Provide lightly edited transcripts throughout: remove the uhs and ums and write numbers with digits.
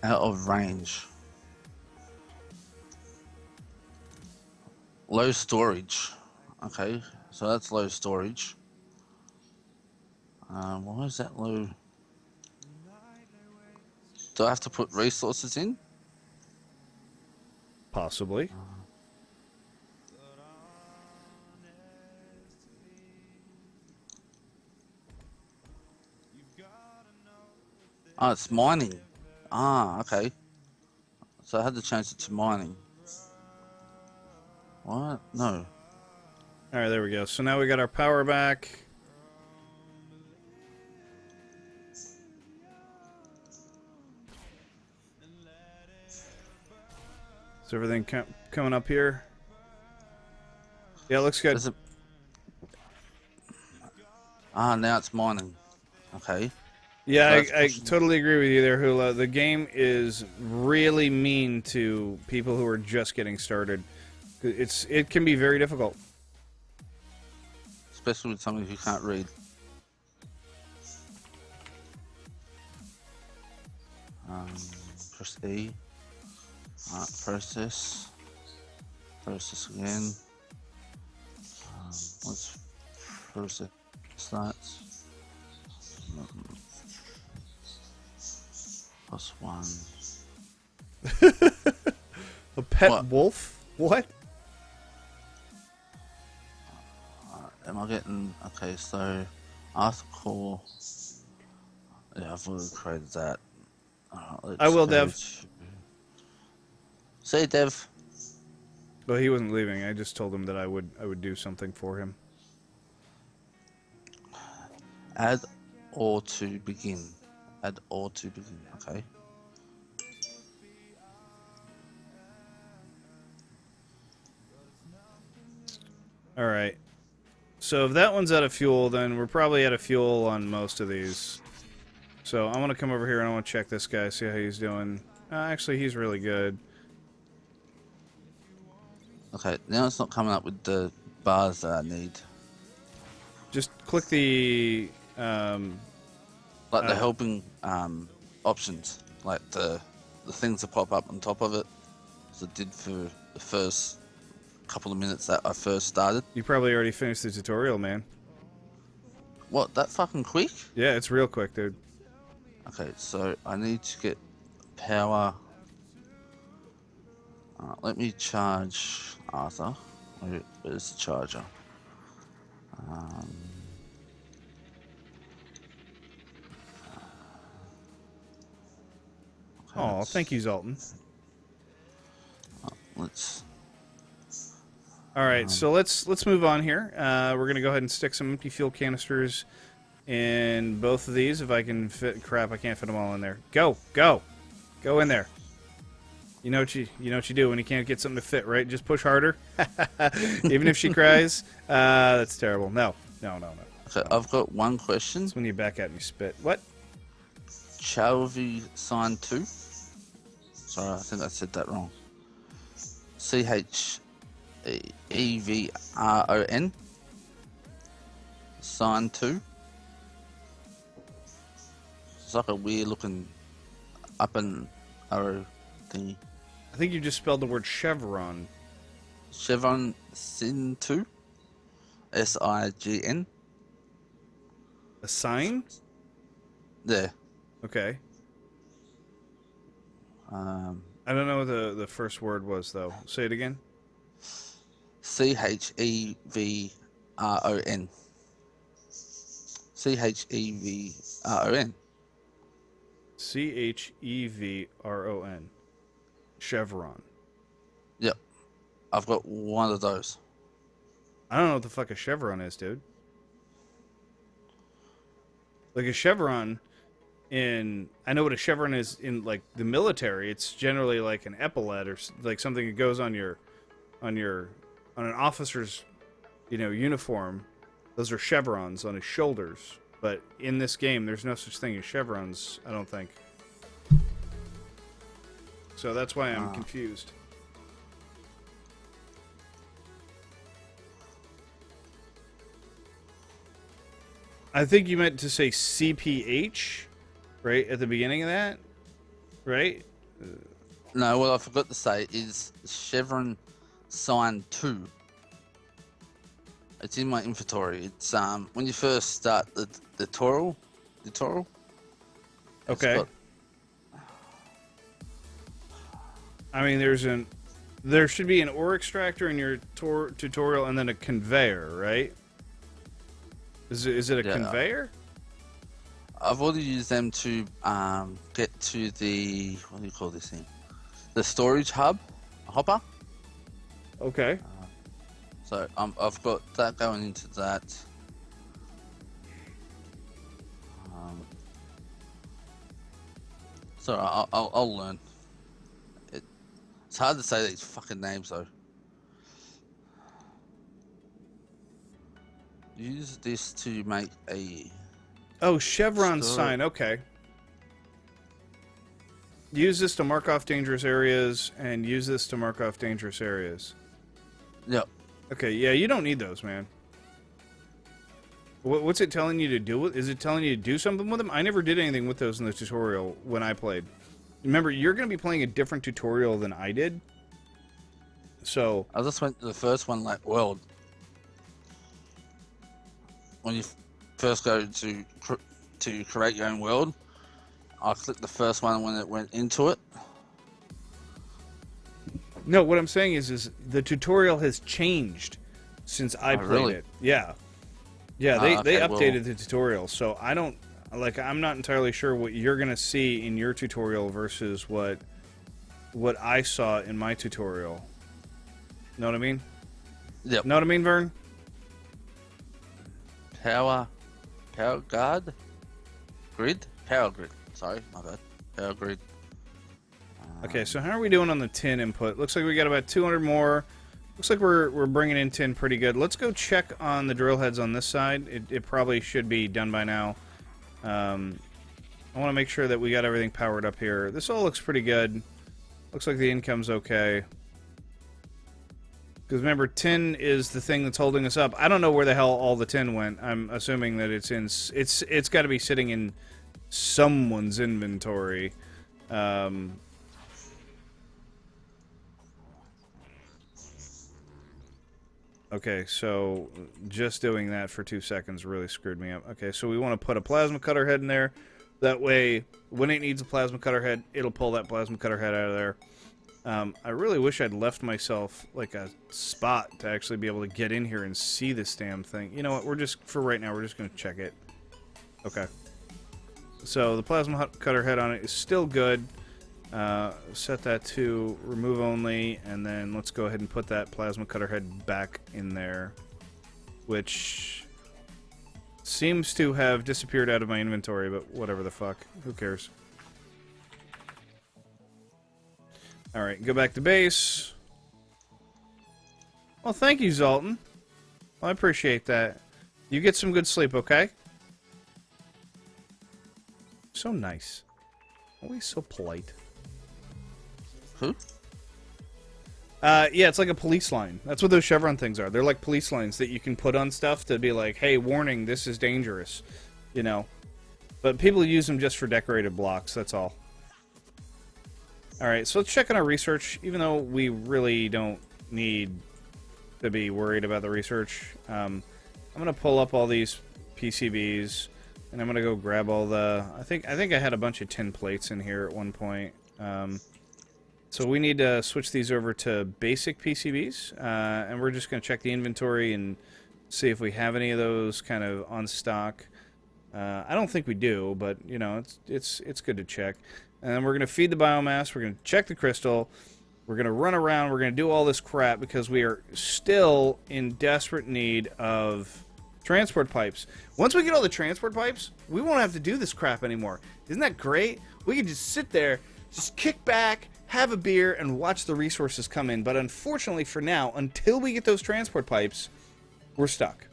Out of range. Low storage. Okay, so that's low storage. Why is that low? Do I have to put resources in? Possibly. Oh, it's mining. Ah, okay. So I had to change it to mining. What? No. All right, there we go. So now we got our power back. Is everything coming up here? Yeah, it looks good. Ah, now it's mining. Okay. Yeah, I totally agree with you there, Hula. The game is really mean to people who are just getting started. It can be very difficult. Especially with somebody who can't read. Press E. Process. Process again. Let's process that. +1. A pet wolf? What? Am I getting... Okay, so... Arthur Core... Yeah, I've already created that. I will, Dev. Say, Dev. Well, he wasn't leaving. I just told him that I would do something for him. Add or to begin. Add or to begin. Okay. All right. So if that one's out of fuel, then we're probably out of fuel on most of these. So I want to come over here and I want to check this guy, see how he's doing. Actually, he's really good. Okay, now it's not coming up with the bars that I need. Just click the... like the helping options, like the things that pop up on top of it, as it did for the first couple of minutes that I first started. You probably already finished the tutorial, man. What, that fucking quick? Yeah, it's real quick, dude. Okay, so I need to get power. Let me charge Arthur. Where's the charger? Oh, thank you, Zoltan. Let's. All right, so let's move on here. We're gonna go ahead and stick some empty fuel canisters in both of these. If I can fit, crap, I can't fit them all in there. Go in there. You know what you do when you can't get something to fit, right? Just push harder. Even if she cries, that's terrible. No. Okay, I've got one question. It's when you back out and you spit. What? Chalvy sign 2. Sorry, I think I said that wrong. CHEVRON. Sign 2. It's like a weird looking up and arrow thingy. I think you just spelled the word chevron. Chevron Sin 2. SIGN. A sign? There. Okay. I don't know what the first word was, though. Say it again. CHEVRON. CHEVRON. CHEVRON. Chevron. Yep. I've got one of those. I don't know what the fuck a chevron is, dude. Like a chevron I know what a chevron is in like the military. It's generally like an epaulet or like something that goes on an officer's, uniform. Those are chevrons on his shoulders. But in this game, there's no such thing as chevrons, I don't think. So that's why I'm confused. I think you meant to say CPH, right, at the beginning of that, right? No, what I forgot to say is Chevron Sign 2. It's in my inventory. It's when you first start the tutorial. Okay. Got... I mean, there should be an ore extractor in your tutorial, and then a conveyor, right? Is it a conveyor? I've already used them to get to the, what do you call this thing? The storage hopper. Okay. So I've got that going into that. So I'll learn. It's hard to say these fucking names though. Use this to make a... Oh, Chevron sign. Okay. Use this to mark off dangerous areas, and use this to mark off dangerous areas. Yep. Okay, yeah, you don't need those, man. What's it telling you to do? Is it telling you to do something with them? I never did anything with those in the tutorial when I played. Remember, you're going to be playing a different tutorial than I did. So... I just went to the first one, like, world. When you first go to create your own world, I clicked the first one when it went into it. No, what I'm saying is the tutorial has changed since I played it. Yeah. Yeah, they updated the tutorial, so I don't... Like, I'm not entirely sure what you're going to see in your tutorial versus what I saw in my tutorial. Know what I mean? Yep. Know what I mean, Vern? Power guard? Grid? Power grid. Sorry, my bad. Power grid. Okay, so how are we doing on the tin input? Looks like we got about 200 more. Looks like we're bringing in tin pretty good. Let's go check on the drill heads on this side. It probably should be done by now. I want to make sure that we got everything powered up here. This all looks pretty good. Looks like the income's okay. Because remember, tin is the thing that's holding us up. I don't know where the hell all the tin went. I'm assuming that it's got to be sitting in someone's inventory. Okay, so just doing that for 2 seconds really screwed me up. Okay, so we want to put a plasma cutter head in there. That way, when it needs a plasma cutter head, it'll pull that plasma cutter head out of there. I really wish I'd left myself like a spot to actually be able to get in here and see this damn thing. You know what? For right now, we're just going to check it. Okay. So the plasma cutter head on it is still good. Set that to remove only, and then let's go ahead and put that plasma cutter head back in there, which seems to have disappeared out of my inventory, but whatever the fuck. Who cares? Alright, go back to base. Well, thank you, Zoltan. Well, I appreciate that. You get some good sleep, okay? So nice. Always so polite. Who? Yeah, it's like a police line. That's what those chevron things are. They're like police lines that you can put on stuff to be like, hey, warning, this is dangerous. You know? But people use them just for decorated blocks, that's all. Alright, so let's check on our research, even though we really don't need to be worried about the research. I'm going to pull up all these PCBs, and I'm going to go grab all the... I think I had a bunch of tin plates in here at one point. So we need to switch these over to basic PCBs, and we're just going to check the inventory and see if we have any of those kind of on stock. I don't think we do, but, you know, it's good to check. And then we're going to feed the biomass, we're going to check the crystal, we're going to run around, we're going to do all this crap because we are still in desperate need of transport pipes. Once we get all the transport pipes, we won't have to do this crap anymore. Isn't that great? We can just sit there, just kick back, have a beer, and watch the resources come in. But unfortunately for now, until we get those transport pipes, we're stuck.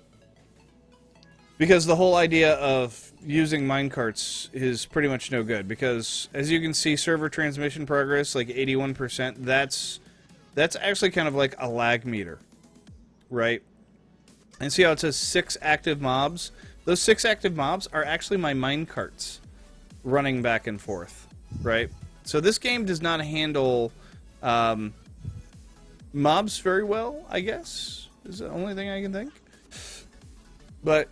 Because the whole idea of using minecarts is pretty much no good. Because, as you can see, server transmission progress, like 81%, that's actually kind of like a lag meter. Right? And see how it says 6 active mobs? Those 6 active mobs are actually my minecarts running back and forth. Right? So this game does not handle mobs very well, I guess, is the only thing I can think. But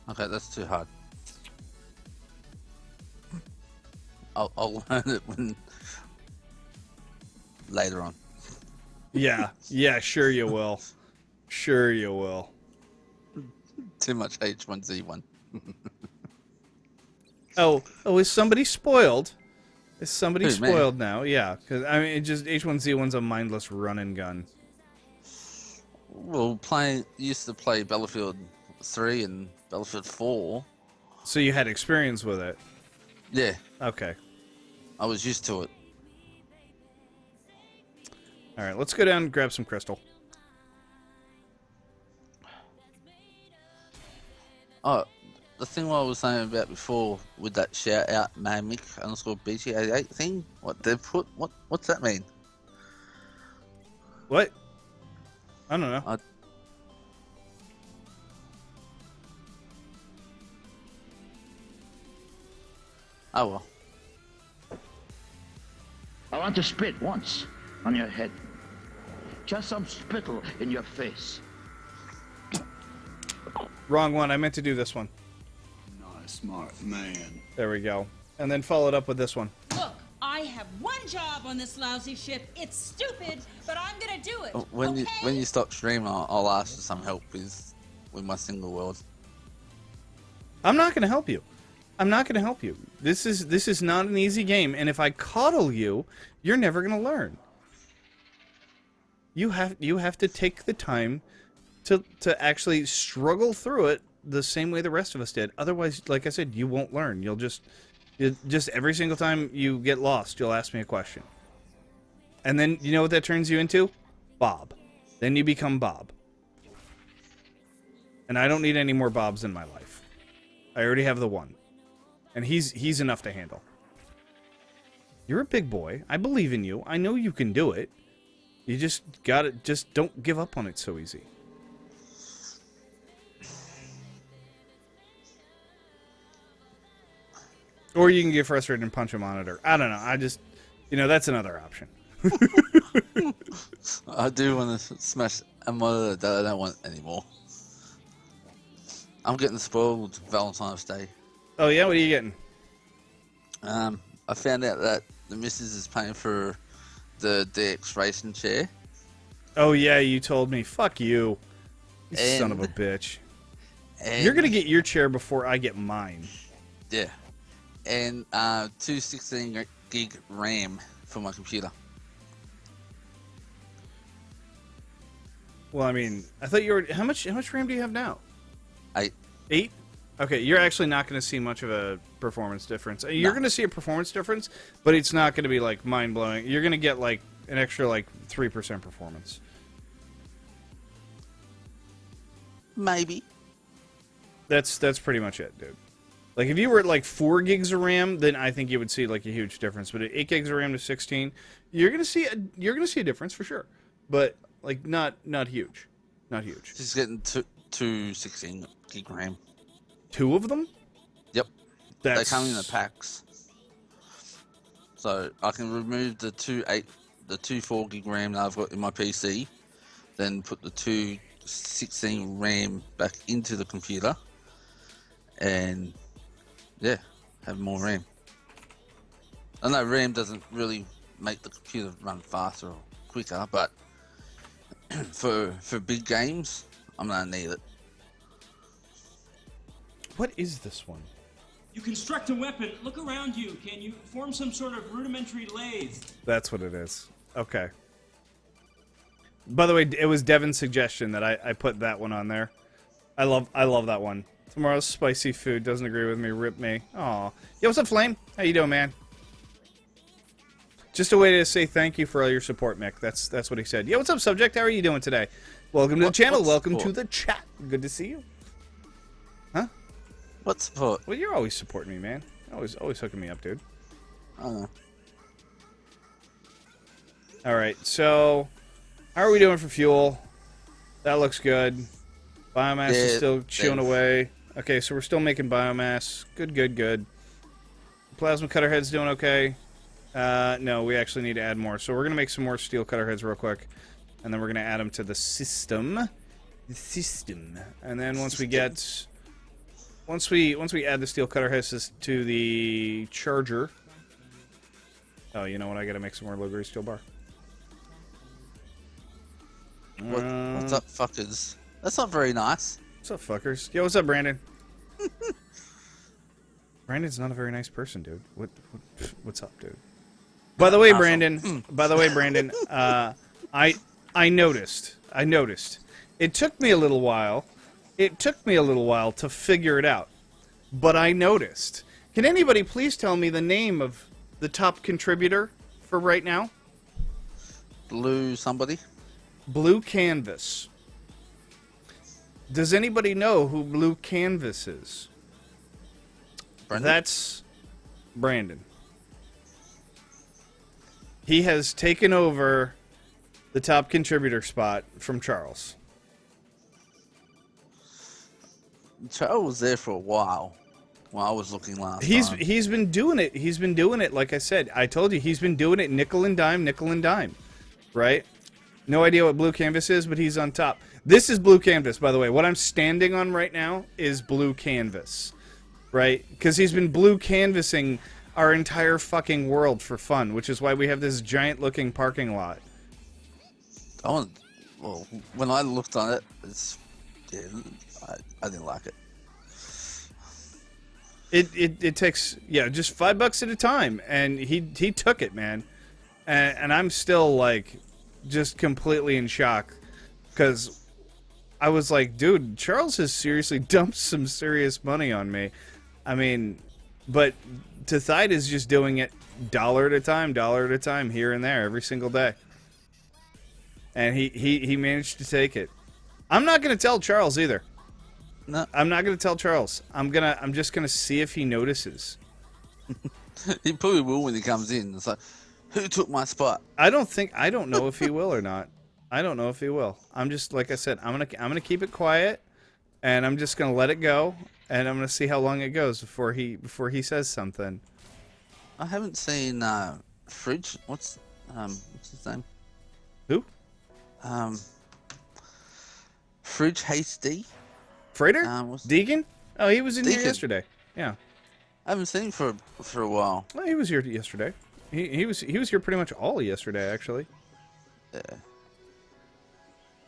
okay, that's too hard. I'll learn it when later on. yeah, sure you will. Sure you will. Too much H1Z1. Oh, is somebody spoiled? Is somebody Who, me? spoiled now? Yeah, because I mean, it just H1Z1's a mindless run and gun. Well, used to play Battlefield 3 and Battlefield 4. So you had experience with it. Yeah, Okay. I was used to it. All right, let's go down and grab some crystal. Oh, the thing what I was saying about before with that shout out Mamic_BT88 thing, what they've put, what's that mean? What? I don't know. Oh well. I want to spit once on your head. Just some spittle in your face. Wrong one. I meant to do this one. Not a smart man. There we go. And then follow it up with this one. Look, I have one job on this lousy ship. It's stupid, but I'm gonna do it. When you stop streaming, I'll ask for some help with my single world. I'm not going to help you. I'm not going to help you. This is not an easy game, and if I coddle you, you're never going to learn. You have to take the time to actually struggle through it the same way the rest of us did. Otherwise, like I said, you won't learn. You'll just every single time you get lost, you'll ask me a question. And then you know what that turns you into? Bob. Then you become Bob. And I don't need any more Bobs in my life. I already have the one. And he's enough to handle. You're a big boy. I believe in you. I know you can do it. You just gotta, just don't give up on it so easy. Or you can get frustrated and punch a monitor. I don't know. I just, that's another option. I do want to smash a monitor that I don't want anymore. I'm getting spoiled Valentine's Day. Oh yeah, what are you getting? I found out that the missus is paying for the DX racing chair. Oh yeah, you told me. Fuck you. You son of a bitch. You're gonna get your chair before I get mine. Yeah. And 216 gig RAM for my computer. Well, I mean, I thought you were. How much RAM do you have now? 8. 8? Okay, you're actually not going to see much of a performance difference. You're going to see a performance difference, but it's not going to be like mind blowing. You're going to get like an extra like 3% performance. Maybe. That's pretty much it, dude. Like if you were at like 4 gigs of RAM, then I think you would see like a huge difference. But at 8 gigs of RAM to 16, you're going to see a difference for sure. But like not huge. Not huge. She's getting two 16 gig RAM. 2 of them? Yep. That's... They come in the packs. So I can remove the 2 4 gig RAM that I've got in my PC, then put the 2 16 RAM back into the computer, and yeah, have more RAM. I know RAM doesn't really make the computer run faster or quicker, but for big games, I'm gonna need it. What is this one? You construct a weapon. Look around you. Can you form some sort of rudimentary lathe? That's what it is. Okay. By the way, it was Devin's suggestion that I put that one on there. I love that one. Tomorrow's spicy food doesn't agree with me. Rip me. Aw. Yo, what's up, Flame? How you doing, man? Just a way to say thank you for all your support, Mick. That's what he said. Yo, what's up, Subject? How are you doing today? Welcome to the channel. Welcome to the chat. Good to see you. Huh? What support? Well, you're always supporting me, man. Always hooking me up, dude. Oh. All right, so how are we doing for fuel? That looks good. Biomass is still chewing away. Okay, so we're still making biomass. Good, good, good. Plasma cutter head's doing okay. No, we actually need to add more. So we're going to make some more steel cutter heads real quick. And then we're going to add them to the system. The system. And then once we get... Once we add the steel cutter heads to the charger... Oh, you know what? I got to make some more low-grade steel bar. What's up, fuckers? That's not very nice. What's up, fuckers? Yo, what's up, Brandon? Brandon's not a very nice person, dude. What's up, dude? By the way, Brandon. By the way, Brandon. I noticed. It took me a little while. To figure it out, but I noticed. Can anybody please tell me the name of the top contributor for right now? Blue somebody. Blue Canvas. Does anybody know who Blue Canvas is? Brandon? That's Brandon. He has taken over the top contributor spot from Charles. Charles was there for a while. When I was looking last time. He's been doing it. He's been doing it. Like I said, I told you he's been doing it nickel and dime, right? No idea what Blue Canvas is, but he's on top. This is Blue Canvas, by the way. What I'm standing on right now is Blue Canvas, right? Because he's been blue canvassing our entire fucking world for fun, which is why we have this giant-looking parking lot. Well, when I looked on it, I didn't like it. It takes, just $5 at a time, and he took it, man. And I'm still, like, just completely in shock, because I was like, dude, Charles has seriously dumped some serious money on me. I mean, but Tethite is just doing it dollar at a time, here and there, every single day. And he managed to take it. I'm not going to tell Charles either. No. I'm not going to tell Charles. I'm just going to see if he notices. He probably will when he comes in. It's like, who took my spot? I don't know if he will or not. I don't know if he will. I'm just, like I said, I'm gonna keep it quiet, and I'm just gonna let it go, and I'm gonna see how long it goes before he says something. I haven't seen Fridge. What's his name? Who? Fridge HD. Freighter? Deegan? Oh, he was in here Deacon. yesterday. Yeah. I haven't seen him for a while. Well, he was here yesterday. He was here pretty much all yesterday, actually.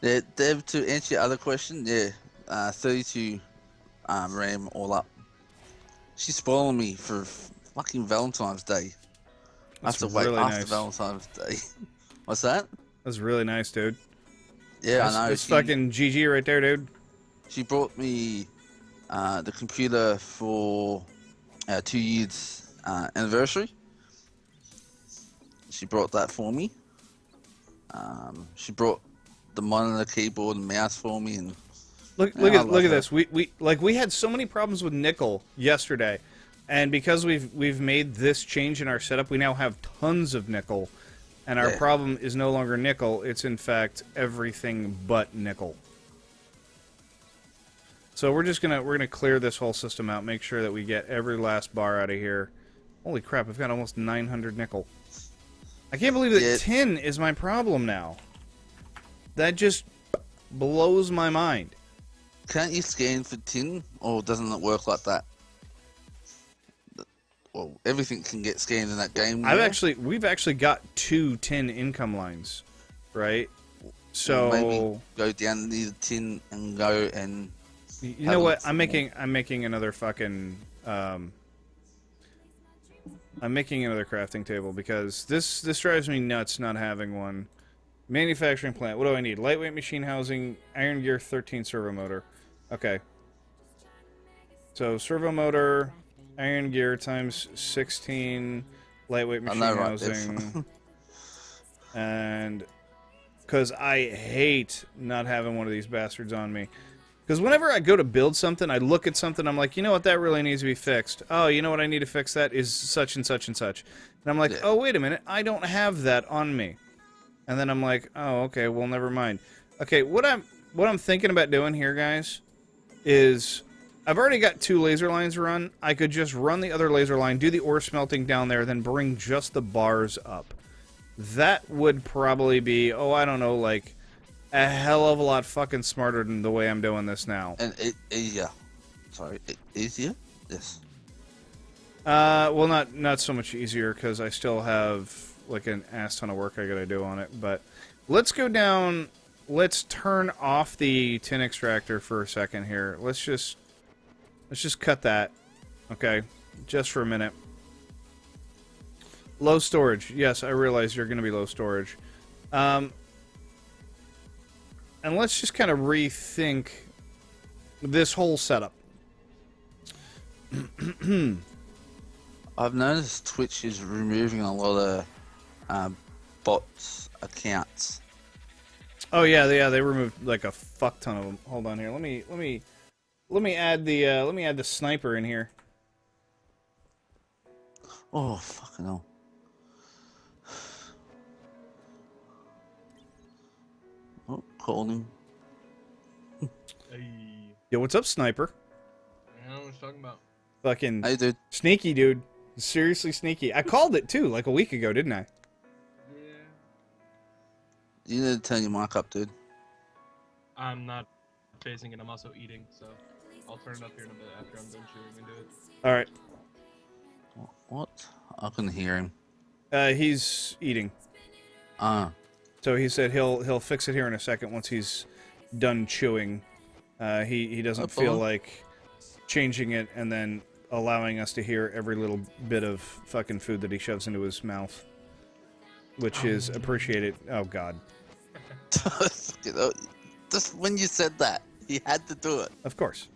Yeah, Dev, to answer your other question, 32 RAM all up. She's spoiling me for fucking Valentine's Day. I have to wait really after nice. Valentine's Day. What's that? That's really nice, dude. Yeah, I know. That's fucking GG right there, dude. She brought me the computer for our 2 years anniversary. She brought that for me. She brought the monitor, keyboard, and mouse for me. And look at this. We had so many problems with nickel yesterday, and because we've made this change in our setup, we now have tons of nickel, and our problem is no longer nickel. It's in fact everything but nickel. So we're gonna clear this whole system out, make sure that we get every last bar out of here. Holy crap! I've got almost 900 nickel. I can't believe that tin is my problem now. That just blows my mind. can't you scan for tin, or doesn't it work like that? Well, everything can get scanned in that game. We've actually got 2 tin income lines, right? So maybe go down near the tin and go and. You know what? I'm making another fucking. I'm making another crafting table because this drives me nuts not having one. Manufacturing plant. What do I need? Lightweight machine housing, iron gear, 13 servo motor. Okay. So servo motor, iron gear times 16, lightweight machine housing, and because I hate not having one of these bastards on me. Because whenever I go to build something, I look at something, I'm like, you know what, that really needs to be fixed. Oh, you know what I need to fix that is such and such and such. And I'm like, oh, wait a minute, I don't have that on me. And then I'm like, oh, okay, well, never mind. Okay, what I'm thinking about doing here, guys, is I've already got 2 laser lines run. I could just run the other laser line, do the ore smelting down there, then bring just the bars up. That would probably be, oh, I don't know, like a hell of a lot fucking smarter than the way I'm doing this now. And easier. Sorry, easier? Yes. Well, not so much easier because I still have like an ass ton of work I gotta do on it. But let's go down. Let's turn off the tin extractor for a second here. Let's just cut that. Okay, just for a minute. Low storage. Yes, I realize you're gonna be low storage. And let's just kind of rethink this whole setup. I've noticed Twitch is removing a lot of bots accounts. Oh yeah, they removed like a fuck ton of them. Hold on here. Let me add the sniper in here. Oh fucking hell! Oh, calling. Hey. Yo, what's up, sniper? I don't know what you're talking about. Fucking Hey, dude. sneaky, dude. Seriously sneaky. I called it too, like a week ago, didn't I? Yeah. You need to turn your mic up, dude. I'm not facing it. I'm also eating, so I'll turn it up here in a bit after I'm done chewing into it. All right. What? I couldn't hear him. He's eating. So he said he'll fix it here in a second once he's done chewing. He doesn't feel like changing it and then allowing us to hear every little bit of fucking food that he shoves into his mouth, which is appreciated. Oh God. You know, just when you said that, he had to do it. Of course.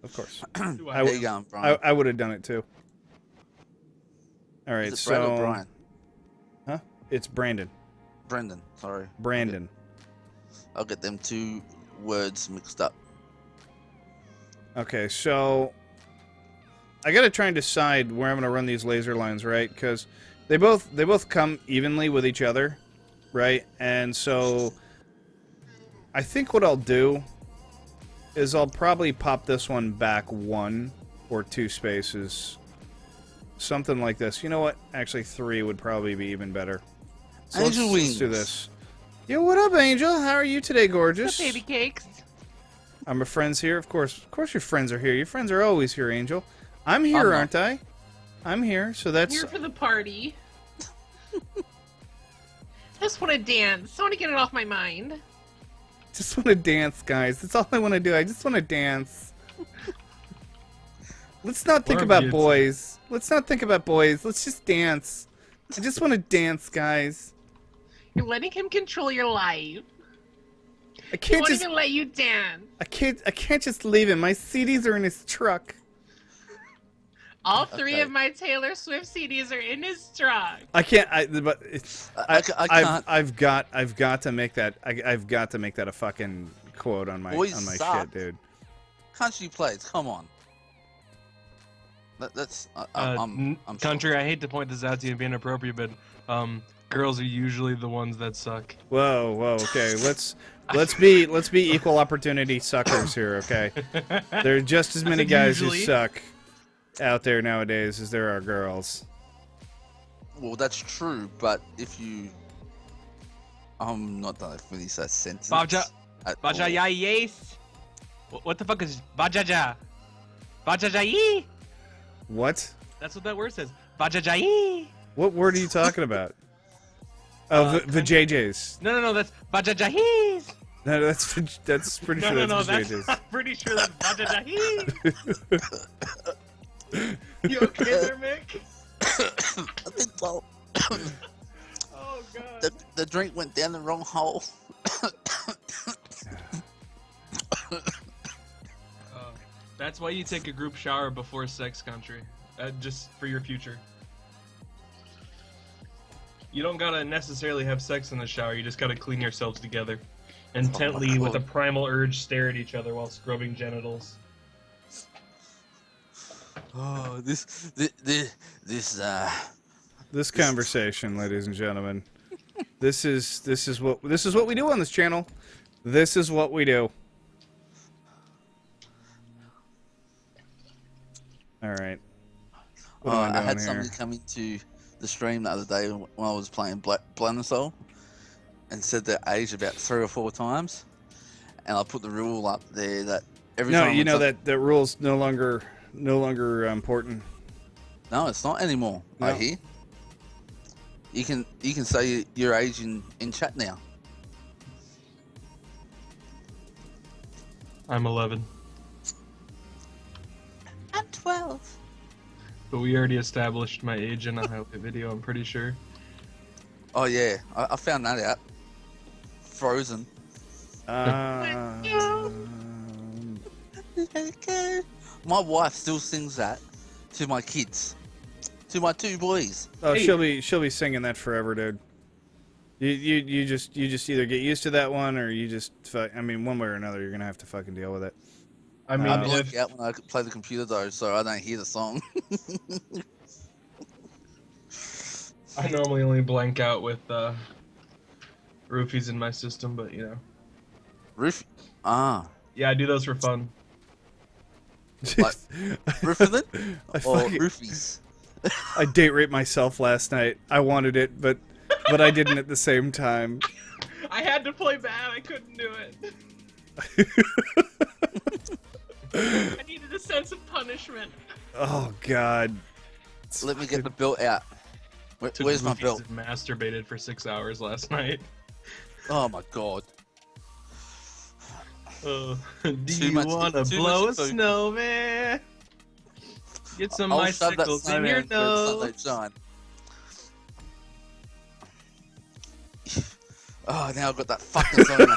Of course. There you go, Brian. I would have done it too. All right, Is it Brad or so Brian? huh? It's Brandon. Brendan, sorry. Brandon. I'll get them 2 words mixed up. Okay, so I gotta try and decide where I'm gonna run these laser lines, right? Because they both come evenly with each other, right? And so I think what I'll do is I'll probably pop this one back 1 or 2 spaces, something like this. You know what? Actually, 3 would probably be even better. So Angel let's Wings. do this. Yo, what up, Angel? How are you today, gorgeous? Baby cakes. Are my friends here? Of course your friends are here. Your friends are always here, Angel. I'm here, I'm not. aren't I? I'm here, so that's... Here for the party. I just want to dance. I want to get it off my mind. Just want to dance, guys. That's all I want to do. I just want to dance. Let's not think about boys. Let's not think about boys. Let's just dance. I just want to dance, guys. You're letting him control your life. I He can't won't just... even let you dance. I can't just leave him. My CDs are in his truck. All 3 Okay. of my Taylor Swift CDs are in his truck. I can't. But it's, I can't. I've got to make that. I've got to make that a fucking quote on my Boys shit, suck. dude. Country plays, come on. That's I'm Country, I hate to point this out to you and be inappropriate, but girls are usually the ones that suck. Whoa, okay. Let's be equal opportunity suckers here, okay? There are just as many said guys usually. who suck out there nowadays as there are girls. Well, that's true, but if you... I'm not done to finish that sentence. Baja, at Baja all. ya yes. What the fuck is Bajaja? Bajaja. What? That's what that word says. Bajaja. What word are you talking about? Oh, the JJs. No, that's Bajaja. No, that's pretty sure No, that's the that's JJs. I'm pretty sure that's Bajaja. You okay there, Mick? I think so. Oh god. The drink went down the wrong hole. That's why you take a group shower before sex, Country. Just for your future. You don't gotta necessarily have sex in the shower, you just gotta clean yourselves together. Intently, with a primal urge, stare at each other while scrubbing genitals. Oh, this conversation, ladies and gentlemen. This is what we do on this channel. This is what we do. All right. What am I I doing had here? somebody come into the stream the other day when I was playing Blood Soul and said their age about 3 or 4 times, and I put the rule up there that every No, time you know it's that rule's no longer important. no, it's not anymore. No. I hear. You can say your age in chat now. I'm 11. I'm 12. But we already established my age in a highlight video, I'm pretty sure. Oh yeah, I found that out. Frozen. My wife still sings that to my kids, to my 2 boys. Oh, Hey. she'll be singing that forever, dude. You just either get used to that one or you just I mean, one way or another, you're gonna have to fucking deal with it. I mean, I black if out when I play the computer though, so I don't hear the song. I normally only blank out with roofies in my system, but you know. Roof. Ah. Yeah, I do those for fun. Like, Roofing I or fucking- roofies? I date raped myself last night. I wanted it, but I didn't at the same time. I had to play bad, I couldn't do it. I needed a sense of punishment. Oh God. Let me get the belt out. Took Where's my roofies belt? and masturbated for 6 hours last night. Oh my god. Do Too you much- wanna too blow a much food. snowman? Get some I'll shove that icicles in your snowman for nose. Sunday shine. Oh, now I've got that fucking song.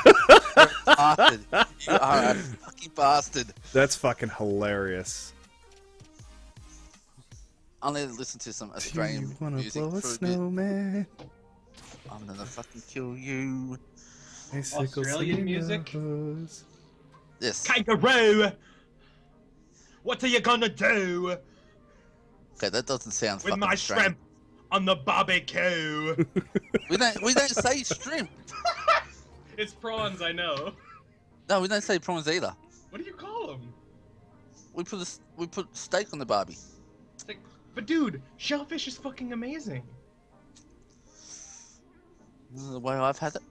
Bastard. You are a fucking bastard. That's fucking hilarious. I'll need to listen to some Do Australian you wanna music blow a for a bit. snowman? I'm gonna fucking kill you. Icicles Australian in your music? nose. Yes. Kangaroo! What are you gonna do Okay, that doesn't sound with fucking my Australian. shrimp on the barbecue? We don't say shrimp. It's prawns, I know. No, we don't say prawns either. What do you call them? We put steak on the barbie. But dude, shellfish is fucking amazing. The way I've had it,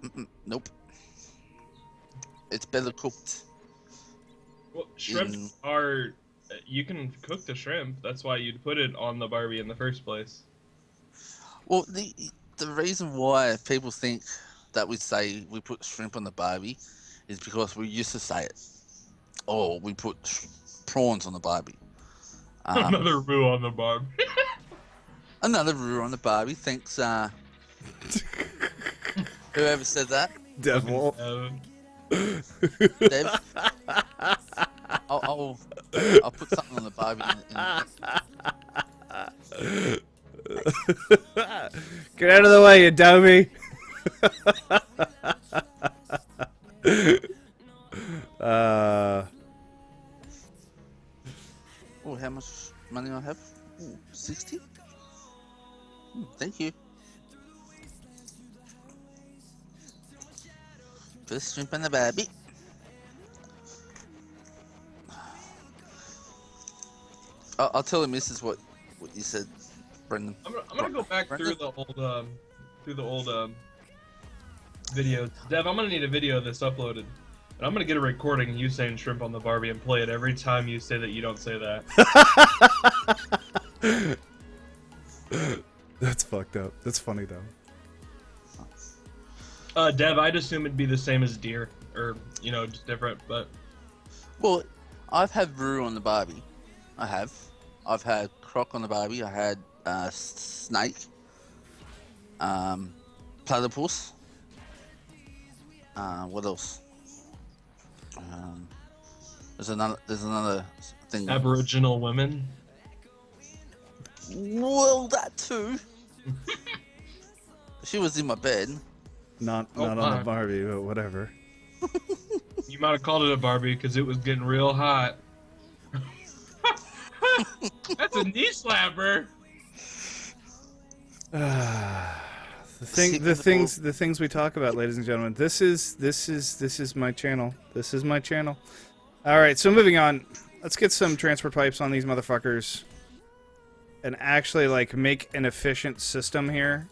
nope. It's better cooked. Well, shrimp In- are... You can cook the shrimp. That's why you'd put it on the Barbie in the first place. Well, the reason why people think that we say we put shrimp on the barbie is because we used to say it. Or we put prawns on the barbie. Another roux on the Barbie. Another roux on the barbie. Thanks, whoever said that. Devil. Dev. I'll put something on the barbie. Get out of the way, you dummy. Oh, how much money I have? Ooh, 60? Thank you. First shrimp and the barbie. I'll tell the missus what you said, Brendan. I'm gonna go back through the old videos. Dev, I'm gonna need a video of this uploaded. And I'm gonna get a recording of you saying shrimp on the Barbie and play it every time you say that you don't say that. That's fucked up. That's funny though. Dev, I'd assume it'd be the same as deer, or you know, just different. But Well, I've had roux on the barbie. I have. I've had croc on the barbie. I had snake. Platypus. What else? There's another thing. Aboriginal women. Well, that too. She was in my bed. Not Oh, on my. the Barbie, but whatever. You might have called it a Barbie because it was getting real hot. That's a knee slapper. The things we talk about, ladies and gentlemen. This is my channel. This is my channel. All right, so moving on. Let's get some transport pipes on these motherfuckers and actually, like, make an efficient system here,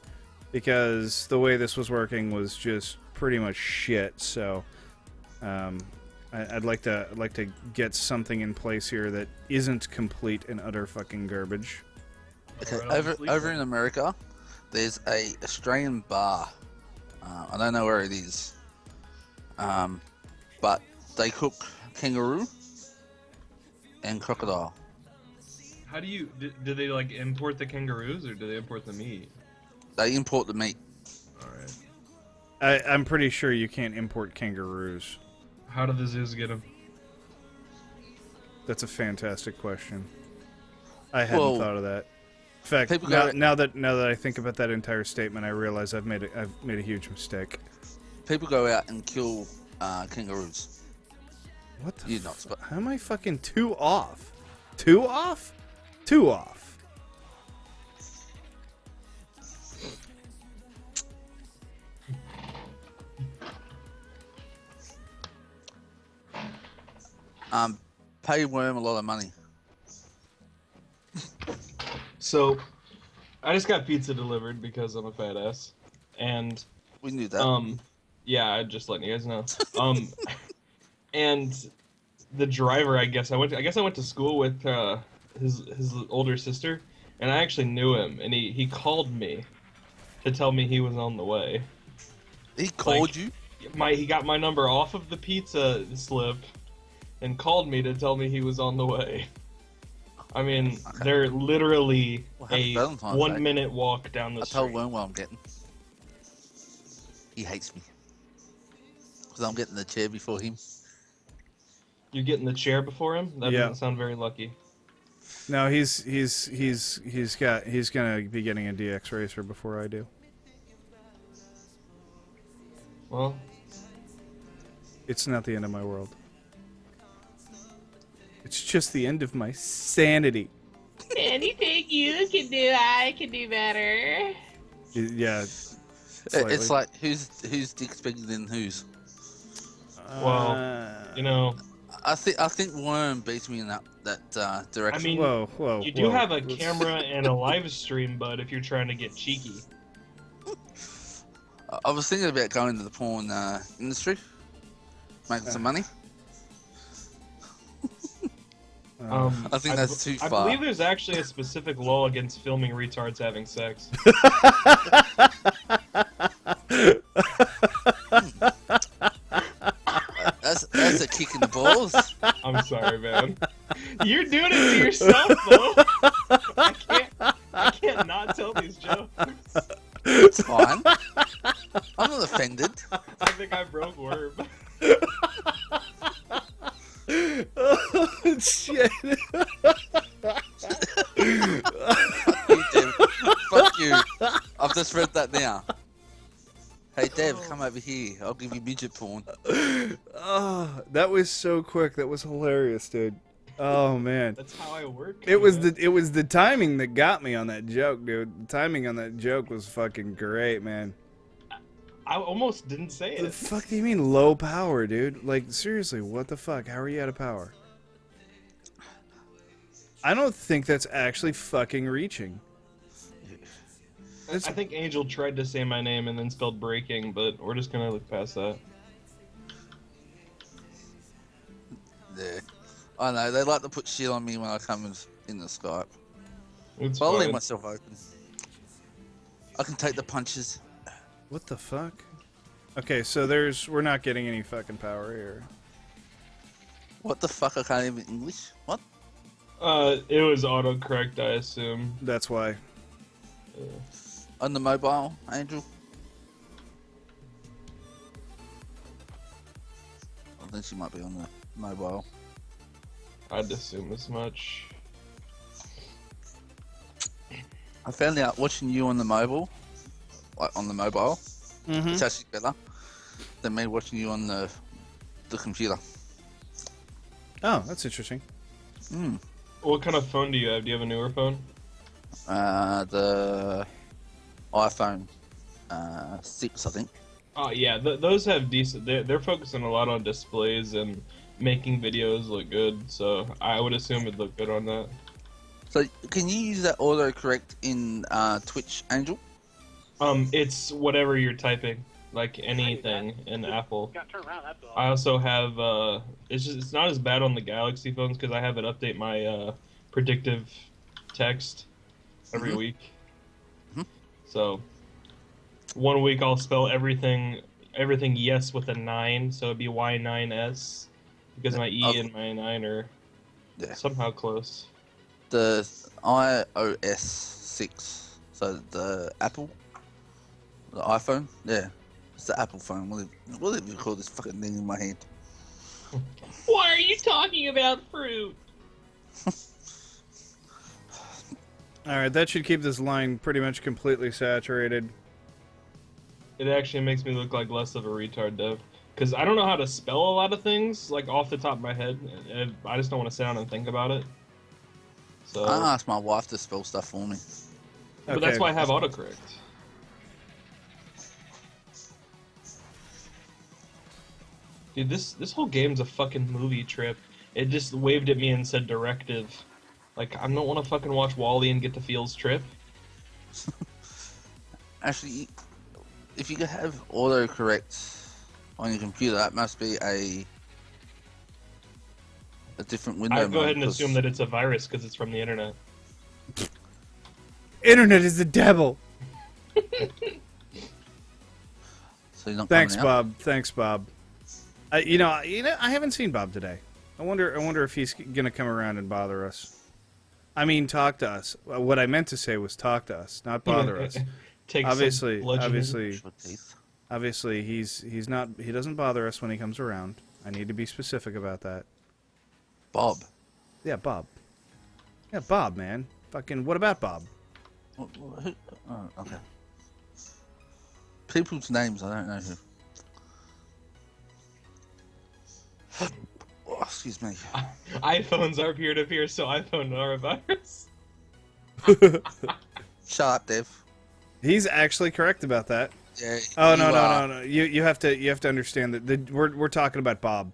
because the way this was working was just pretty much shit. So, I'd like to get something in place here that isn't complete and utter fucking garbage. Okay, over in America, there's a Australian bar. I don't know where it is, but they cook kangaroo and crocodile. How do you... Do they, like, import the kangaroos, or do they import the meat? They import the meat. Alright. I'm pretty sure you can't import kangaroos. How do the zoos get them? That's a fantastic question. I hadn't thought of that. In fact, now that I think about that entire statement, I realize I've made a huge mistake. People go out and kill kangaroos. What the? You're nuts, but how am I fucking 2 off? 2 off? 2 off. Pay Worm a lot of money. So, I just got pizza delivered because I'm a fat ass, and we knew that. Yeah, I just letting you guys know. And the driver, I guess I went to school with his older sister, and I actually knew him, and he called me to tell me he was on the way. He called you? He got my number off of the pizza slip, and called me to tell me he was on the way. I mean, they're literally a 1 minute walk down the street. I told Worm what I'm getting. He hates me. Because I'm getting the chair before him. You're getting the chair before him? That doesn't sound very lucky. No, he's gonna be getting a DX Racer before I do. Well, it's not the end of my world. It's just the end of my sanity. Anything you can do, I can do better. Yeah. Slightly. It's like who's dick's bigger than whose? Well, you know, I think Worm beats me in that direction. I mean, whoa, you do have a camera and a live stream, but if you're trying to get cheeky. I was thinking about going into the porn industry, making some money. I think that's too far. I believe there's actually a specific law against filming retards having sex. That's a kick in the balls. I'm sorry, man. You're doing it to yourself, though. I can't not tell these jokes. It's fine. I'm not offended. I think I broke Worm. Oh, shit. Fuck you. I've just read that now. Hey, Dev, come over here. I'll give you midget porn. Oh, that was so quick. That was hilarious, dude. Oh man. That's how I work. It was the timing that got me on that joke, dude. The timing on that joke was fucking great, man. I almost didn't say it. The fuck do you mean low power, dude? Like, seriously, what the fuck? How are you out of power? I don't think that's actually fucking reaching. I think Angel tried to say my name and then spelled breaking, but we're just gonna look past that. Yeah. I know, they like to put shit on me when I come in the Skype. It's I'll fine. leave myself open. I can take the punches. What the fuck? Okay, so we're not getting any fucking power here. What the fuck? I can't even English? What? It was autocorrect, I assume. That's why. On the mobile, Angel? I think she might be on the mobile. I'd assume as much. I found out watching you on the mobile, it's actually better than me watching you on the computer. Oh, that's interesting. What kind of phone do you have? Do you have a newer phone? The iPhone 6, I think. Oh yeah, those have decent. They're focusing a lot on displays and making videos look good, so I would assume it'd look good on that. So can you use that autocorrect in Twitch, Angel? It's whatever you're typing, like anything in Apple. I also have it's not as bad on the Galaxy phones because I have it update my predictive text every week. So 1 week I'll spell everything yes with a 9, so it'd be Y9S because my E and my 9 are somehow close. The iOS 6, so the Apple, the iPhone, yeah, it's the Apple phone. What do you call this fucking thing in my hand? Why are you talking about fruit? Alright, that should keep this line pretty much completely saturated. It actually makes me look like less of a retard, Dev. Because I don't know how to spell a lot of things, like, off the top of my head. I just don't want to sit down and think about it. So... I asked my wife to spell stuff for me. But that's why I have autocorrect. Dude, this whole game's a fucking movie trip. It just waved at me and said directive. Like, I don't want to fucking watch WALL-E and get the feels trip. Actually, if you could have autocorrect on your computer, that must be a different window. I'd go ahead and assume that it's a virus because it's from the internet. Internet is the devil. So you're not Thanks, coming out? Bob. Thanks, Bob. You know, I haven't seen Bob today. I wonder if he's gonna come around and bother us. I mean, talk to us. What I meant to say was talk to us, not bother us. Obviously, he's not. He doesn't bother us when he comes around. I need to be specific about that. Bob. Yeah, Bob. Yeah, Bob, man. Fucking. What about Bob? Oh, okay. People's names, I don't know who. Oh, excuse me. iPhones are peer-to-peer, so iPhone are a virus. Shut up, Dev. He's actually correct about that. Yeah. Oh no. You have to understand that we're talking about Bob.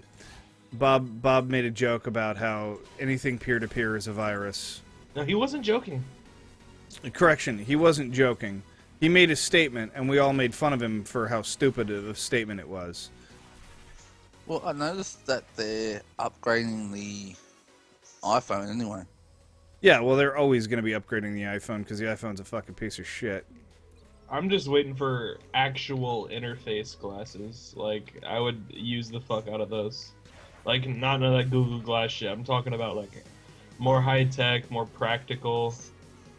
Bob made a joke about how anything peer-to-peer is a virus. No, he wasn't joking. Correction, he wasn't joking. He made a statement, and we all made fun of him for how stupid of a statement it was. Well, I noticed that they're upgrading the iPhone anyway. Yeah, well, they're always going to be upgrading the iPhone because the iPhone's a fucking piece of shit. I'm just waiting for actual interface glasses. Like, I would use the fuck out of those. Like, not none of that Google Glass shit. I'm talking about, like, more high-tech, more practical.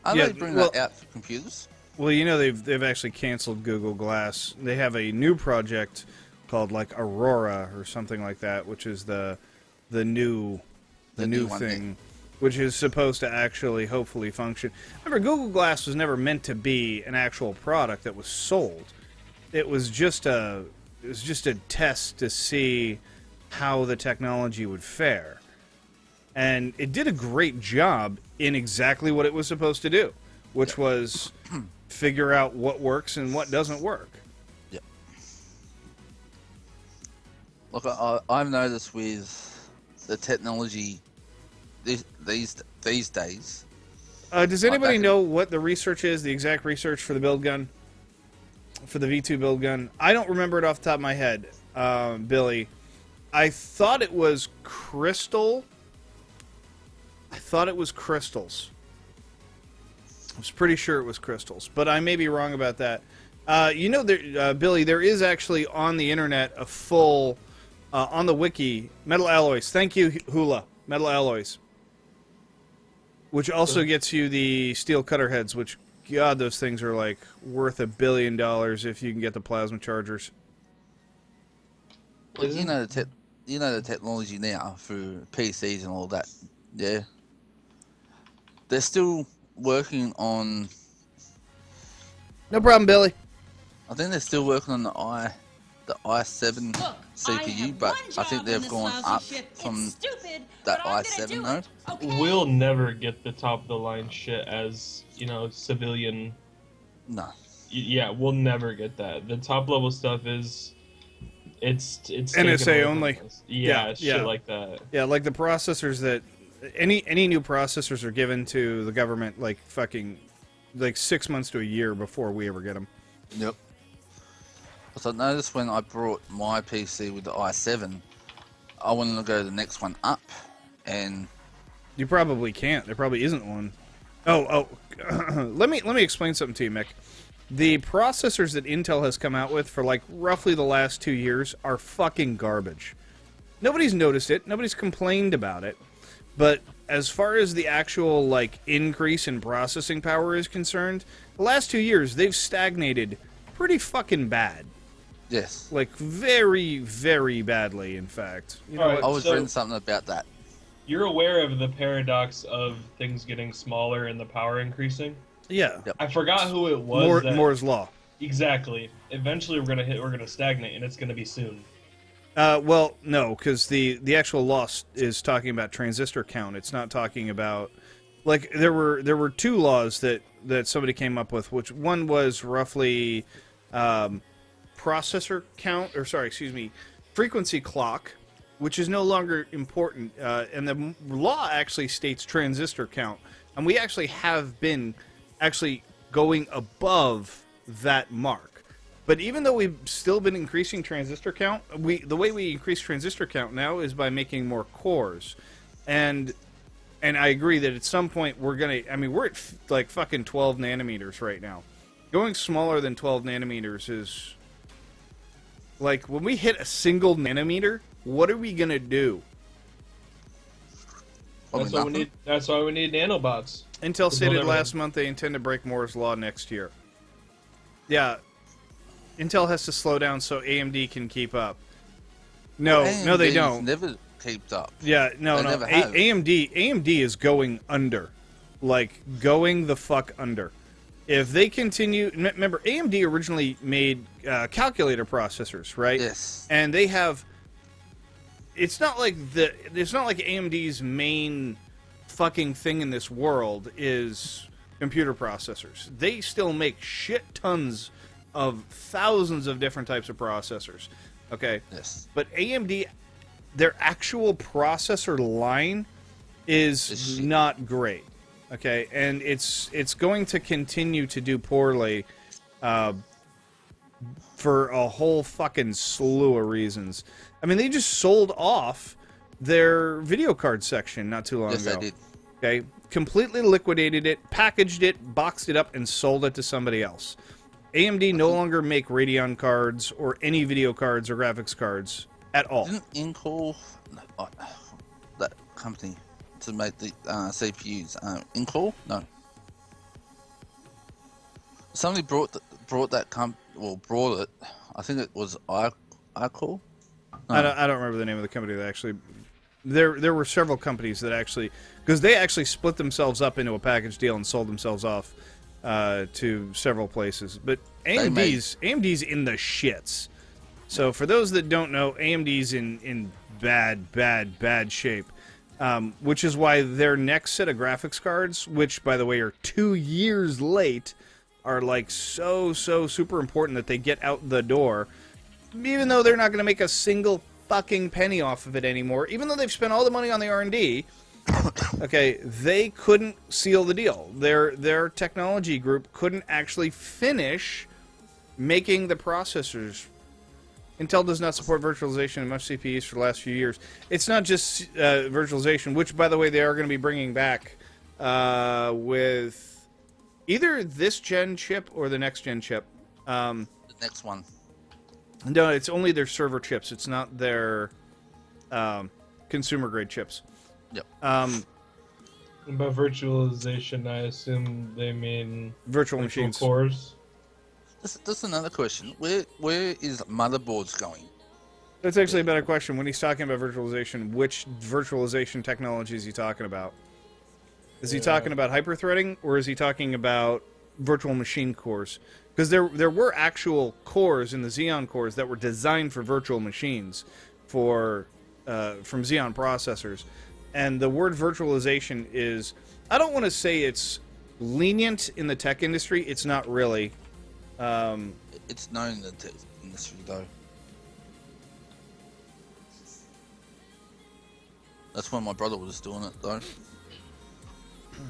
Are they bringing that out for computers? Well, you know, they've actually canceled Google Glass. They have a new project called, like, Aurora or something like that, which is the new thing, which is supposed to actually hopefully function. Remember, Google Glass was never meant to be an actual product that was sold. It was just a test to see how the technology would fare. And it did a great job in exactly what it was supposed to do, which was figure out what works and what doesn't work. Yep. Look, I've noticed with the technology these days. Does anybody know what the research is, the exact research for the build gun? For the V2 build gun? I don't remember it off the top of my head, Billy. I thought it was crystal. I thought it was crystals. I was pretty sure it was crystals, but I may be wrong about that. You know, Billy, there is actually on the internet a full, on the wiki, metal alloys. Thank you, Hula. Metal alloys. Which also gets you the steel cutter heads, which, God, those things are like worth $1 billion if you can get the plasma chargers. Well, you know the technology now through PCs and all that. Yeah. They're still working on. No problem, Billy. I think they're still working on the i7 CPU, but I think they've gone up from that i7 though. Okay? We'll never get the top of the line shit as, you know, civilian. No. Yeah, we'll never get that. The top level stuff is It's NSA taken away from only. us. Yeah, Yeah, shit yeah. like that. Yeah, like the processors that any new processors are given to the government like fucking like 6 months to a year before we ever get them. Yep. Because I noticed when I brought my PC with the i7, I wanted to go the next one up, and You probably can't. There probably isn't one. Oh, let me explain something to you, Mick. The processors that Intel has come out with for like roughly the last 2 years are fucking garbage. Nobody's noticed it. Nobody's complained about it. But as far as the actual like increase in processing power is concerned, the last 2 years they've stagnated pretty fucking bad. yes, Like very, very badly, in fact. You know, Alright. I was So- reading something about that. You're aware of the paradox of things getting smaller and the power increasing? yeah. Yep. I forgot who it was. Moore's law. Exactly. Eventually, we're gonna stagnate, and it's gonna be soon. Well, no, because the actual law is talking about transistor count. It's not talking about like there were two laws that somebody came up with, which one was roughly processor count, or sorry, excuse me, frequency clock, which is no longer important, and the law actually states transistor count, and we actually have been actually going above that mark. But even though we've still been increasing transistor count, the way we increase transistor count now is by making more cores, and I agree that at some point we're gonna. I mean, we're at like fucking 12 nanometers right now. Going smaller than 12 nanometers is like when we hit a single nanometer. What are we gonna do? That's why we need. That's why we need nanobots. Intel To stated build last everything. month they intend to break Moore's law next year. Yeah, Intel has to slow down so AMD can keep up. No, no, they AMD's don't. Never kept up. Yeah, no, They no. never have. AMD is going under, like going the fuck under. If they continue, remember AMD originally made calculator processors, right? Yes. And they have. It's not like AMD's main fucking thing in this world is computer processors. They still make shit tons of thousands of different types of processors. Okay? Yes. But AMD, their actual processor line It's is shit. not great. Okay? And it's going to continue to do poorly for a whole fucking slew of reasons. I mean, they just sold off their video card section not too long Yes, ago. I did. Okay? Completely liquidated it, packaged it, boxed it up, and sold it to somebody else. AMD no longer make Radeon cards or any video cards or graphics cards at all. Didn't Intel, that company, to make the CPUs, Intel? No. Somebody brought that brought it. I think it was iCore. I don't remember the name of the company that actually. There were several companies that actually, because they actually split themselves up into a package deal and sold themselves off to several places. But AMD's in the shits. So for those that don't know, AMD's in bad shape. Which is why their next set of graphics cards, which by the way are 2 years late, are like so super important that they get out the door. Even though they're not going to make a single fucking penny off of it anymore, even though they've spent all the money on the R&D, okay, they couldn't seal the deal. Their technology group couldn't actually finish making the processors. Intel does not support virtualization in most CPUs for the last few years. It's not just virtualization, which, by the way, they are going to be bringing back with either this gen chip or the next gen chip. The next one. No, it's only their server chips. It's not their consumer grade chips. Yep. About virtualization, I assume they mean Virtual machines. cores. That's another question. Where is motherboards going? That's actually a better question. When he's talking about virtualization, which virtualization technology is he talking about? Is he talking about hyperthreading, or is he talking about virtual machine cores? Because there were actual cores in the Xeon cores that were designed for virtual machines from Xeon processors. And the word virtualization is, I don't want to say it's lenient in the tech industry. It's not really. It's known in the tech industry, though. That's when my brother was doing it, though.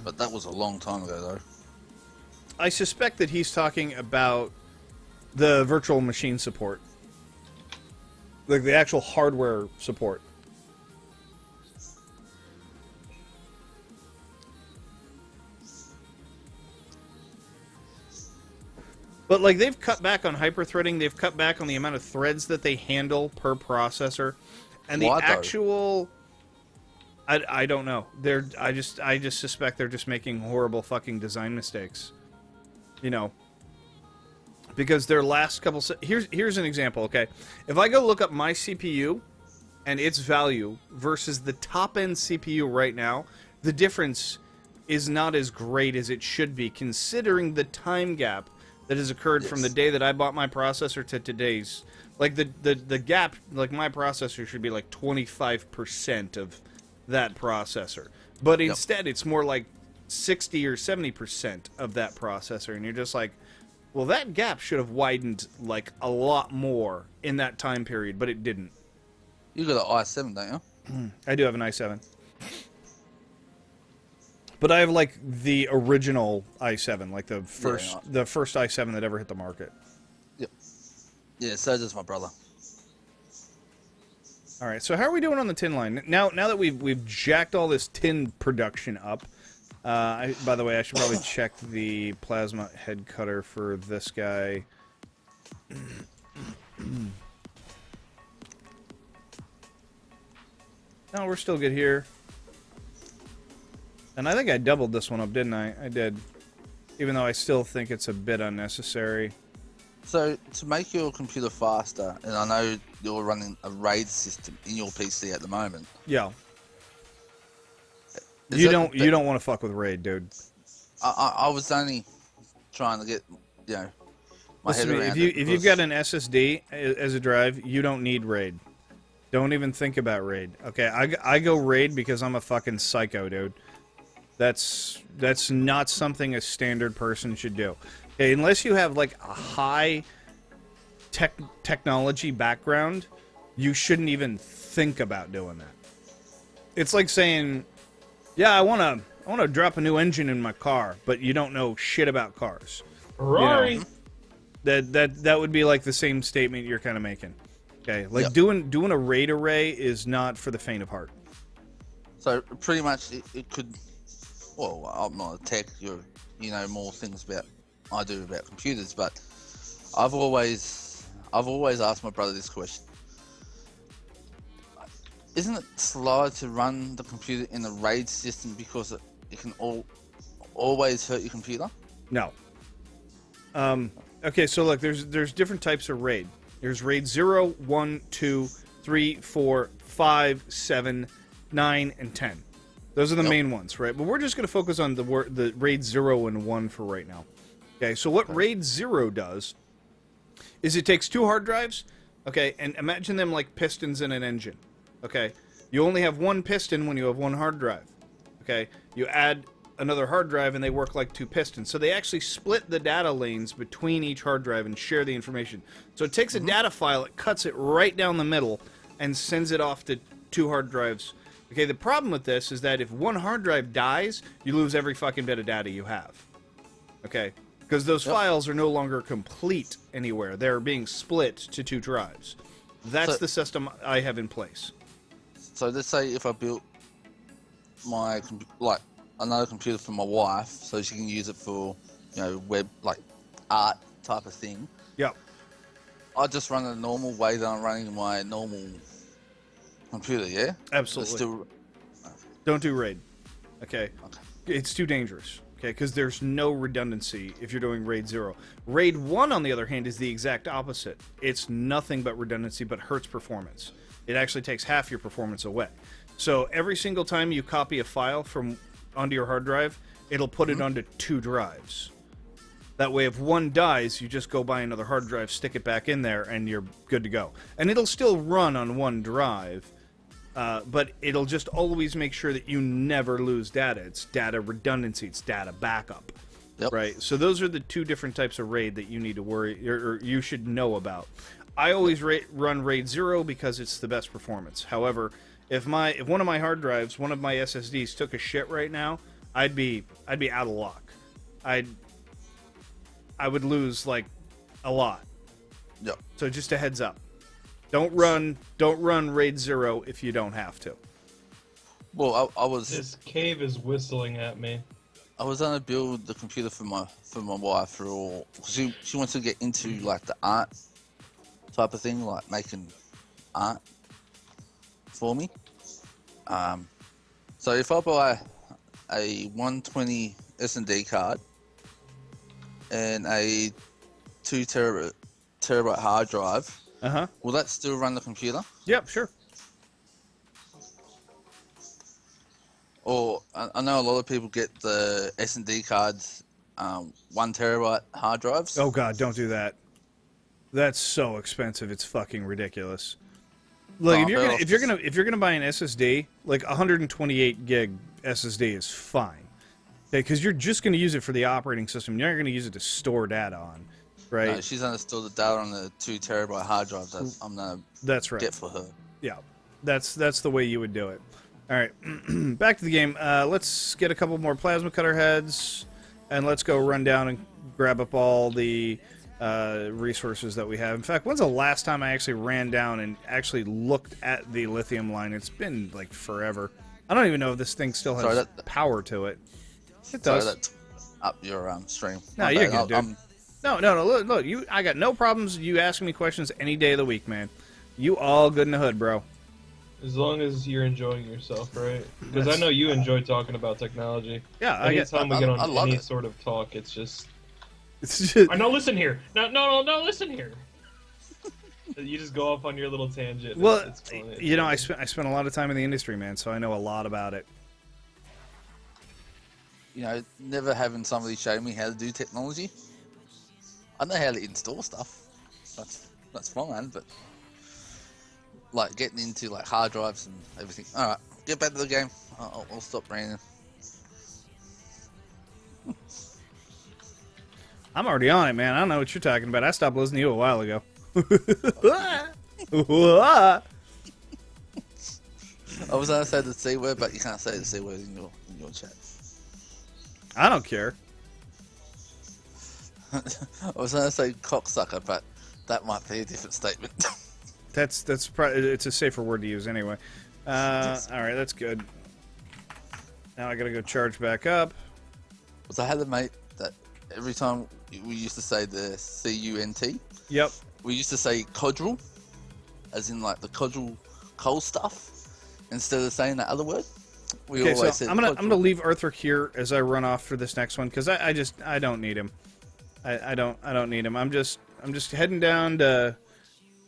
But that was a long time ago, though. I suspect that he's talking about the virtual machine support. Like the actual hardware support. But like they've cut back on hyperthreading, they've cut back on the amount of threads that they handle per processor, and the actual. I don't know. I just suspect they're just making horrible fucking design mistakes. You know. Because their last couple... Here's an example, okay? If I go look up my CPU and its value versus the top-end CPU right now, the difference is not as great as it should be, considering the time gap that has occurred from the day that I bought my processor to today's. Like, the gap, like, my processor should be, like, 25% of that processor. But instead, it's more like 60 or 70% of that processor. And you're just like, well, that gap should have widened, like, a lot more in that time period, but it didn't. You got an i7, don't you? I do have an i7. But I have, like, the original i7, like the first i7 that ever hit the market. Yep. Yeah, so does my brother. All right, so how are we doing on the tin line? Now that we've jacked all this tin production up, by the way, I should probably check the plasma head cutter for this guy. No, we're still good here. And I think I doubled this one up, didn't I? I did. Even though I still think it's a bit unnecessary. So, to make your computer faster, and I know you're running a RAID system in your PC at the moment. Yeah. You don't want to fuck with RAID, dude. I was only trying to get, my head around it. If you've got an SSD as a drive, you don't need RAID. Don't even think about RAID. Okay, I go RAID because I'm a fucking psycho, dude. That's not something a standard person should do. Okay, unless you have like a high technology background, you shouldn't even think about doing that. It's like saying, yeah, I want to drop a new engine in my car, but you don't know shit about cars. Ferrari. That would be like the same statement you're kind of making. Okay, like doing a RAID array is not for the faint of heart. So pretty much it could. Well, I'm not a tech. You know more things about I do about computers, but I've always asked my brother this question: isn't it slower to run the computer in the RAID system because it can always hurt your computer? No. Okay, so look, there's different types of RAID. There's RAID 0, 1, 2, 3, 4, 5, 7, 9, and 10. Those are the main ones, right? But we're just going to focus on the RAID 0 and 1 for right now. Okay, so what RAID 0 does is it takes two hard drives, okay, and imagine them like pistons in an engine, okay? You only have one piston when you have one hard drive, okay? You add another hard drive and they work like two pistons. So they actually split the data lanes between each hard drive and share the information. So it takes a data file, it cuts it right down the middle and sends it off to two hard drives. Okay, the problem with this is that if one hard drive dies, you lose every fucking bit of data you have. Okay? Because those files are no longer complete anywhere. They're being split to two drives. That's the system I have in place. So let's say if I built my another computer for my wife, so she can use it for web art type of thing. Yep. I just run it the normal way that I'm running my normal computer. Yeah. Absolutely. Don't do RAID. Okay. It's too dangerous. Okay, because there's no redundancy if you're doing RAID 0. RAID 1, on the other hand, is the exact opposite. It's nothing but redundancy, but hurts performance. It actually takes half your performance away. So every single time you copy a file from onto your hard drive, it'll put it onto two drives. That way, if one dies, you just go buy another hard drive, stick it back in there, and you're good to go. And it'll still run on one drive, but it'll just always make sure that you never lose data. It's data redundancy. It's data backup. Yep. Right? So those are the two different types of RAID that you need to worry, or you should know about. I always run RAID 0 because it's the best performance. However, if one of my hard drives, one of my SSDs took a shit right now, I'd be out of luck. I would lose like a lot. Yep. So just a heads up. Don't run RAID 0 if you don't have to. Well, I was. This cave is whistling at me. I was gonna build the computer for my wife for all. She wants to get into like the art type of thing, like making art for me. So if I buy a 120 S&D card and a 2 terabyte hard drive, will that still run the computer? Yep, sure. Or I know a lot of people get the S&D cards, 1 terabyte hard drives. Oh god, don't do that. That's so expensive. It's fucking ridiculous. Like if you're gonna buy an SSD, like 128 gig SSD is fine, because you're just gonna use it for the operating system. You're not gonna use it to store data on, right? No, she's gonna store the data on the 2 terabyte hard drive that I'm gonna get for her. Yeah, that's the way you would do it. All right, back to the game. Let's get a couple more plasma cutter heads, and let's go run down and grab up all the resources that we have. In fact, when's the last time I actually ran down and actually looked at the lithium line? It's been like forever. I don't even know if this thing still has power to it. It does. Sorry, that up your stream. No, you're good, dude. No. Look, I got no problems. You ask me questions any day of the week, man. You all good in the hood, bro. As long as you're enjoying yourself, right? Because I know you enjoy talking about technology. Yeah, anytime we get on any sort of talk, it's just. No, listen here. No, listen here. You just go off on your little tangent. Well, it's you know, I spent a lot of time in the industry, man, so I know a lot about it. You know, never having somebody show me how to do technology. I know how to install stuff. That's fine, but like getting into like hard drives and everything. All right, get back to the game. I'll stop raining. I'm already on it, man. I don't know what you're talking about. I stopped listening to you a while ago. I was gonna say the C word, but you can't say the C word in your chat. I don't care. I was gonna say cocksucker, but that might be a different statement. That's probably, it's a safer word to use anyway. All right, that's good. Now I gotta go charge back up. Because I had a mate that every time we used to say the C-U-N-T. Yep. We used to say codral, as in like the codral coal stuff, instead of saying that other word. We always said I'm gonna leave Arthur here as I run off for this next one, because I don't need him. I don't need him. I'm just heading down to,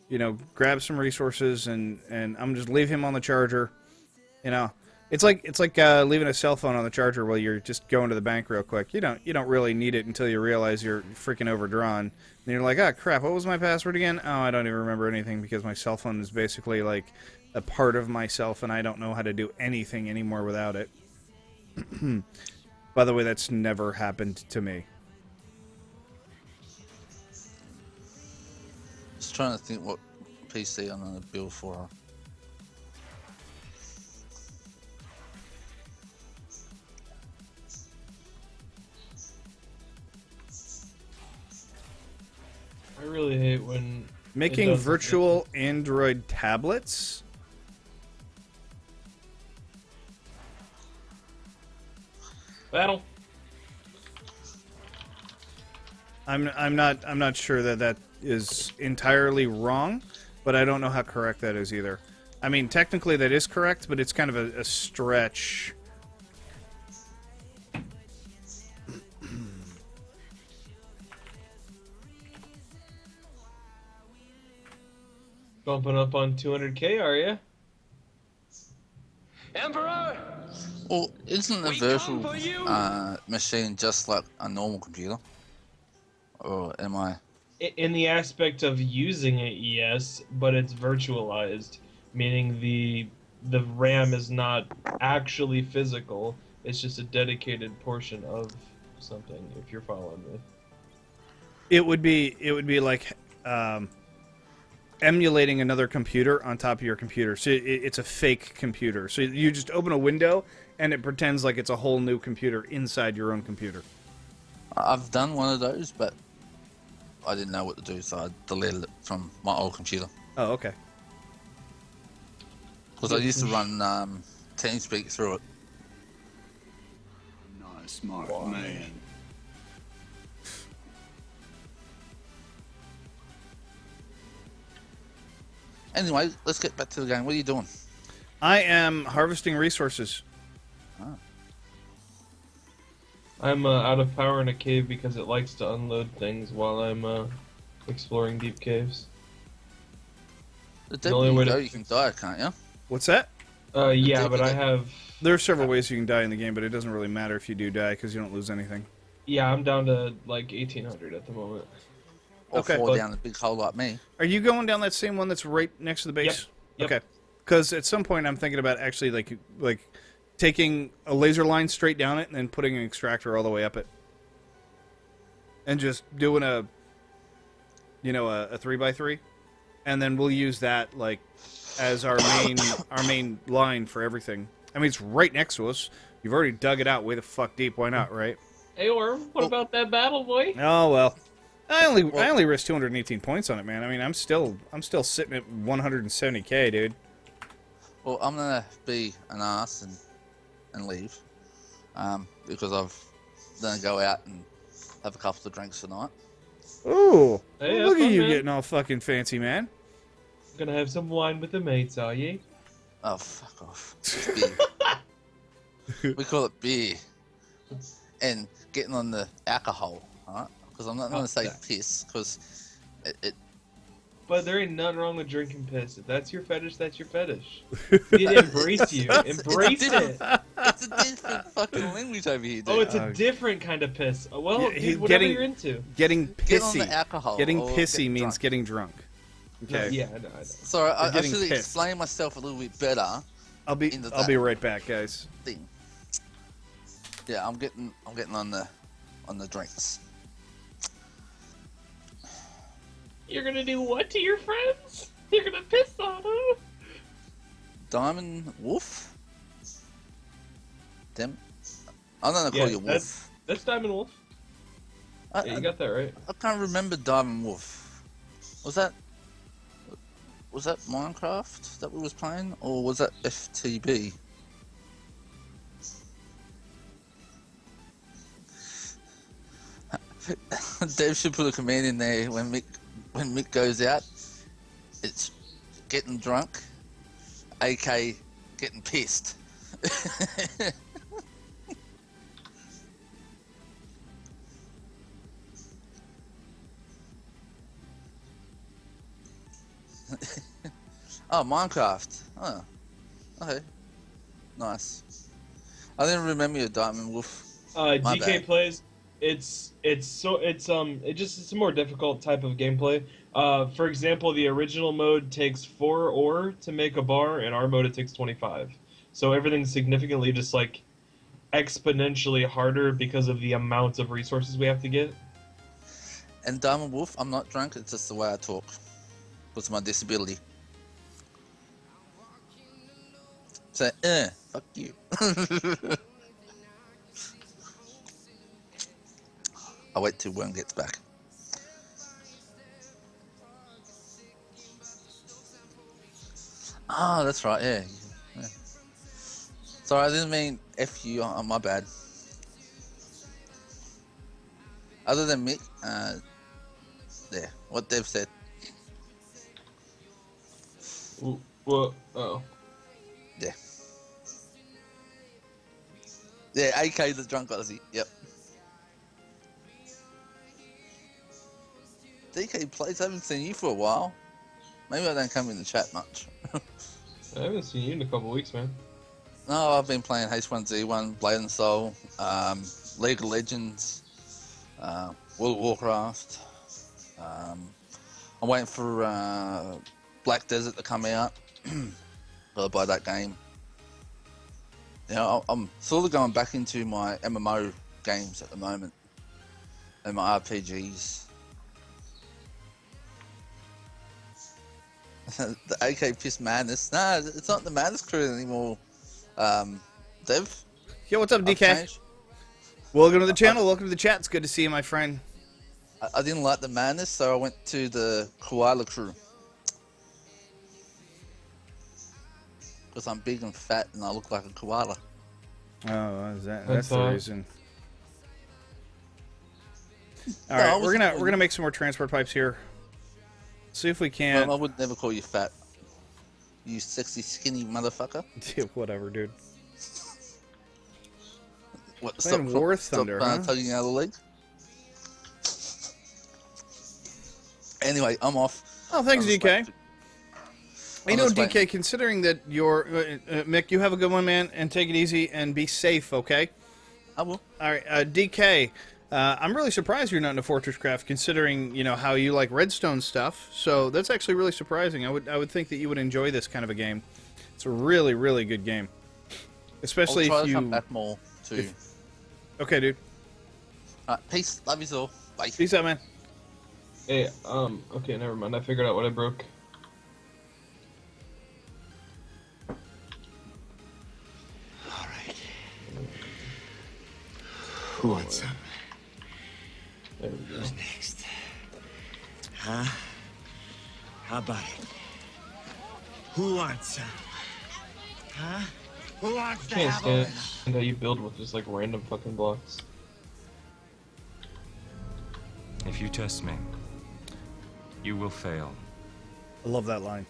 you know, grab some resources, and I'm just leave him on the charger. You know, it's like leaving a cell phone on the charger while you're just going to the bank real quick. You don't really need it until you realize you're freaking overdrawn. And you're like, oh crap, what was my password again? Oh, I don't even remember anything, because my cell phone is basically like a part of myself, and I don't know how to do anything anymore without it. By the way, that's never happened to me. Just trying to think what PC I'm gonna build for her. I really hate when making virtual Android tablets. Battle. I'm not sure that is entirely wrong, but I don't know how correct that is either. I mean, technically that is correct, but it's kind of a stretch. Bumping up on 200K, are you? Emperor! Well, isn't a virtual machine just like a normal computer? Or am I? In the aspect of using it, yes, but it's virtualized, meaning the RAM is not actually physical. It's just a dedicated portion of something. If you're following me, it would be like emulating another computer on top of your computer. So it's a fake computer. So you just open a window and it pretends like it's a whole new computer inside your own computer. I've done one of those, but I didn't know what to do, so I deleted it from my old computer. Oh, okay. Because I used to run TeamSpeak through it. Not a smart man. Anyway, let's get back to the game. What are you doing? I am harvesting resources. Oh. I'm out of power in a cave because it likes to unload things while I'm exploring deep caves. The deeper you go, you can die, can't you? What's that? Yeah, but I have... There are several ways you can die in the game, but it doesn't really matter if you do die because you don't lose anything. Yeah, I'm down to like 1800 at the moment. Or Okay. fall down a big hole like me. Are you going down that same one that's right next to the base? Yep. Okay. Because at some point I'm thinking about actually like taking a laser line straight down it and then putting an extractor all the way up it. And just doing a 3x3. And then we'll use that like as our main line for everything. I mean, it's right next to us. You've already dug it out way the fuck deep. Why not, right? Hey, Orm, what about that battle, boy? Oh well. I only risked 218 points on it, man. I mean, I'm still sitting at 170k, dude. Well, I'm gonna be an ass and leave, because I'm gonna go out and have a couple of drinks tonight. Ooh, Hey, look at fun, you man. getting all fucking fancy, man. Gonna have some wine with the mates, are ye? Oh, fuck off. It's beer. We call it beer. And getting on the alcohol, alright? Because I'm not gonna say piss, because it But there ain't nothing wrong with drinking piss. If that's your fetish, that's your fetish. It embrace you. Embrace it. it's a different fucking language over here, dude. Oh, it's a different kind of piss. Well, Yeah, dude, he's whatever you're into. Getting Get on pissy. the alcohol. Getting or pissy get means drunk. getting drunk. Okay. Yeah, I know. Sorry, I getting should pissed. explain myself a little bit better. I'll be into I'll that. be right back, guys. Thing. Yeah, I'm getting on the drinks. You're gonna do what to your friends? You're gonna piss on them? Diamond Wolf? Them? I'm gonna call you Wolf. That's Diamond Wolf. Yeah, you got that right. I can't remember Diamond Wolf. Was that Minecraft that we was playing, or was that FTB? Dave should put a command in there when Mick goes out. It's getting drunk, AK getting pissed. Oh, Minecraft. Oh, okay, nice. I didn't remember your Diamond Wolf. My GK bad. plays. It's a more difficult type of gameplay. For example, the original mode takes 4 ore to make a bar, and our mode it takes 25. So everything's significantly just like exponentially harder because of the amount of resources we have to get. And Diamond Wolf, I'm not drunk. It's just the way I talk. What's my disability? So, fuck you. I'll wait till Worm gets back. Ah, that's right, yeah. Sorry, I didn't mean F you, my bad. Other than Mick, there, what Dev said. Well, oh. Yeah. Yeah, AK the drunk Aussie, yep. DK plays, I haven't seen you for a while. Maybe I don't come in the chat much. I haven't seen you in a couple weeks, man. No, I've been playing H1Z1, Blade and Soul, League of Legends, World of Warcraft. I'm waiting for Black Desert to come out. Gotta buy that game. You know, I'm sort of going back into my MMO games at the moment, and my RPGs. The AK Piss Madness. Nah, it's not the Madness crew anymore. Dev. Yo, what's up, I've DK? changed. Welcome to the channel. Welcome to the chat. It's good to see you, my friend. I didn't like the Madness, so I went to the Koala crew. Because I'm big and fat and I look like a koala. Oh, is that's the reason. All No, I right, we're wasn't- gonna make some more transport pipes here. See if we I can. would never call you fat. You sexy skinny motherfucker. Whatever, dude. What? Playing War Thunder, huh? Tugging out of the leg. Anyway, I'm off. Oh, thanks, I'm just DK. waiting You know, just DK, waiting. considering that you're Mick, you have a good one, man, and take it easy and be safe, okay? I will. All right, DK. I'm really surprised you're not into FortressCraft, considering how you like Redstone stuff. So that's actually really surprising. I would think that you would enjoy this kind of a game. It's a really, really good game, especially I'll try if to come you. back more too. Okay, dude. Peace. Love you all. Bye. Peace out, man. Hey, okay, never mind. I figured out what I broke. All right. Who wants some? There we go. Who's next? Huh? How about it? Who wants some? Huh? Who wants to Can't have stand a... how you build with just like random fucking blocks. If you test me, you will fail. I love that line.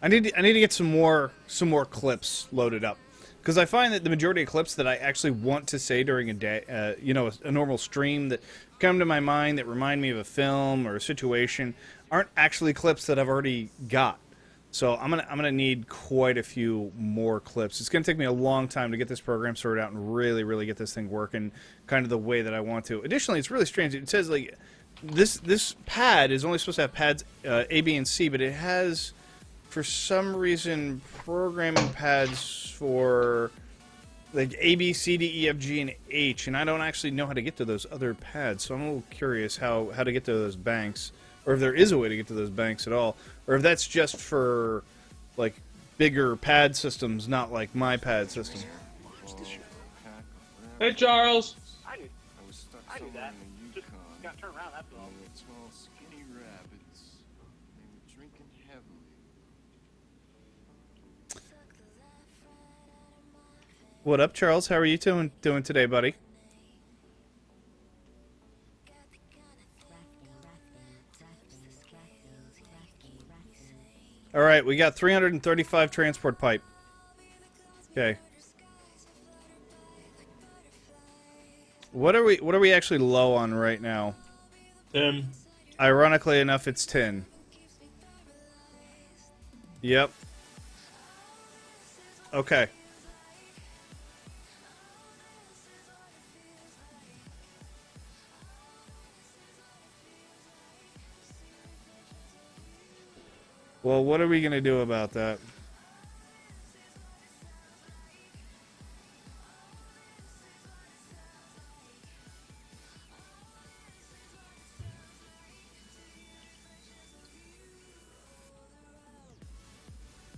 I need to get some more clips loaded up, because I find that the majority of clips that I actually want to say during a day, a normal stream that come to my mind that remind me of a film or a situation, aren't actually clips that I've already got. So I'm gonna need quite a few more clips. It's gonna take me a long time to get this program sorted out and really get this thing working kind of the way that I want to. Additionally, it's really strange. It says like this pad is only supposed to have pads A, B, and C, but it has, for some reason, programming pads for like A, B, C, D, E, F, G, and H, and I don't actually know how to get to those other pads. So I'm a little curious how to get to those banks, or if there is a way to get to those banks at all, or if that's just for like bigger pad systems, not like my pad system. Hey, Charles! I knew that. Just got to turn around, that's all. Skinny rabbits. They were drinking heavily. What up, Charles? How are you doing today, buddy? All right, we got 335 transport pipe. Okay. What are we actually low on right now? 10. Ironically enough, it's 10. Yep. Okay. Well, what are we going to do about that?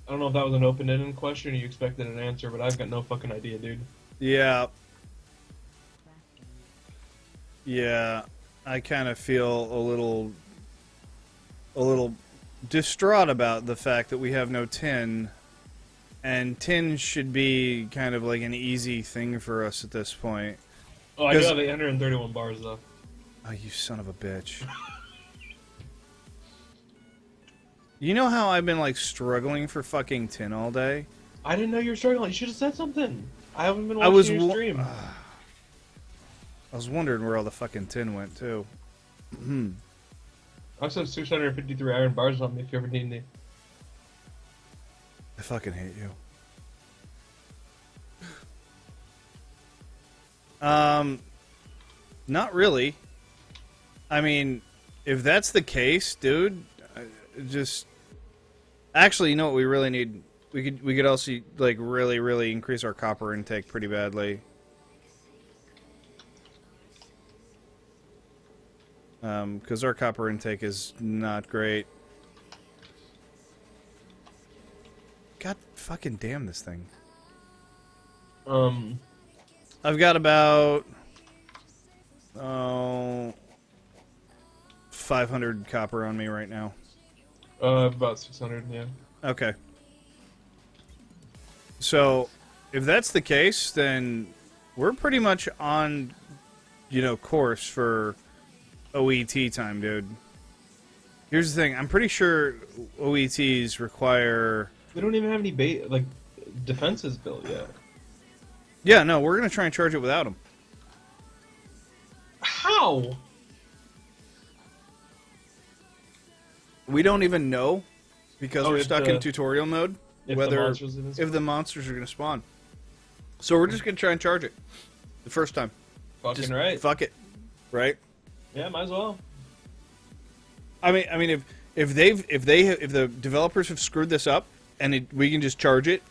I don't know if that was an open-ended question or you expected an answer, but I've got no fucking idea, dude. Yeah. Yeah. I kind of feel a little distraught about the fact that we have no tin, and tin should be kind of like an easy thing for us at this point. Oh, I do have 831 bars, though. Oh, you son of a bitch. You know how I've been, like, struggling for fucking tin all day? I didn't know you were struggling. You should have said something. I haven't been watching your stream. I was wondering where all the fucking tin went, too. I said 653 iron bars on me if you ever need any. I fucking hate you. Not really. I mean, if that's the case, dude, just... Actually, you know what we really need? We could also, like, really increase our copper intake pretty badly. Because our copper intake is not great. God fucking damn this thing. I've got about 500 copper on me right now. About 600, yeah. Okay. So, if that's the case, then we're pretty much on, course for OET time, dude. Here's the thing. I'm pretty sure OETs require... We don't even have any defenses built yet. Yeah, no, we're going to try and charge it without them. How? We don't even know, because we're stuck in tutorial mode, if the monsters are going to spawn. So we're just going to try and charge it the first time. Fucking just right. Fuck it. Right? Yeah, might as well. I mean, if the developers have screwed this up and we can just charge it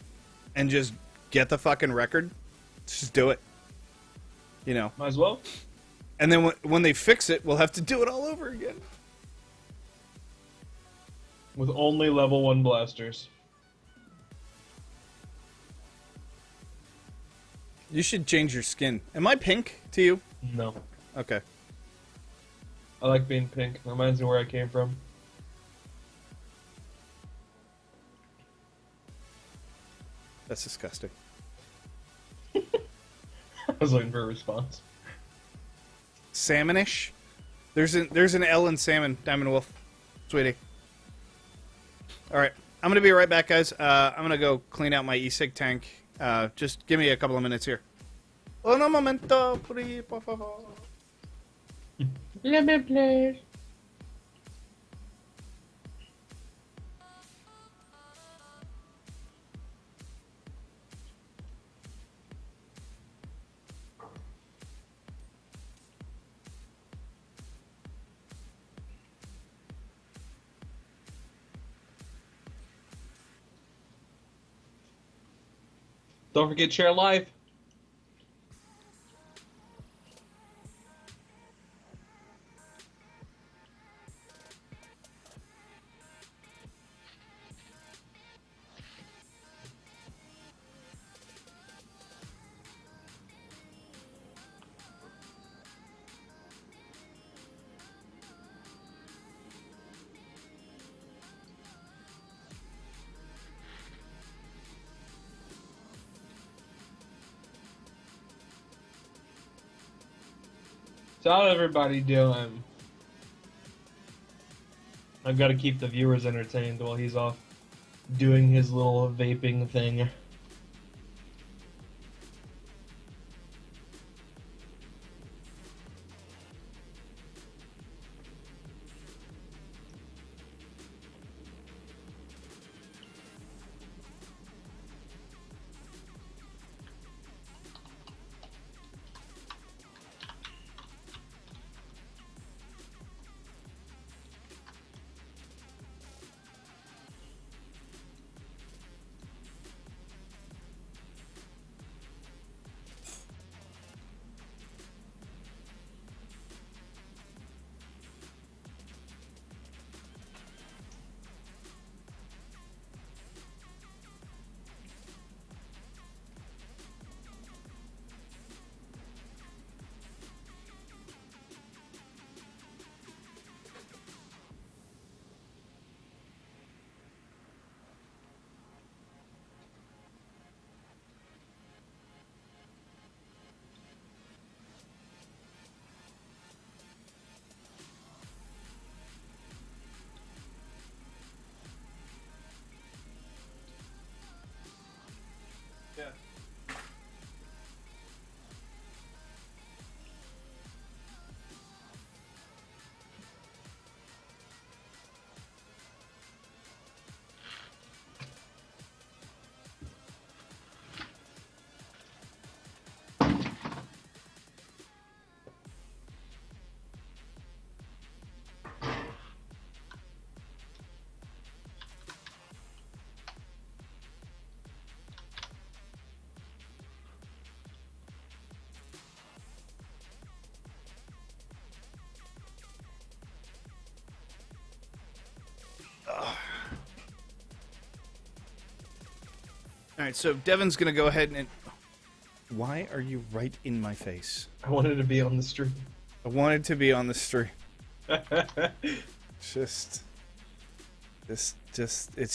and just get the fucking record, let's just do it. Might as well. And then when they fix it, we'll have to do it all over again. With only level 1 blasters. You should change your skin. Am I pink to you? No. Okay. I like being pink. It reminds me where I came from. That's disgusting. I was looking for a response. Salmonish? There's an L in salmon, Diamond Wolf. Sweetie. Alright. I'm gonna be right back, guys. I'm gonna go clean out my e-cig tank. Just give me a couple of minutes here. Un momento, por favor. Let me play. Don't forget share live. So how's everybody doing? I've got to keep the viewers entertained while he's off doing his little vaping thing. All right, so Devin's gonna go ahead and. Why are you right in my face? I wanted to be on the stream. I wanted to be on the stream. It's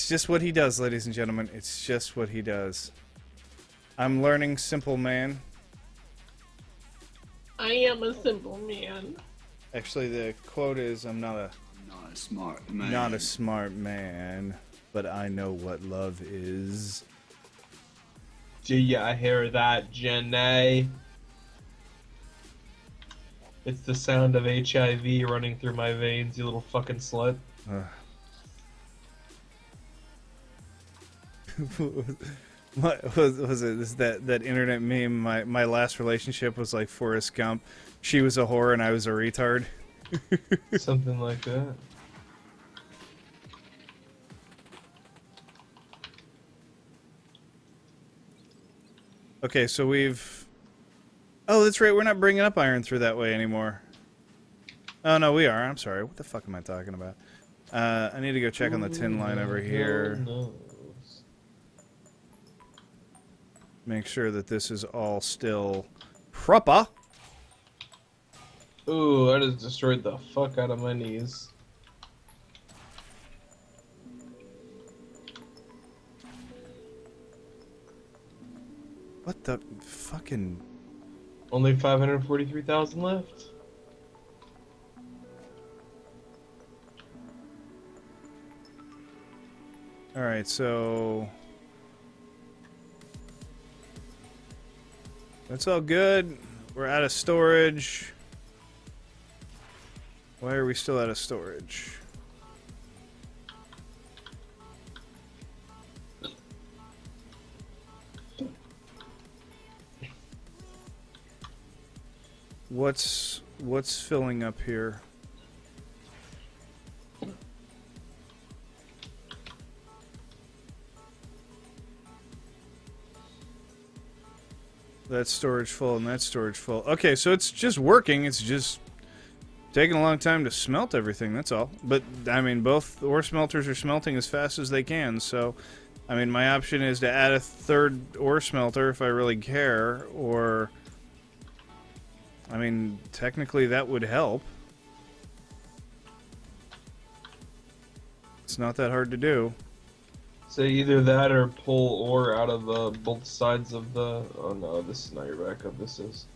just what he does, ladies and gentlemen. It's just what he does. I'm learning, simple man. I am a simple man. Actually, the quote is, I'm not a smart man. Not a smart man, but I know what love is. Do ya hear that, Jenny? It's the sound of HIV running through my veins, you little fucking slut. What was it? Is that internet meme? My last relationship was like Forrest Gump. She was a whore and I was a retard. Something like that. Okay, so we've... Oh, that's right. We're not bringing up iron through that way anymore. Oh, no, we are. I'm sorry. What the fuck am I talking about? I need to go check on the tin line over here. Make sure that this is all still proper. Ooh, I just destroyed the fuck out of my knees. What the fucking... Only 543,000 left. Alright, so... That's all good. We're out of storage. Why are we still out of storage? What's filling up here? That's storage full and that's storage full. Okay, so it's just working. It's just taking a long time to smelt everything, that's all. But, I mean, both ore smelters are smelting as fast as they can, so... I mean, my option is to add a third ore smelter if I really care, or... I mean, technically that would help. It's not that hard to do. Say either that or pull ore out of both sides of the... Oh no, this is not your backup, this is...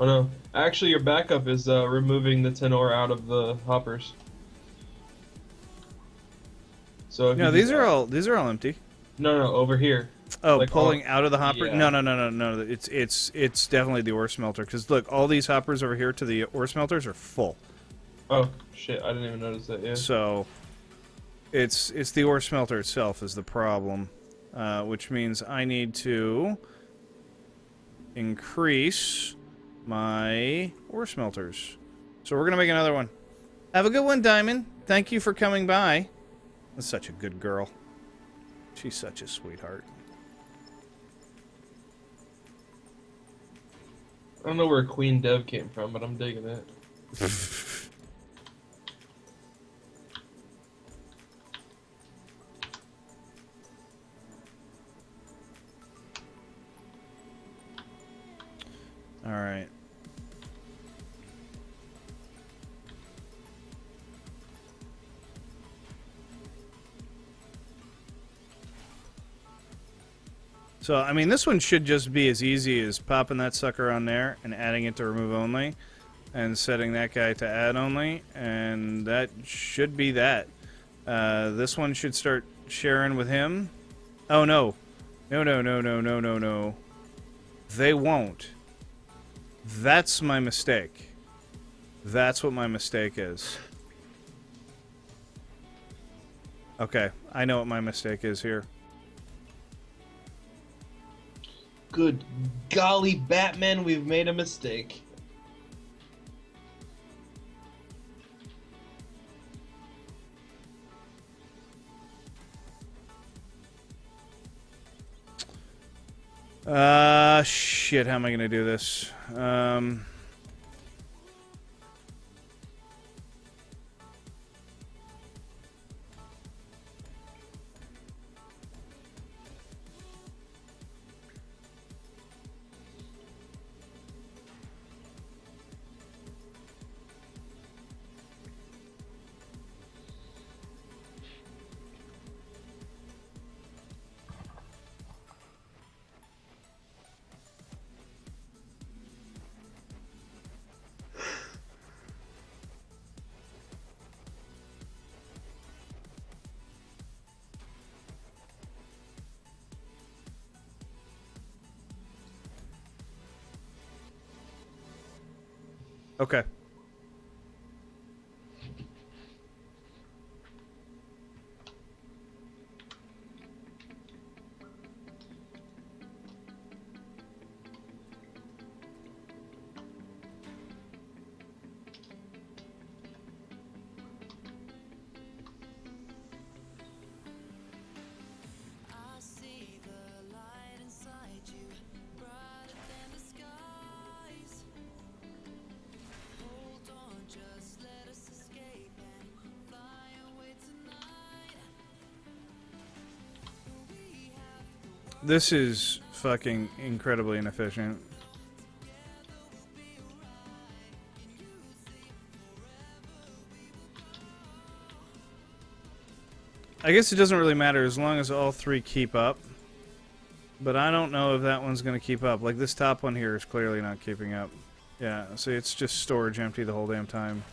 Oh no, actually your backup is removing the tin ore out of the hoppers. So if No, these are all empty. No, over here. Oh, like pulling out of the hopper? Yeah. No. It's definitely the ore smelter. Because look, all these hoppers over here to the ore smelters are full. Oh shit, I didn't even notice that. Yeah. So it's the ore smelter itself is the problem, which means I need to increase my ore smelters. So we're gonna make another one. Have a good one, Diamond. Thank you for coming by. That's such a good girl. She's such a sweetheart. I don't know where Queen Dev came from, but I'm digging it. All right. So, I mean, this one should just be as easy as popping that sucker on there and adding it to remove only and setting that guy to add only, and that should be that. This one should start sharing with him. Oh, no. No. They won't. That's my mistake. That's what my mistake is. Okay, I know what my mistake is here. Good golly, Batman, we've made a mistake. Shit, how am I gonna do this? Okay. This is fucking incredibly inefficient. I guess it doesn't really matter as long as all three keep up. But I don't know if that one's going to keep up. Like, this top one here is clearly not keeping up. Yeah, see, it's just storage empty the whole damn time.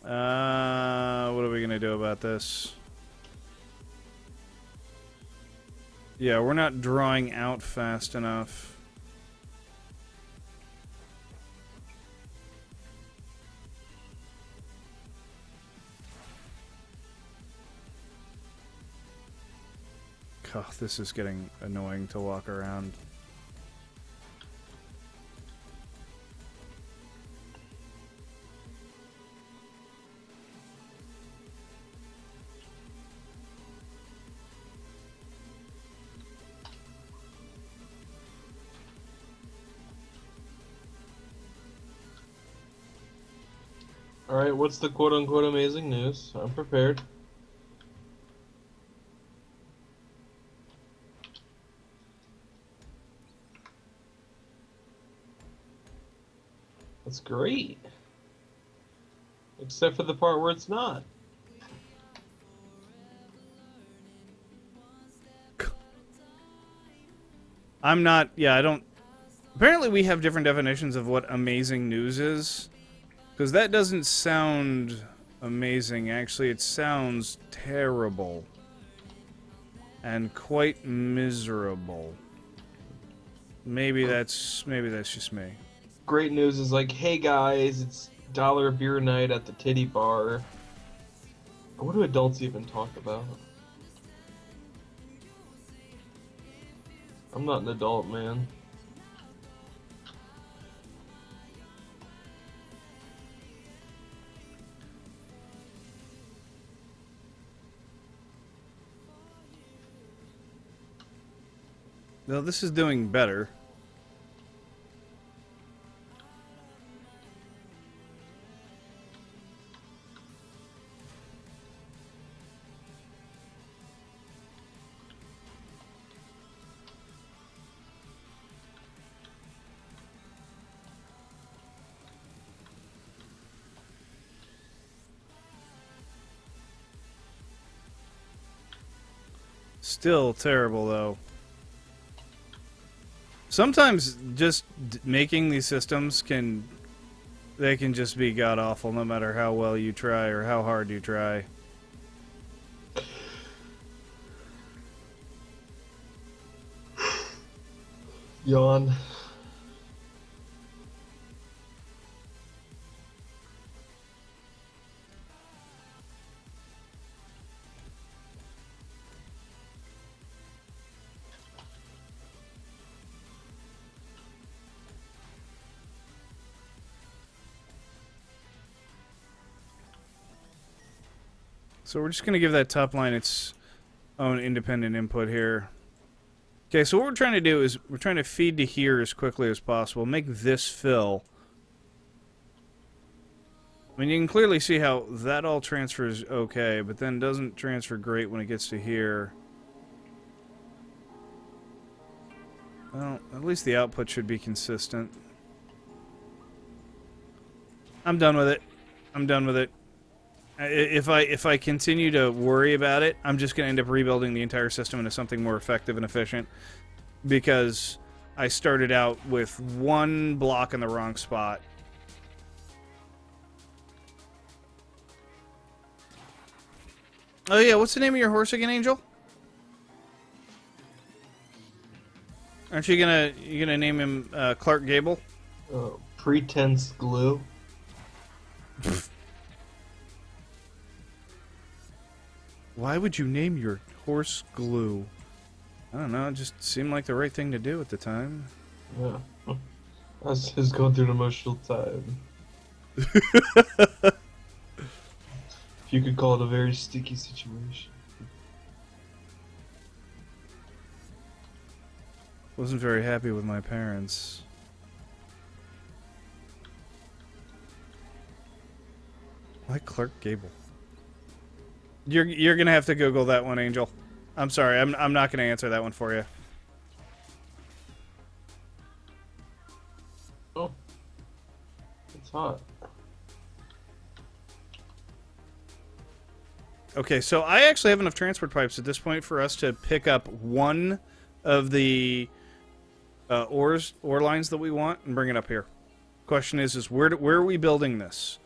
What are we going to do about this? Yeah, we're not drawing out fast enough. God, this is getting annoying to walk around. Alright, what's the quote-unquote amazing news? I'm prepared. That's great. Except for the part where it's not. I'm not... Yeah, I don't... Apparently we have different definitions of what amazing news is. Because that doesn't sound amazing. Actually, it sounds terrible. And quite miserable. Maybe that's just me. Great news is like, hey guys, it's dollar beer night at the titty bar. What do adults even talk about? I'm not an adult, man. No, this is doing better. Still terrible, though. Sometimes just making these systems they can just be god-awful no matter how well you try or how hard you try. Yawn. So we're just going to give that top line its own independent input here. Okay, so what we're trying to do is we're trying to feed to here as quickly as possible. Make this fill. I mean, you can clearly see how that all transfers okay, but then doesn't transfer great when it gets to here. Well, at least the output should be consistent. I'm done with it. I'm done with it. If I continue to worry about it, I'm just going to end up rebuilding the entire system into something more effective and efficient. Because I started out with one block in the wrong spot. Oh yeah, what's the name of your horse again, Angel? Aren't you gonna name him Clark Gable? Pretense glue. Why would you name your horse Glue? I don't know. It just seemed like the right thing to do at the time. Yeah. I was just going through an emotional time. You could call it a very sticky situation. Wasn't very happy with my parents. Why Clark Gable? You're gonna have to Google that one, Angel. I'm sorry, I'm not gonna answer that one for you. Oh, it's hot. Okay, so I actually have enough transport pipes at this point for us to pick up one of the ore lines that we want and bring it up here. Question is where are we building this?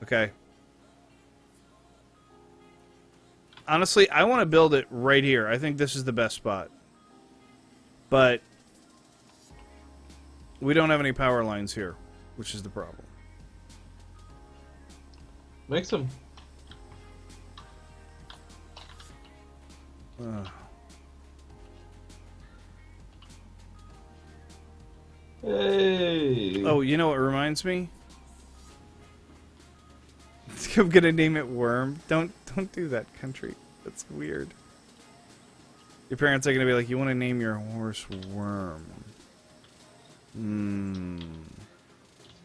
Okay. Honestly, I want to build it right here. I think this is the best spot. But we don't have any power lines here, which is the problem. Make some. Hey. Oh, you know what reminds me? I'm gonna name it Worm. Don't do that, country. That's weird. Your parents are gonna be like, you want to name your horse Worm?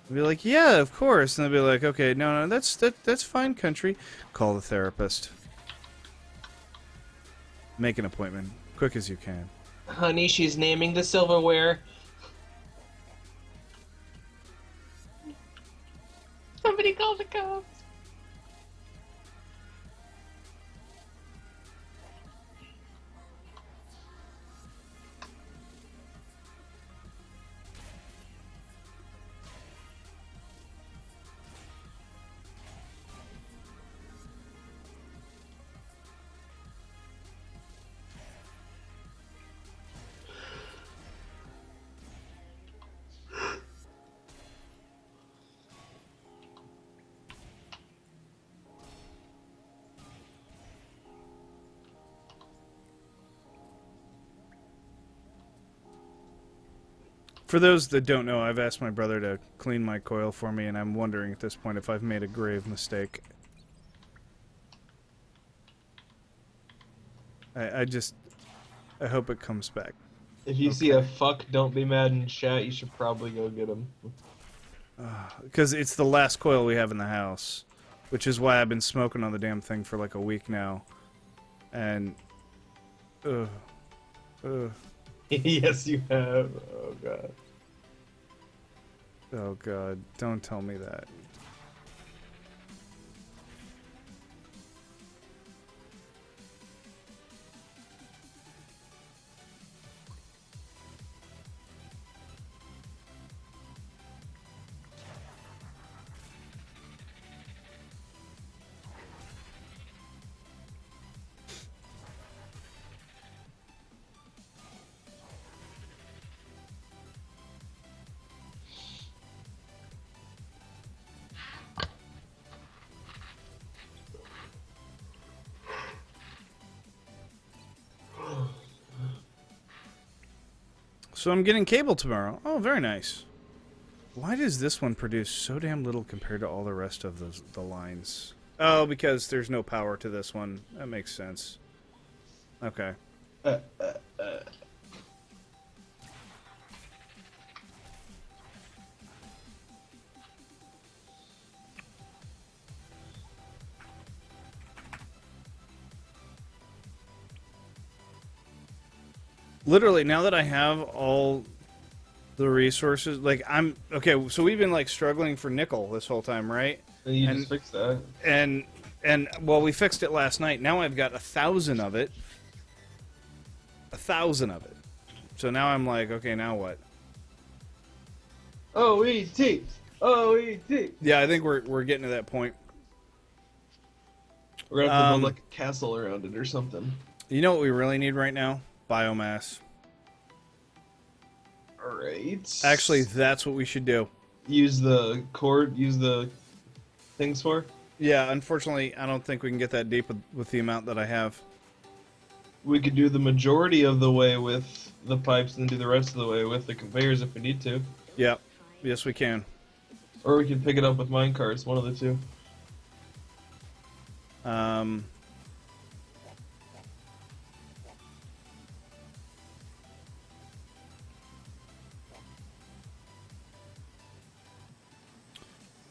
I'll be like, yeah, of course. And they'll be like, okay, no, that's fine, country. Call the therapist. Make an appointment, quick as you can. Honey, she's naming the silverware. Somebody call the cops. For those that don't know, I've asked my brother to clean my coil for me, and I'm wondering at this point if I've made a grave mistake. I hope it comes back. If you see a fuck, don't be mad in chat. You should probably go get him. Because it's the last coil we have in the house, which is why I've been smoking on the damn thing for like a week now. And, Yes, you have. Oh god. Oh god, don't tell me that. So I'm getting cable tomorrow. Oh, very nice. Why does this one produce so damn little compared to all the rest of the lines? Oh, because there's no power to this one. That makes sense. Okay. Literally, now that I have all the resources, like okay, so we've been like struggling for nickel this whole time, right? And you just fixed that. And well, we fixed it last night. Now I've got 1,000 of it. 1,000 of it. So now I'm like, okay, now what? OET! OET! Yeah, I think we're getting to that point. We're gonna have to build like a castle around it or something. You know what we really need right now? Biomass. Alright. Actually, that's what we should do. Use the cord, use the things for? Yeah, unfortunately, I don't think we can get that deep with the amount that I have. We could do the majority of the way with the pipes and do the rest of the way with the conveyors if we need to. Yep. Yes, we can. Or we can pick it up with mine carts, one of the two.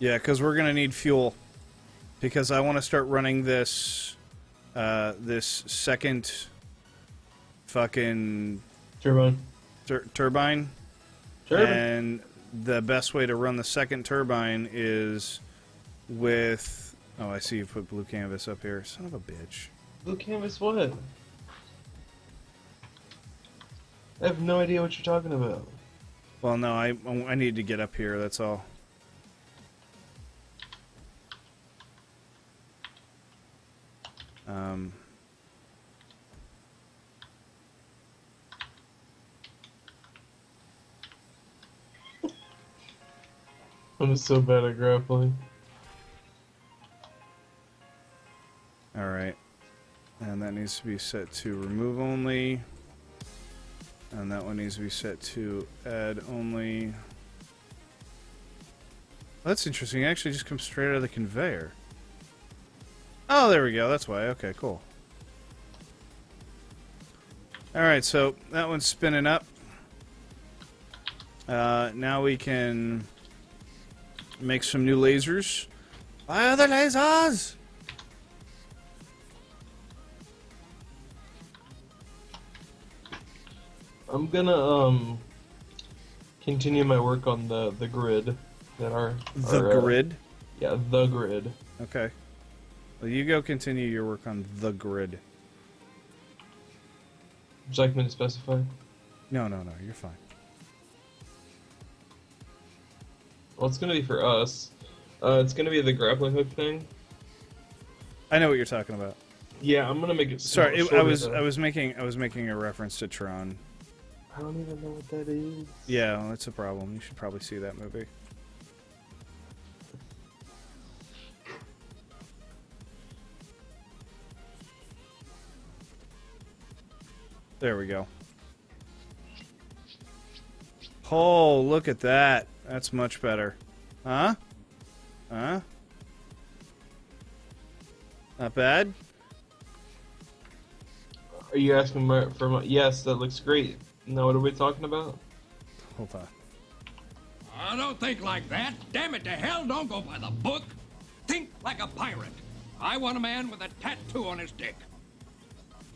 Yeah, because we're going to need fuel. Because I want to start running this, this second fucking... Turbine. Turbine. Turbine. And the best way to run the second turbine is with... Oh, I see you put blue canvas up here. Son of a bitch. Blue canvas what? I have no idea what you're talking about. Well, no, I need to get up here, that's all. I'm so bad at grappling. Alright. And that needs to be set to remove only. And that one needs to be set to add only. That's interesting. It actually just comes straight out of the conveyor. Oh, there we go. That's why. Okay, cool. Alright, so that one's spinning up. Now we can make some new lasers. Fire the lasers! I'm gonna continue my work on the grid that are The grid? Yeah, the grid. Okay. Well, you go continue your work on the grid. Would you like me to specify? No, you're fine. Well, it's gonna be for us. It's gonna be the grappling hook thing. I know what you're talking about. Yeah, I'm gonna make it. Sorry, I shorter, was though. making a reference to Tron. I don't even know what that is. Yeah, well, that's a problem. You should probably see that movie. There we go. Oh, look at that. That's much better. Huh? Huh? Not bad? Are you asking for my? Yes, that looks great. Now, what are we talking about? Hold on. I don't think like that. Damn it to hell, don't go by the book. Think like a pirate. I want a man with a tattoo on his dick.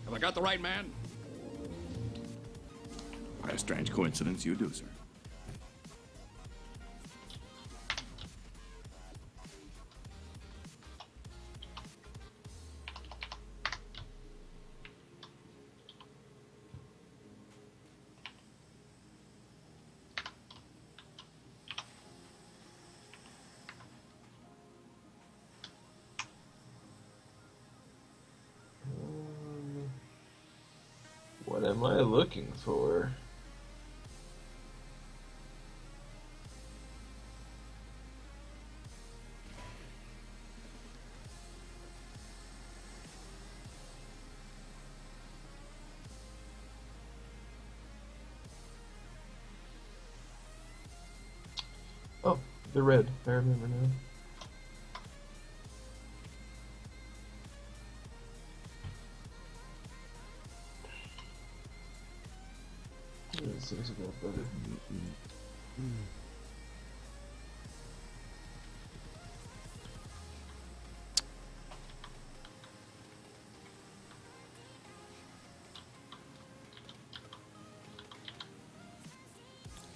Have I got the right man? By a strange coincidence, you do, sir. What am I looking for? Oh, the red. I remember now. This is about better.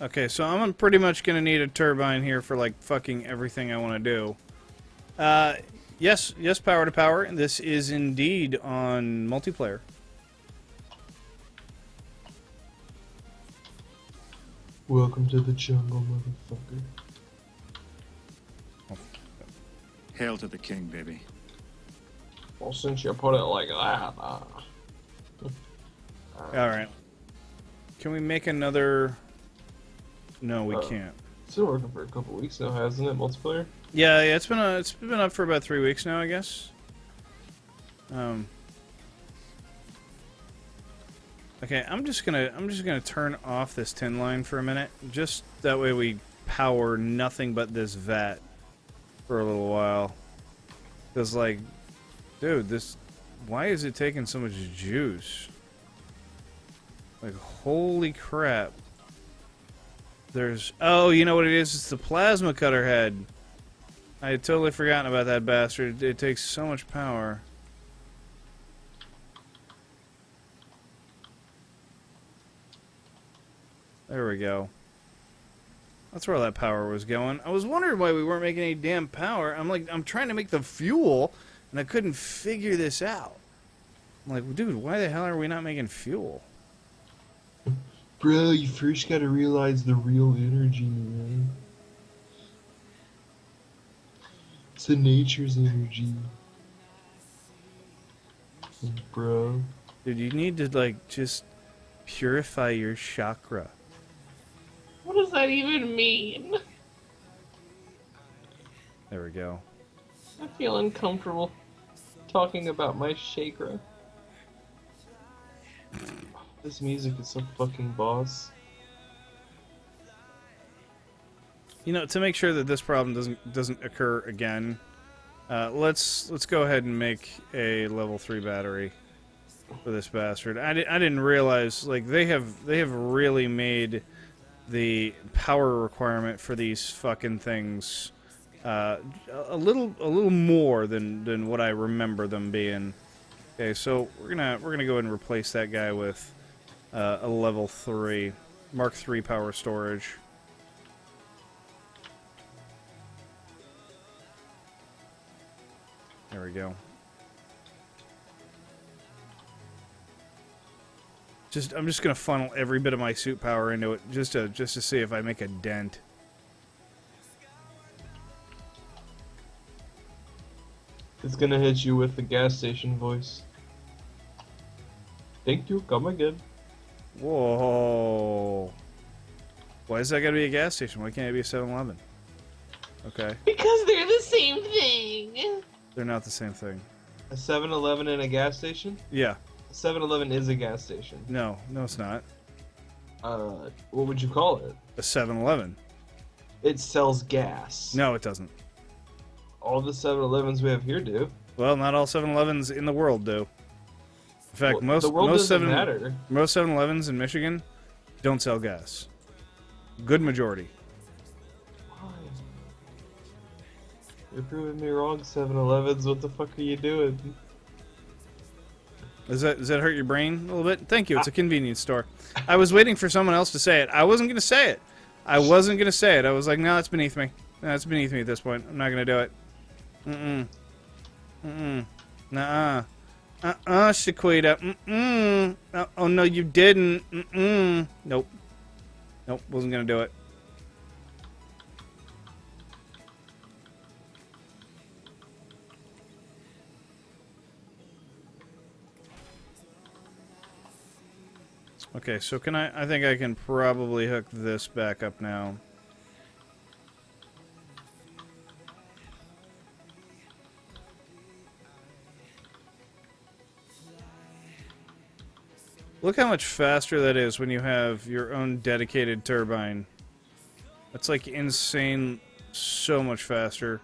Okay, so I'm pretty much going to need a turbine here for, like, fucking everything I want to do. Yes, power to power. This is indeed on multiplayer. Welcome to the jungle, motherfucker. Hail to the king, baby. Well, since you put it like that, Alright. Can we make another... No, we can't. It's been working for a couple weeks now, hasn't it? Multiplayer. Yeah, it's been up for about 3 weeks now, I guess. Okay, I'm just gonna turn off this tin line for a minute, just that way we power nothing but this vat for a little while. Cause like, dude, why is it taking so much juice? Like, holy crap! Oh, you know what it is? It's the plasma cutter head. I had totally forgotten about that bastard. It takes so much power. There we go. That's where all that power was going. I was wondering why we weren't making any damn power. I'm trying to make the fuel, and I couldn't figure this out. I'm like, dude, why the hell are we not making fuel? Bro, you first gotta realize the real energy, man. It's the nature's energy. Bro. Dude, you need to, like, just purify your chakra. What does that even mean? There we go. I feel uncomfortable talking about my chakra. This music is so fucking boss. You know, to make sure that this problem doesn't occur again, let's go ahead and make a level 3 battery for this bastard. I didn't realize, like, they have really made the power requirement for these fucking things a little more than what I remember them being. Okay, so we're gonna go ahead and replace that guy with a level 3 Mark III power storage. There we go. I'm just gonna funnel every bit of my suit power into it just to see if I make a dent. It's gonna hit you with the gas station voice. Thank you, come again. Whoa. Why is that gotta be a gas station? Why can't it be a 7-Eleven? Okay. Because they're the same thing. They're not the same thing. A 7-Eleven and a gas station? Yeah. A 7-Eleven is a gas station. No, it's not. What would you call it? A 7-Eleven. It sells gas. No, it doesn't. All the 7-Elevens we have here do. Well, not all 7-Elevens in the world do. In fact, Well, the world doesn't matter. Most 7-Elevens in Michigan don't sell gas. Good majority. Why? You're proving me wrong, 7-Elevens. What the fuck are you doing? Does that hurt your brain a little bit? Thank you. It's a convenience store. I was waiting for someone else to say it. I wasn't going to say it. I was like, no, it's beneath me. No, it's beneath me at this point. I'm not going to do it. Nuh-uh. Shaquita. Oh, no, you didn't. Nope. Wasn't going to do it. Okay, so I think I can probably hook this back up now. Look how much faster that is when you have your own dedicated turbine. That's like insane, so much faster.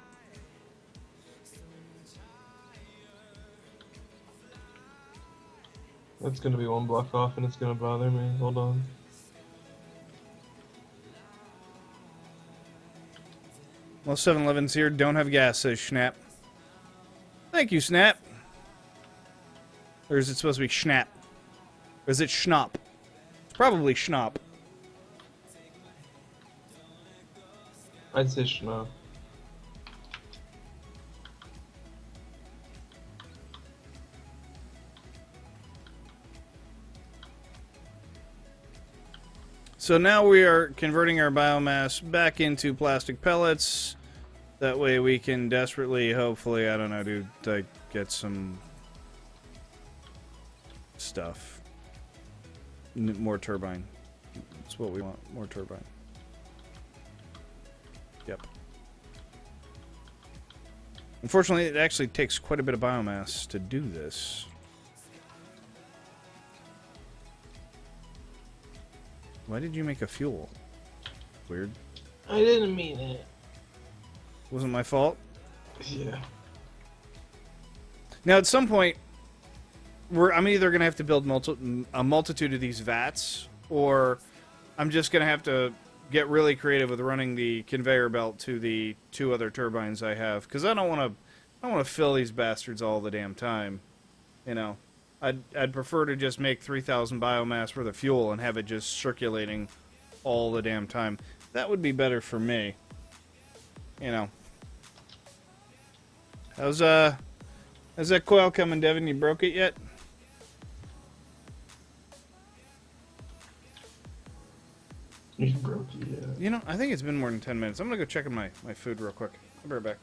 That's gonna be one block off and it's gonna bother me. Hold on. Most 7-Elevens here don't have gas, says Snap. Thank you, Snap. Or is it supposed to be Schnapp? Or is it Schnapp? It's probably Schnapp. I'd say Schnapp. So now we are converting our biomass back into plastic pellets. That way we can desperately, hopefully, I don't know, dude, like, get some stuff. More turbine. That's what we want. More turbine. Yep. Unfortunately, it actually takes quite a bit of biomass to do this. Why did you make a fuel? Weird. I didn't mean it. Wasn't my fault. Yeah. Now, at some point, I'm either going to have to build a multitude of these vats, or I'm just going to have to get really creative with running the conveyor belt to the 2 other turbines I have, because I don't want to fill these bastards all the damn time. You know, I'd prefer to just make 3,000 biomass worth of fuel and have it just circulating all the damn time. That would be better for me. You know. How's that coil coming, Devin? You broke it yet? You broke it, yeah. You know, I think it's been more than 10 minutes. I'm gonna go check on my food real quick. I'll be right back.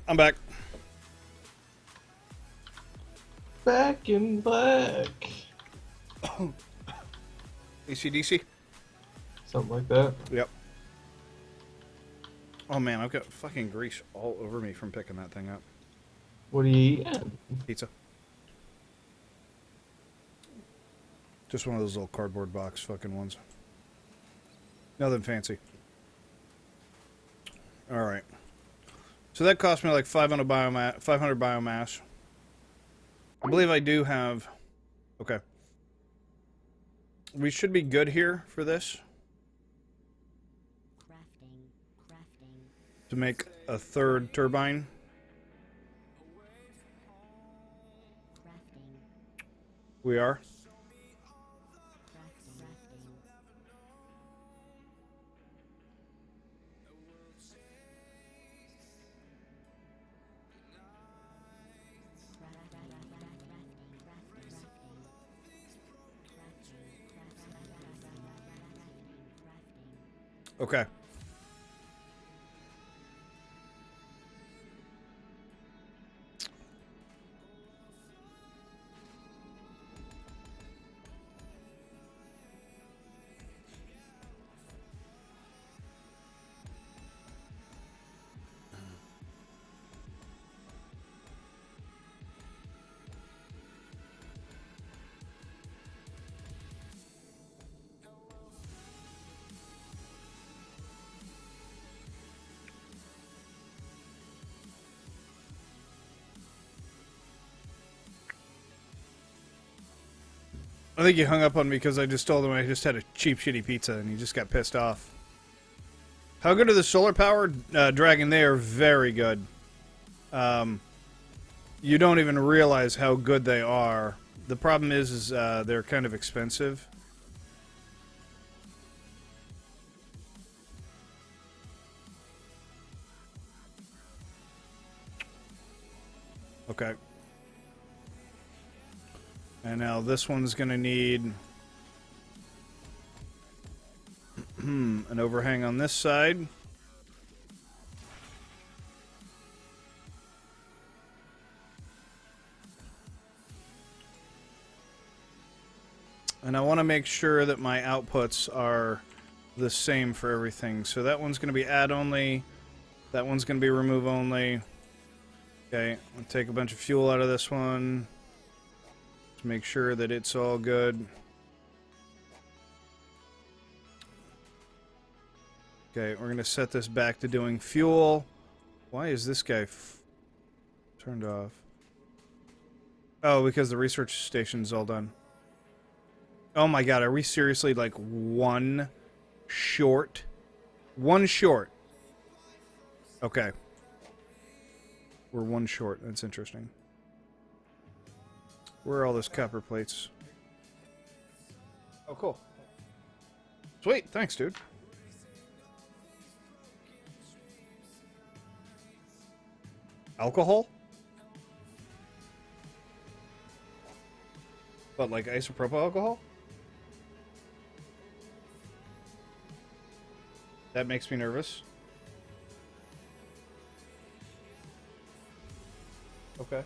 I'm back. Back in black. AC/DC? Something like that. Yep. Oh man, I've got fucking grease all over me from picking that thing up. What are you eating? Pizza. Just one of those little cardboard box fucking ones. Nothing fancy. Alright. So that cost me like 500 biomass. I believe I do have... Okay. We should be good here for this. To make a 3rd turbine. We are. Okay. I think he hung up on me because I just told him I just had a cheap, shitty pizza, and he just got pissed off. How good are the solar-powered Dragon? They are very good. You don't even realize how good they are. The problem is they're kind of expensive. Okay. And now this one's going to need an overhang on this side. And I want to make sure that my outputs are the same for everything. So that one's going to be add only. That one's going to be remove only. Okay, I'll take a bunch of fuel out of this one. To make sure that it's all good. Okay, we're going to set this back to doing fuel. Why is this guy turned off? Oh, because the research station's all done. Oh my god, are we seriously like one short? One short. Okay. We're one short. That's interesting. Where are all those copper plates? Oh, cool. Sweet. Thanks, dude. Alcohol? What, like isopropyl alcohol? That makes me nervous. Okay.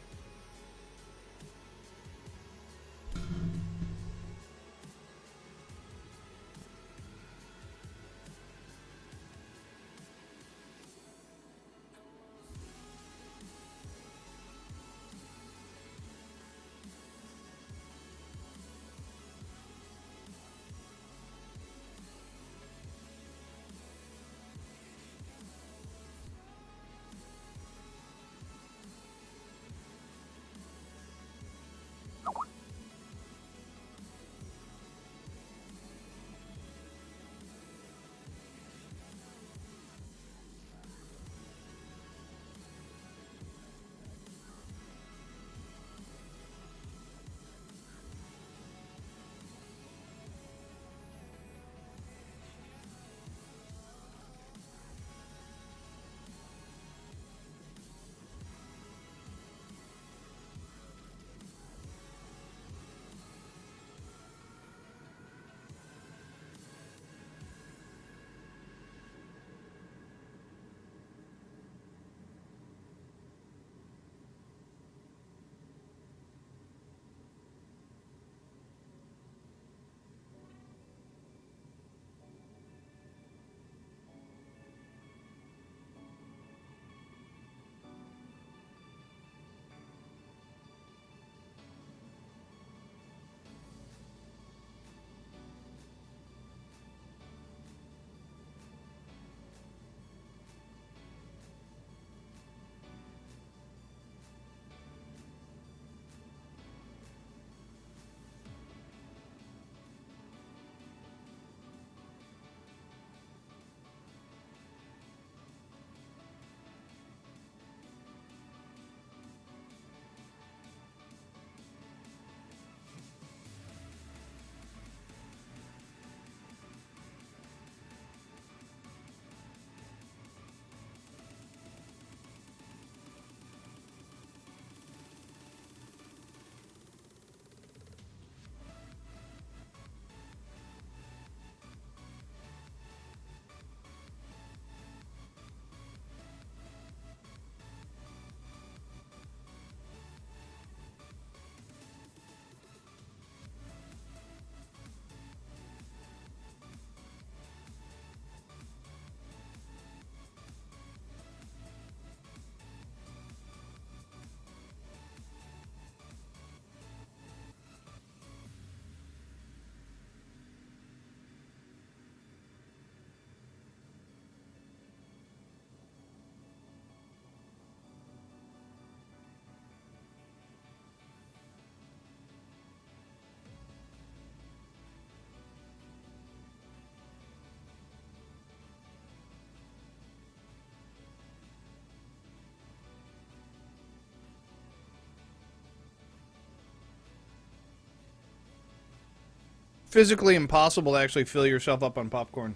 physically impossible to actually fill yourself up on popcorn.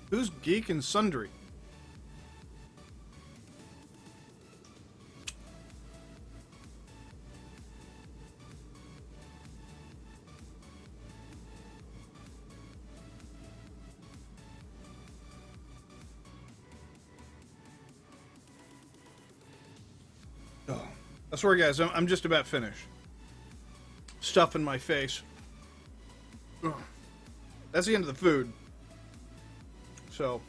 Who's Geek and Sundry? Oh, I swear, guys, I'm just about finished. Stuff in my face. Ugh. That's the end of the food. So,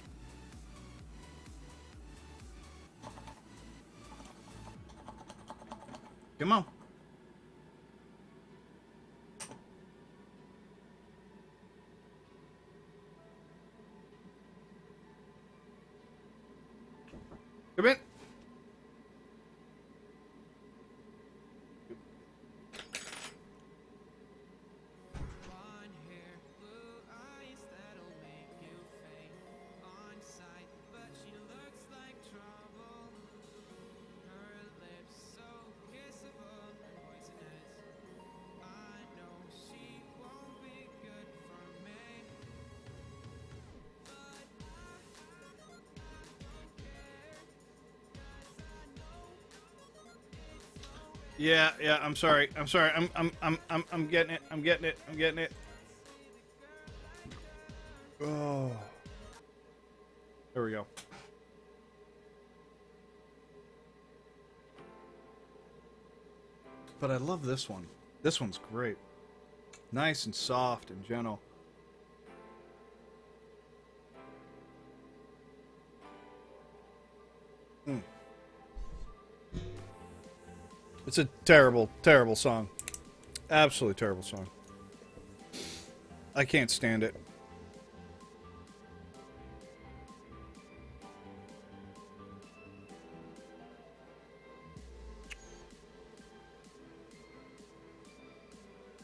come on. Come in. Yeah, I'm sorry. I'm getting it. I'm getting it. Oh. There we go. But I love this one. This one's great. Nice and soft and gentle. Mm. It's a terrible, terrible song. Absolutely terrible song. I can't stand it.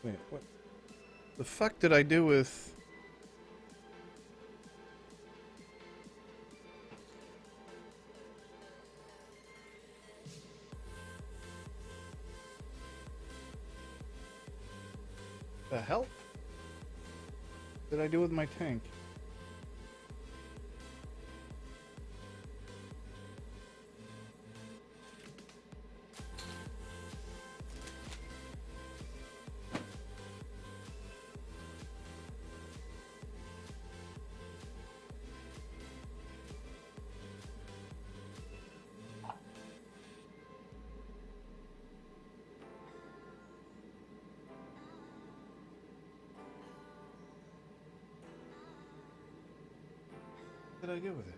Wait, what the fuck did I do with... The hell did I do with my tank? What did I do with it?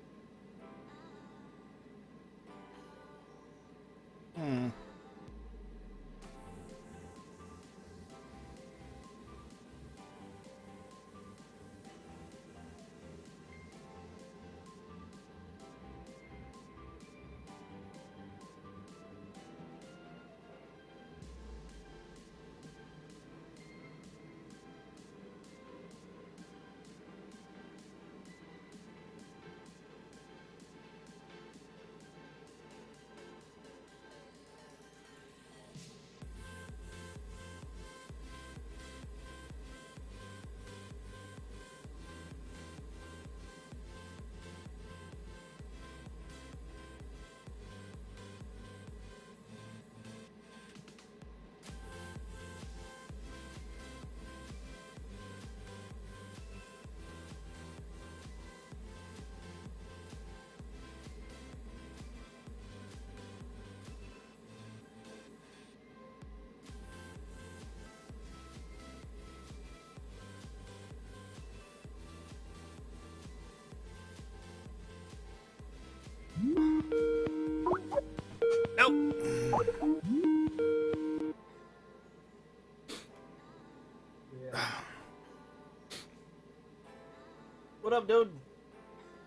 What up, dude?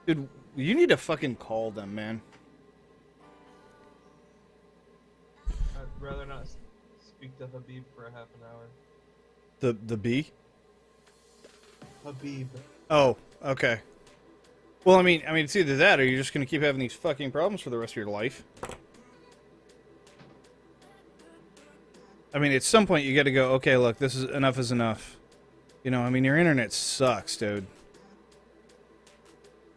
Dude, you need to fucking call them, man. I'd rather not speak to Habib for a half an hour. The bee? Habib. Oh, okay. Well, I mean, it's either that or you're just gonna keep having these fucking problems for the rest of your life. I mean, at some point you gotta go, okay, look, this is enough. You know, I mean, your internet sucks, dude.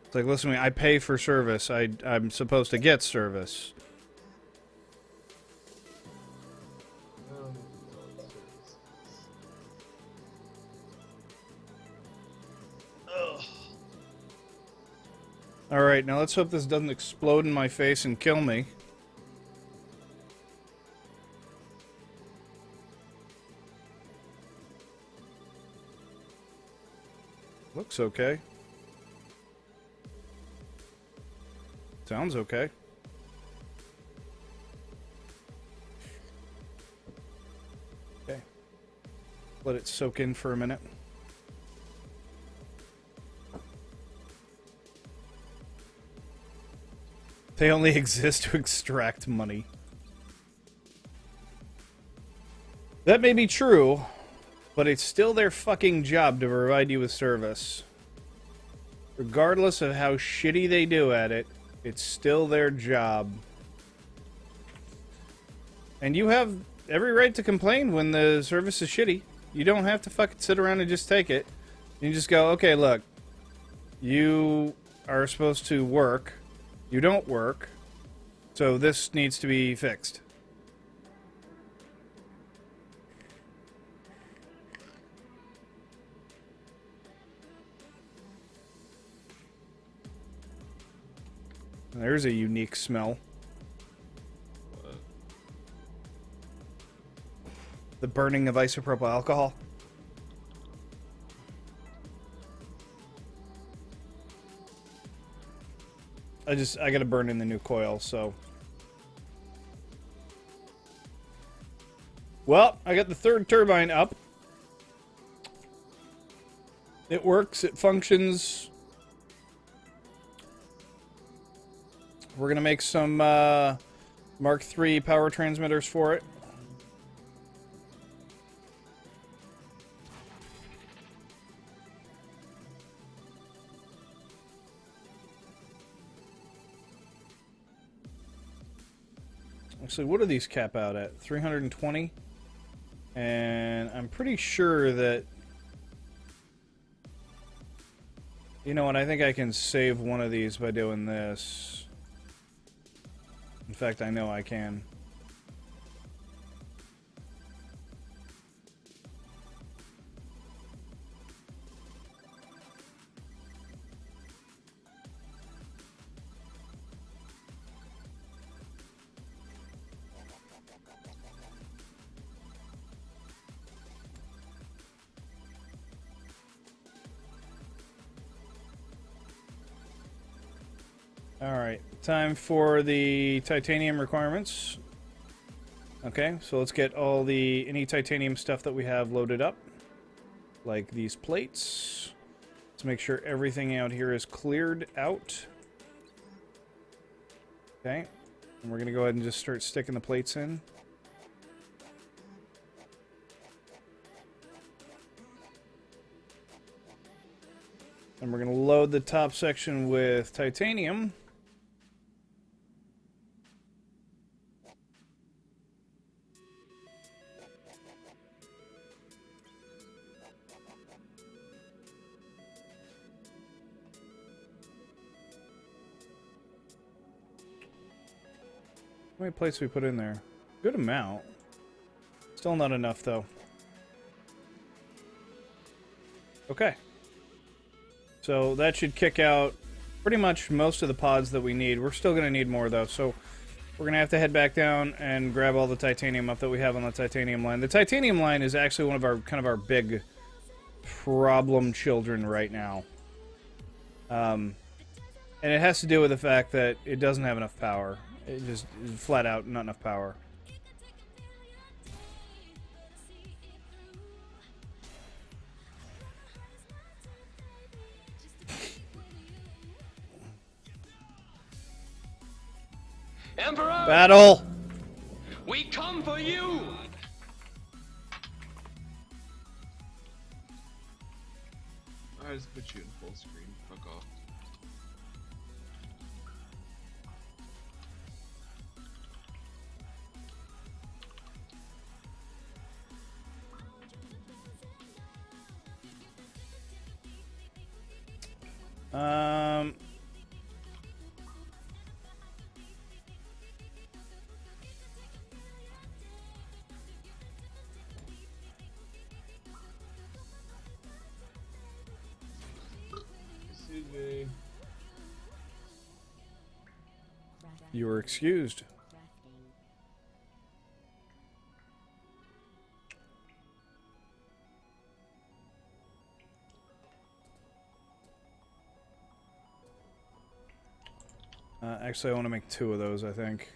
It's like, listen to me, I pay for service. I'm supposed to get service. Alright, now let's hope this doesn't explode in my face and kill me. Looks okay. Sounds okay. Okay. Let it soak in for a minute. They only exist to extract money. That may be true, but it's still their fucking job to provide you with service. Regardless of how shitty they do at it, it's still their job. And you have every right to complain when the service is shitty. You don't have to fucking sit around and just take it. You just go, okay, look, you are supposed to work. You don't work, so this needs to be fixed. There's a unique smell. The burning of isopropyl alcohol. I gotta burn in the new coil, so. Well, I got the third turbine up. It works, it functions. We're gonna make some Mark III power transmitters for it. Actually, what do these cap out at? 320? And I'm pretty sure that... You know what, I think I can save one of these by doing this. In fact, I know I can. Alright, time for the titanium requirements. Okay, so let's get all any titanium stuff that we have loaded up. Like these plates. Let's make sure everything out here is cleared out. Okay, and we're going to go ahead and just start sticking the plates in. And we're going to load the top section with titanium. How many plates we put in there? Good amount. Still not enough, though. Okay. So that should kick out pretty much most of the pods that we need. We're still going to need more, though, so we're going to have to head back down and grab all the titanium up that we have on the titanium line. The titanium line is actually one of our kind of our big problem children right now. And it has to do with the fact that it doesn't have enough power. It just is flat out not enough power. Emperor! Battle! We come for you! I just put you in full screen. Fuck off. Um... Excuse me. You were excused. Actually, I want to make 2 of those, I think.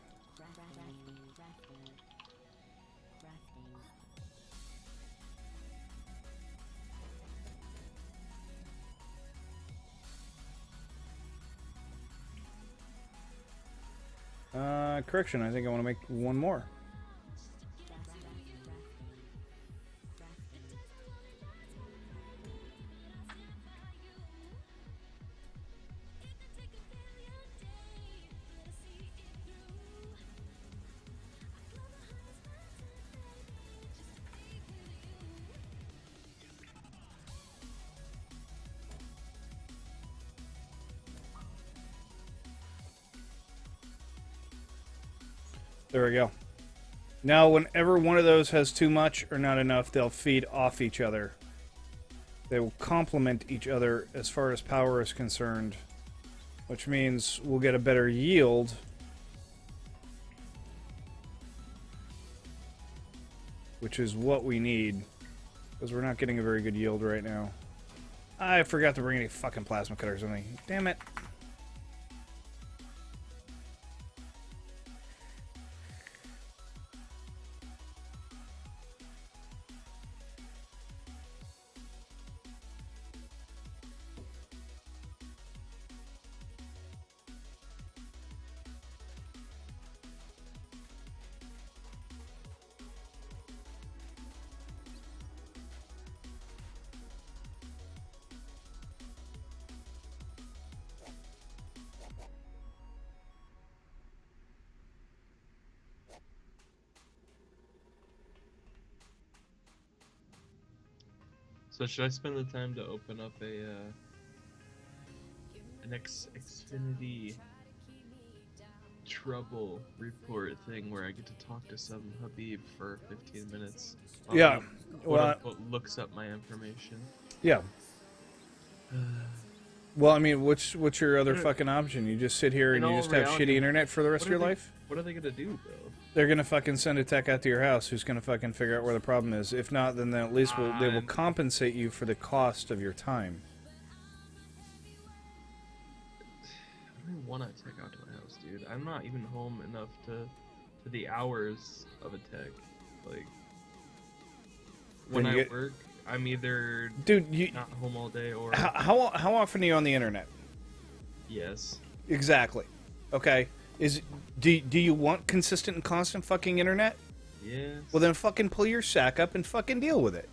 Correction, I think I want to make 1 more. There we go. Now, whenever one of those has too much or not enough, they'll feed off each other. They will complement each other as far as power is concerned, which means we'll get a better yield. Which is what we need, because we're not getting a very good yield right now. I forgot to bring any fucking plasma cutters with me. Damn it. So should I spend the time to open up an Xfinity trouble report thing where I get to talk to some Habib for 15 minutes? Yeah. What looks up my information. Yeah. Well, I mean, what's your other fucking option? You just sit here and you just have shitty internet for the rest of your life? What are they gonna do, bro? They're gonna fucking send a tech out to your house who's gonna fucking figure out where the problem is. If not, then at least they will compensate you for the cost of your time. I don't want a tech out to my house, dude. I'm not even home enough to the hours of a tech. Like, when I work, I'm either not home all day or... How often are you on the internet? Yes. Exactly. Okay. Do you want consistent and constant fucking internet? Yes. Well, then fucking pull your sack up and fucking deal with it.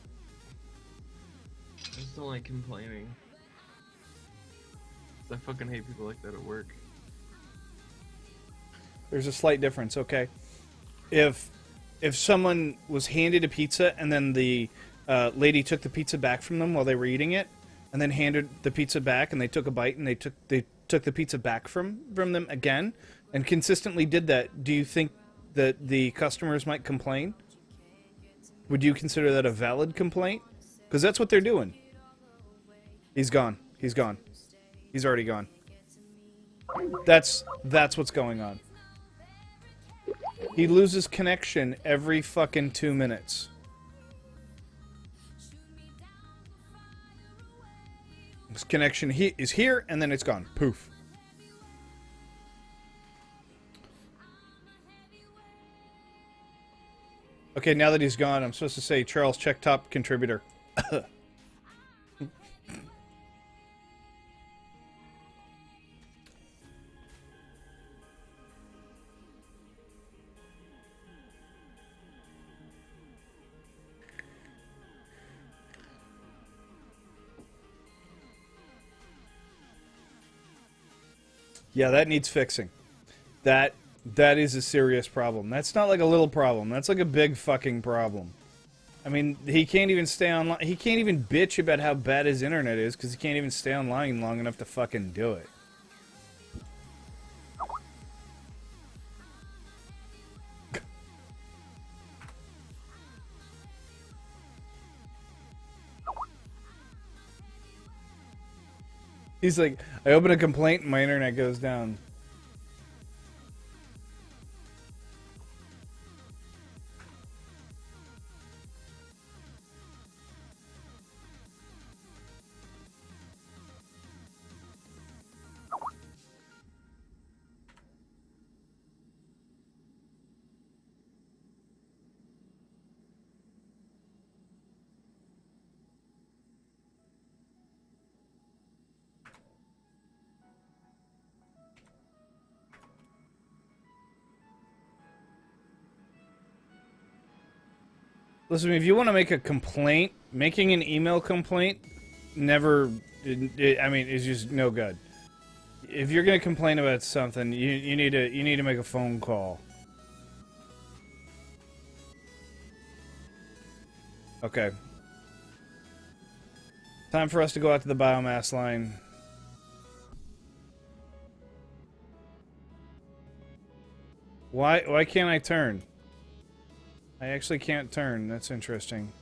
I just don't like complaining. I fucking hate people like that at work. There's a slight difference, okay? If someone was handed a pizza and then the lady took the pizza back from them while they were eating it, and then handed the pizza back and they took a bite and they took the pizza back from them again, and consistently did that, do you think that the customers might complain? Would you consider that a valid complaint? Because that's what they're doing. He's gone. He's gone. He's already gone. That's what's going on. He loses connection every fucking 2 minutes. His connection is here, and then it's gone. Poof. Okay, now that he's gone, I'm supposed to say, Charles, check top contributor. Yeah, that needs fixing. That is a serious problem. That's not like a little problem. That's like a big fucking problem. I mean, he can't even stay online. He can't even bitch about how bad his internet is because he can't even stay online long enough to fucking do it. He's like, I open a complaint and my internet goes down. Listen, if you want to make a complaint, making an email complaint never, I mean, is just no good. If you're going to complain about something, you need to make a phone call. Okay. Time for us to go out to the biomass line. Why can't I turn? I actually can't turn. That's interesting.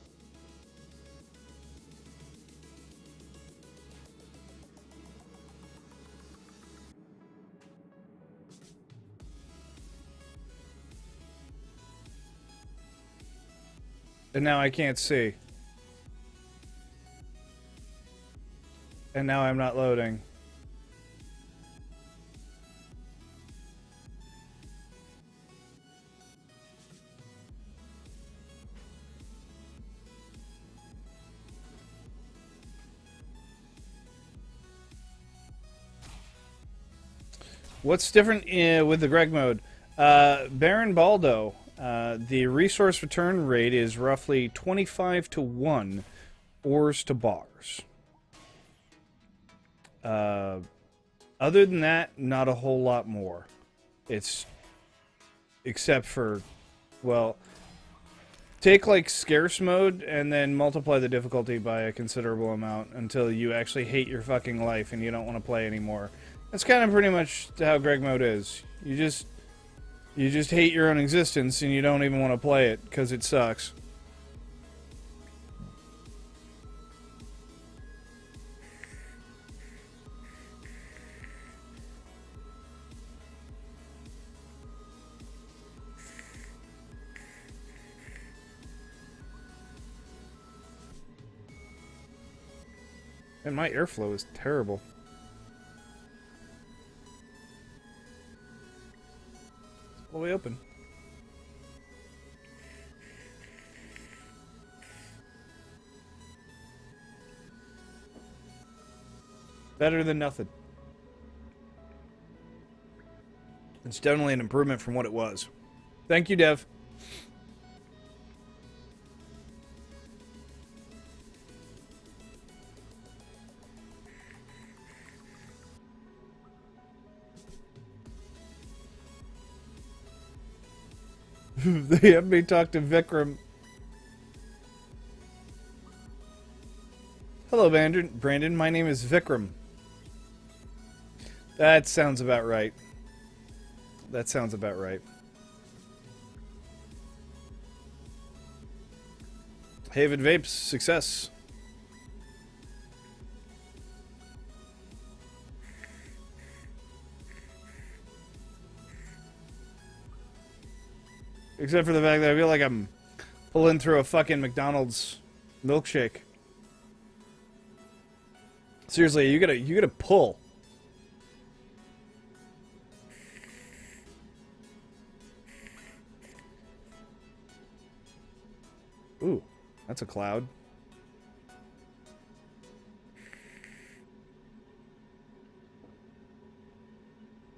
And now I can't see. And now I'm not loading. What's different with the Greg mode? Baron Baldo, the resource return rate is roughly 25 to 1 ores to bars. Other than that, not a whole lot more. It's except for, well, take like scarce mode and then multiply the difficulty by a considerable amount until you actually hate your fucking life and you don't want to play anymore. That's kind of pretty much how Greg mode is. You just hate your own existence and you don't even want to play it because it sucks. And my airflow is terrible. All the way open. Better than nothing. It's definitely an improvement from what it was. Thank you, Dev. They have me talk to Vikram. Hello, Brandon. My name is Vikram. That sounds about right. That sounds about right. Haven Vapes, success. Except for the fact that I feel like I'm pulling through a fucking McDonald's milkshake. Seriously, you gotta pull. Ooh, that's a cloud.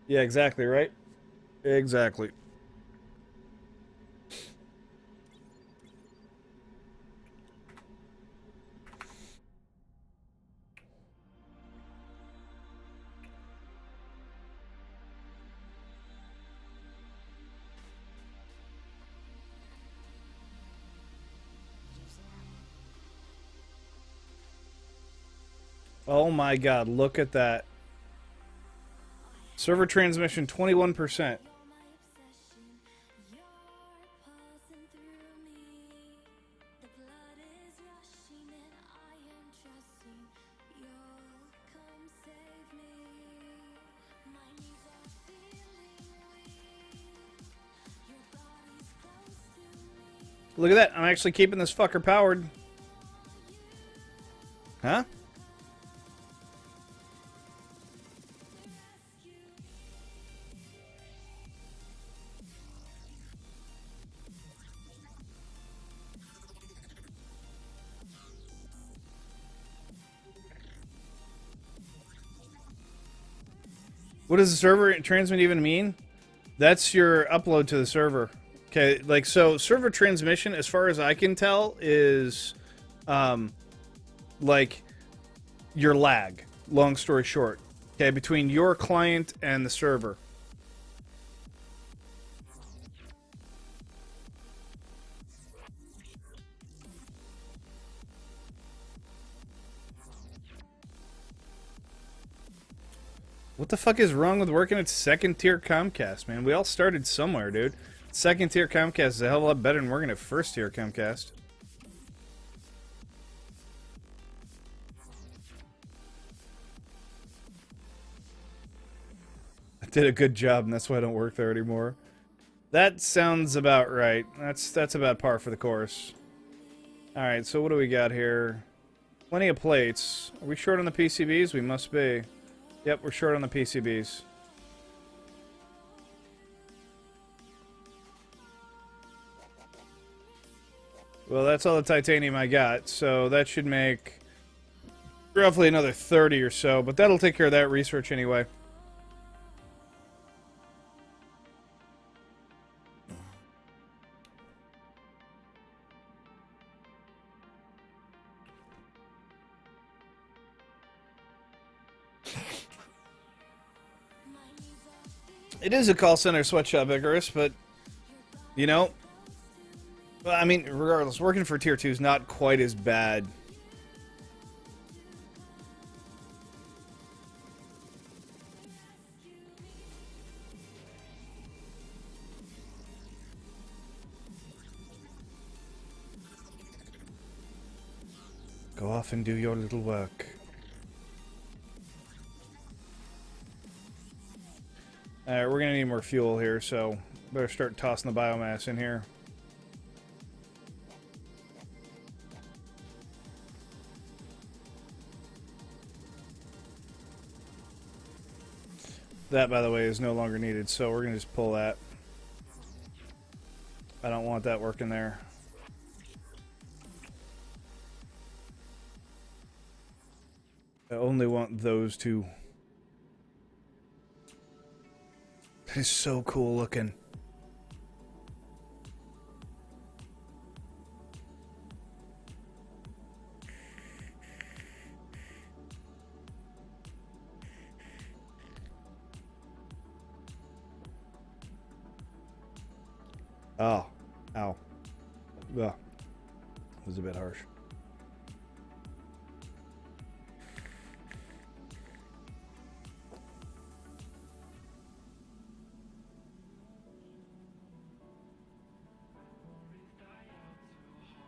Yeah, exactly, right? Exactly. Oh my god, look at that. Server transmission 21%. Look at that. I'm actually keeping this fucker powered. Huh? What does the server transmit even mean? That's your upload to the server. Okay, like, so server transmission, as far as I can tell, is, like, your lag, long story short. Okay, between your client and the server. What the fuck is wrong with working at second-tier Comcast, man? We all started somewhere, dude. Second-tier Comcast is a hell of a lot better than working at first-tier Comcast. I did a good job, and that's why I don't work there anymore. That sounds about right. That's about par for the course. Alright, so what do we got here? Plenty of plates. Are we short on the PCBs? We must be. Yep, we're short on the PCBs. Well, that's all the titanium I got, so that should make roughly another 30 or so, but that'll take care of that research anyway. It is a call center sweatshop, Icarus, but, you know, well, I mean, regardless, working for Tier 2 is not quite as bad. Go off and do your little work. Alright, we're gonna need more fuel here, so better start tossing the biomass in here. That, by the way, is no longer needed, so we're gonna just pull that. I don't want that working there. I only want those two. That is so cool looking. Oh, ow. Ugh. It was a bit harsh.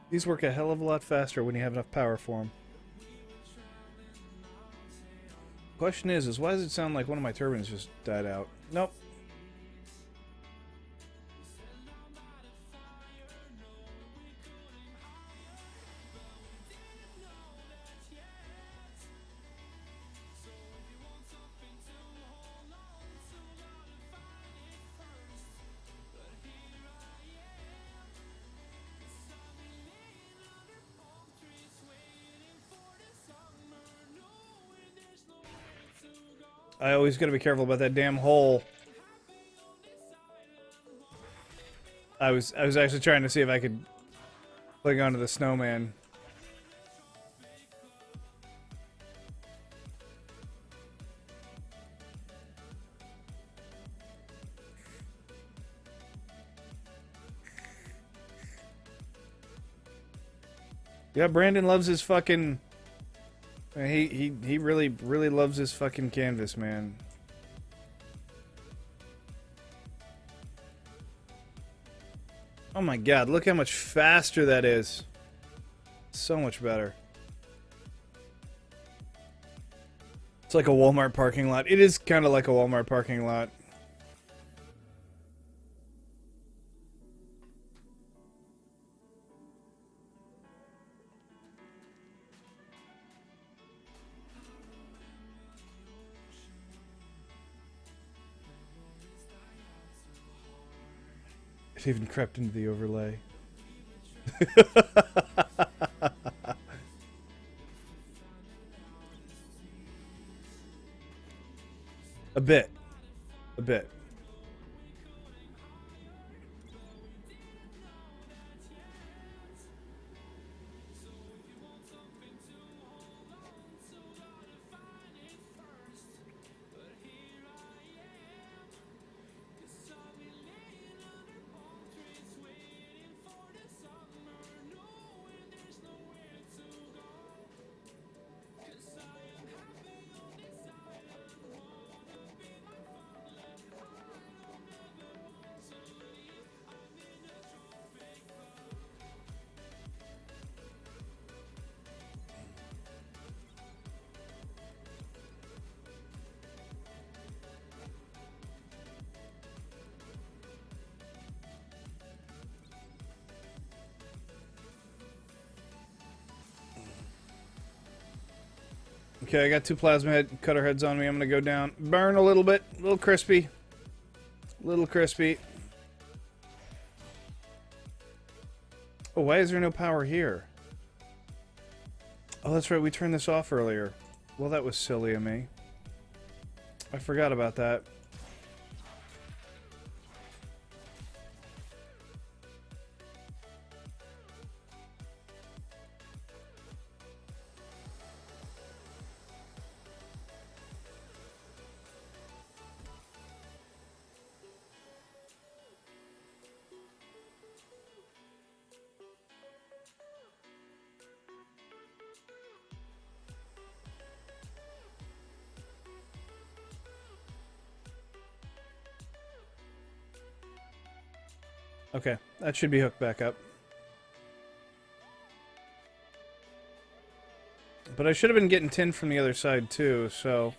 These work a hell of a lot faster when you have enough power for them. Question is why does it sound like one of my turbines just died out? Nope. I always gotta be careful about that damn hole. I was actually trying to see if I could click onto the snowman. Yeah, Brandon loves his fucking He really loves his fucking canvas, man. Oh my god, look how much faster that is. So much better. It's like a Walmart parking lot. It is kind of like a Walmart parking lot. It even crept into the overlay. A bit. A bit. Okay, I got 2 plasma cutter heads on me. I'm gonna go down. Burn a little bit. A little crispy. A little crispy. Oh, why is there no power here? Oh, that's right. We turned this off earlier. Well, that was silly of me. I forgot about that. Okay, that should be hooked back up. But I should have been getting tin from the other side too, so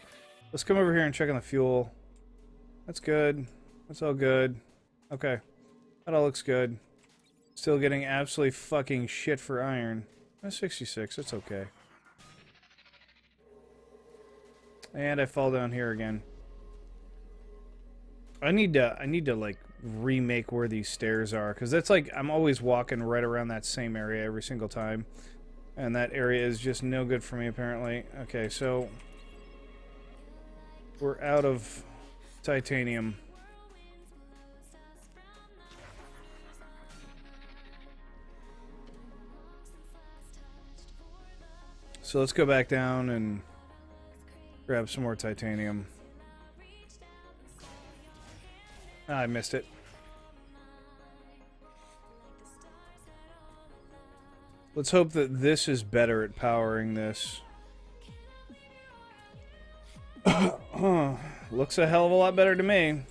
let's come over here and check on the fuel. That's good. That's all good. Okay. That all looks good. Still getting absolutely fucking shit for iron. That's 66, that's okay. And I fall down here again. I need to like remake where these stairs are, because that's like I'm always walking right around that same area every single time, and that area is just no good for me apparently. Okay, so we're out of titanium. So let's go back down and grab some more titanium. I missed it. Let's hope that this is better at powering this. Looks a hell of a lot better to me.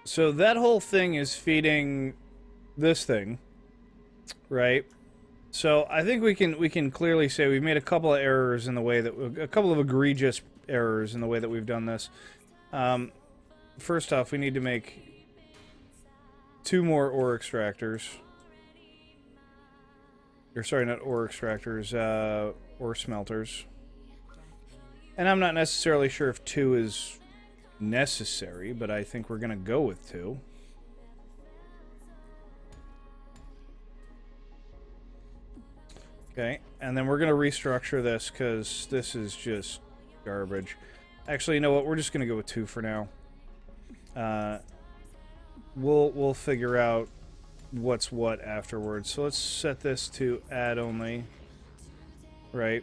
So that whole thing is feeding this thing, right? So I think we can clearly say we've made a couple of errors in the way that a couple of egregious errors in the way that we've done this. First off, we need to make 2 more ore extractors. Or sorry, not ore extractors, ore smelters. And I'm not necessarily sure if 2 is necessary, but I think we're going to go with 2. Okay, and then we're going to restructure this because this is just garbage. Actually, you know what? We're just going to go with 2 for now. We'll figure out what's what afterwards. So let's set this to add only. Right.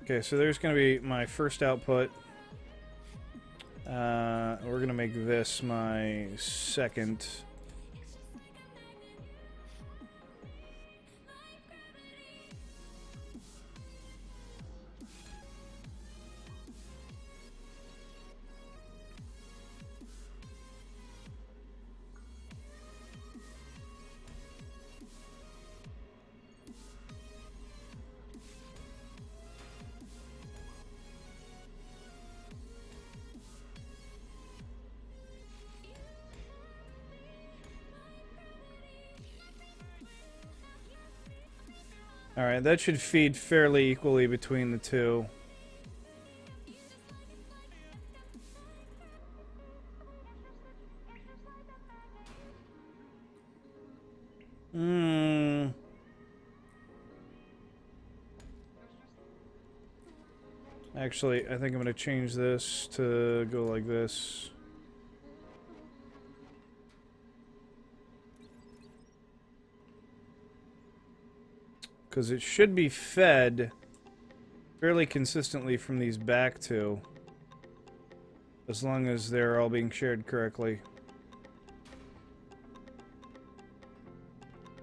Okay, so there's going to be my first output. We're going to make this my second. Alright, that should feed fairly equally between the two. Actually, I think I'm going to change this to go like this. Because it should be fed fairly consistently from these back two, as long as they're all being shared correctly.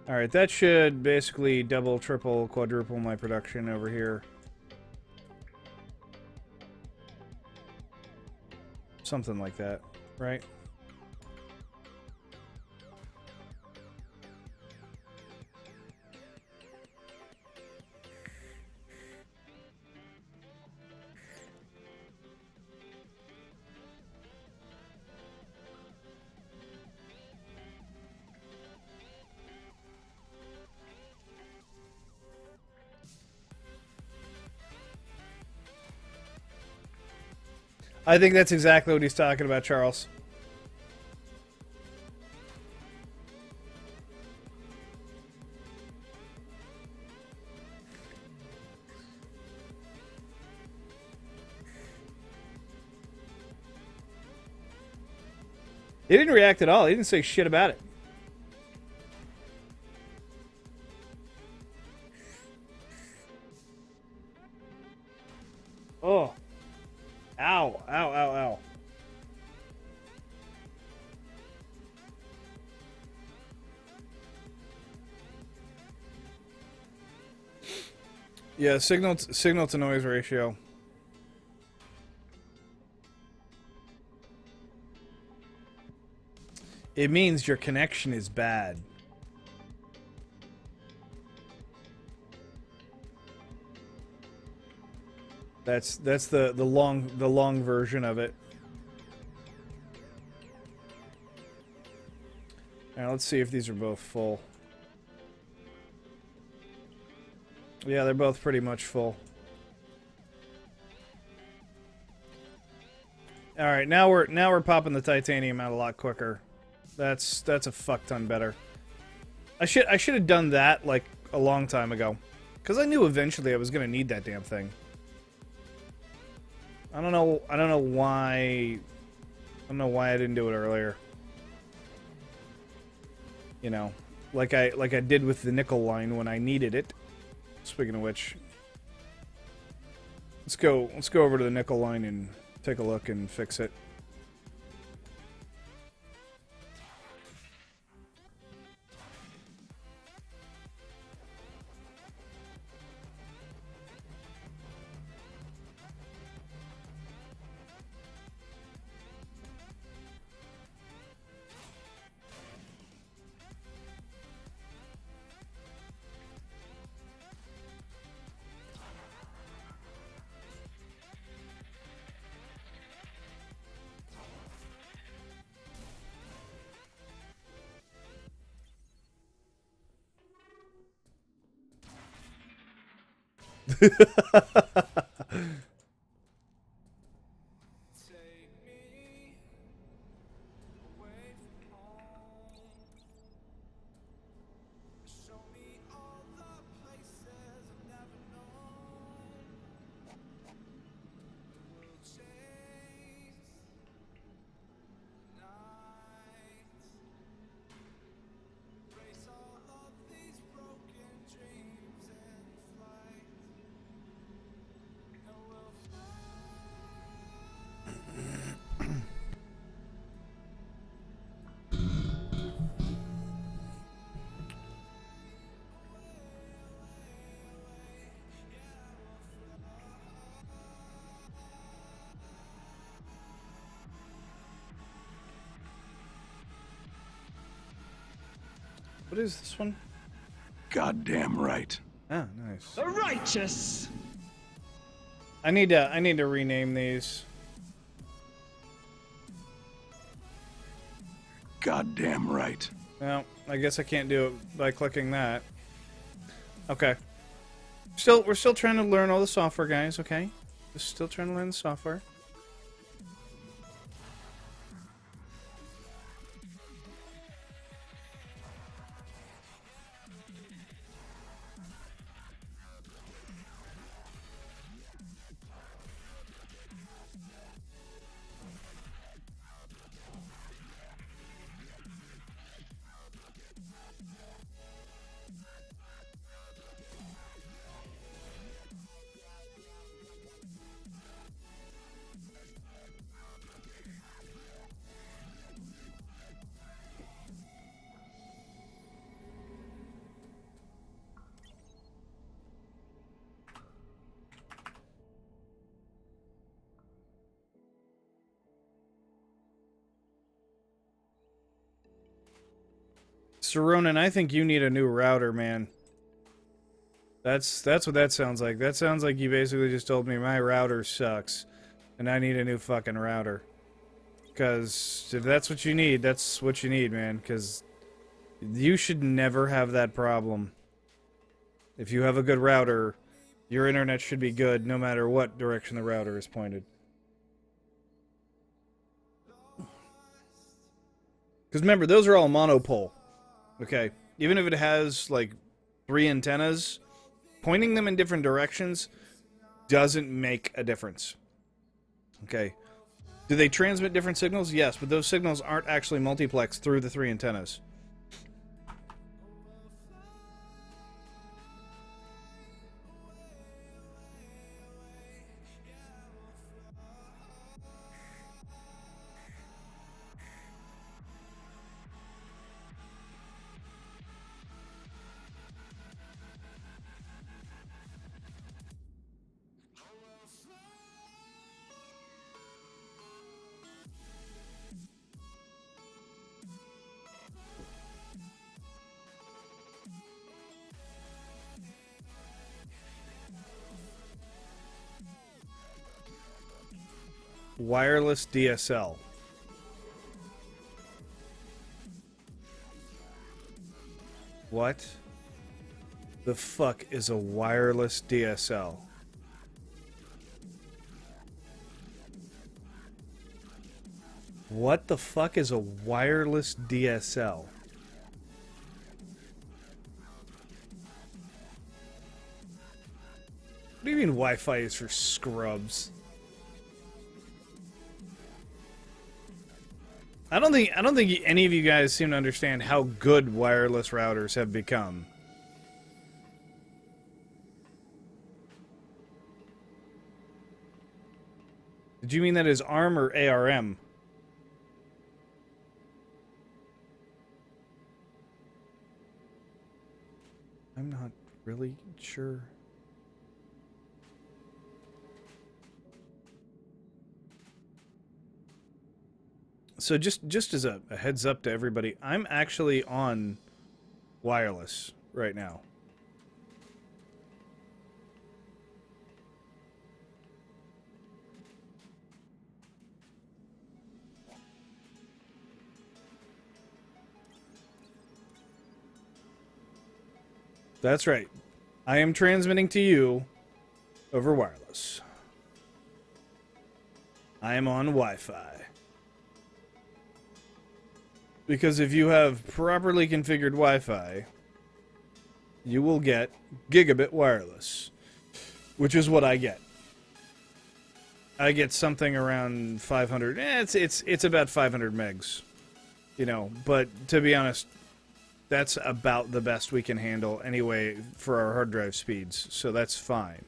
Alright, that should basically double, triple, quadruple my production over here. Something like that, right? I think that's exactly what he's talking about, Charles. He didn't react at all. He didn't say shit about it. Oh. Ow, ow, ow, ow. Yeah, signal to noise ratio. It means your connection is bad. That's the long version of it. Now let's see if these are both full. Yeah, they're both pretty much full. All right, now we're popping the titanium out a lot quicker. That's a fuck ton better. I should have done that like a long time ago, because I knew eventually I was gonna need that damn thing. I don't know why I didn't do it earlier. You know, like I did with the nickel line when I needed it. Speaking of which, let's go over to the nickel line and take a look and fix it. What is this one? Goddamn right. Ah, nice. The righteous. I need to rename these. Goddamn right. Well, I guess I can't do it by clicking that. Okay. We're still trying to learn all the software, guys, okay? We're still trying to learn the software. So Ronan, I think you need a new router, man. That's what that sounds like. That sounds like you basically just told me my router sucks, and I need a new fucking router. Because if that's what you need, that's what you need, man. Because you should never have that problem. If you have a good router, your internet should be good no matter what direction the router is pointed. Because remember, those are all monopole. Okay, even if it has like 3 antennas, pointing them in different directions doesn't make a difference. Okay, do they transmit different signals? Yes, but those signals aren't actually multiplexed through the 3 antennas. Wireless DSL. What the fuck is a wireless DSL? What the fuck is a wireless DSL? What do you mean Wi-Fi is for scrubs? I don't think any of you guys seem to understand how good wireless routers have become. Did you mean that as ARM or ARM? I'm not really sure. So just as a heads up to everybody, I'm actually on wireless right now. That's right. I am transmitting to you over wireless. I am on Wi-Fi. Because if you have properly configured Wi-Fi, you will get gigabit wireless, which is what I get. I get something around 500. It's about 500 megs, you know. But to be honest, that's about the best we can handle anyway for our hard drive speeds. So that's fine.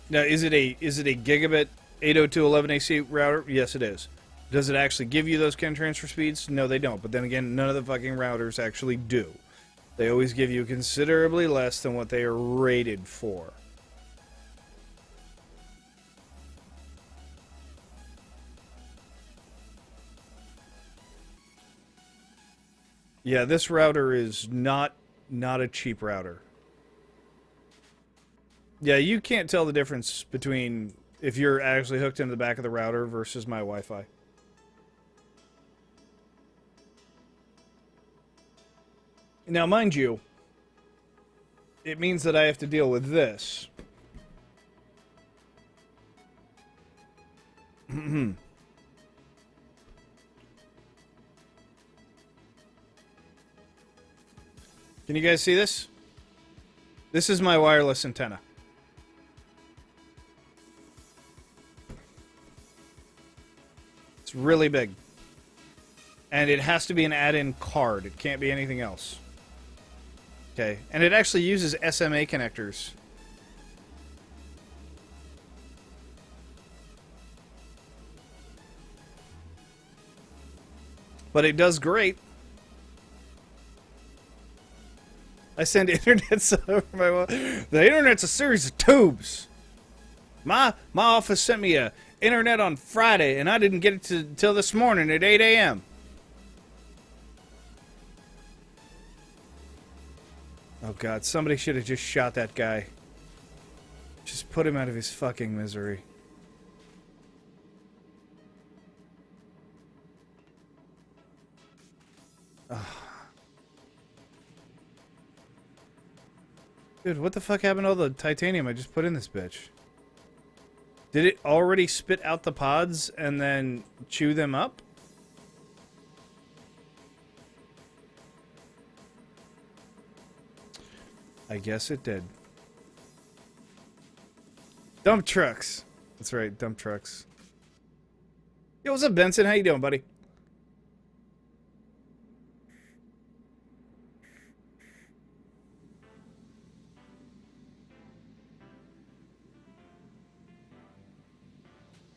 Now, is it a gigabit 802.11ac router? Yes, it is. Does it actually give you those CAN transfer speeds? No, they don't. But then again, none of the fucking routers actually do. They always give you considerably less than what they are rated for. Yeah, this router is not a cheap router. Yeah, you can't tell the difference between if you're actually hooked into the back of the router versus my Wi-Fi. Now, mind you, it means that I have to deal with this. Can you guys see this? This is my wireless antenna. It's really big. And it has to be an add-in card. It can't be anything else. Okay. And it actually uses SMA connectors. But it does great. I send internets over my wall. The internet's a series of tubes. My office sent me a internet on Friday, and I didn't get it till this morning at 8 a.m. Oh God, somebody should have just shot that guy. Just put him out of his fucking misery. Ugh. Dude, what the fuck happened to all the titanium I just put in this bitch? Did it already spit out the pods and then chew them up? I guess it did. Dump trucks. That's right, dump trucks. Yo, what's up, Benson? How you doing, buddy?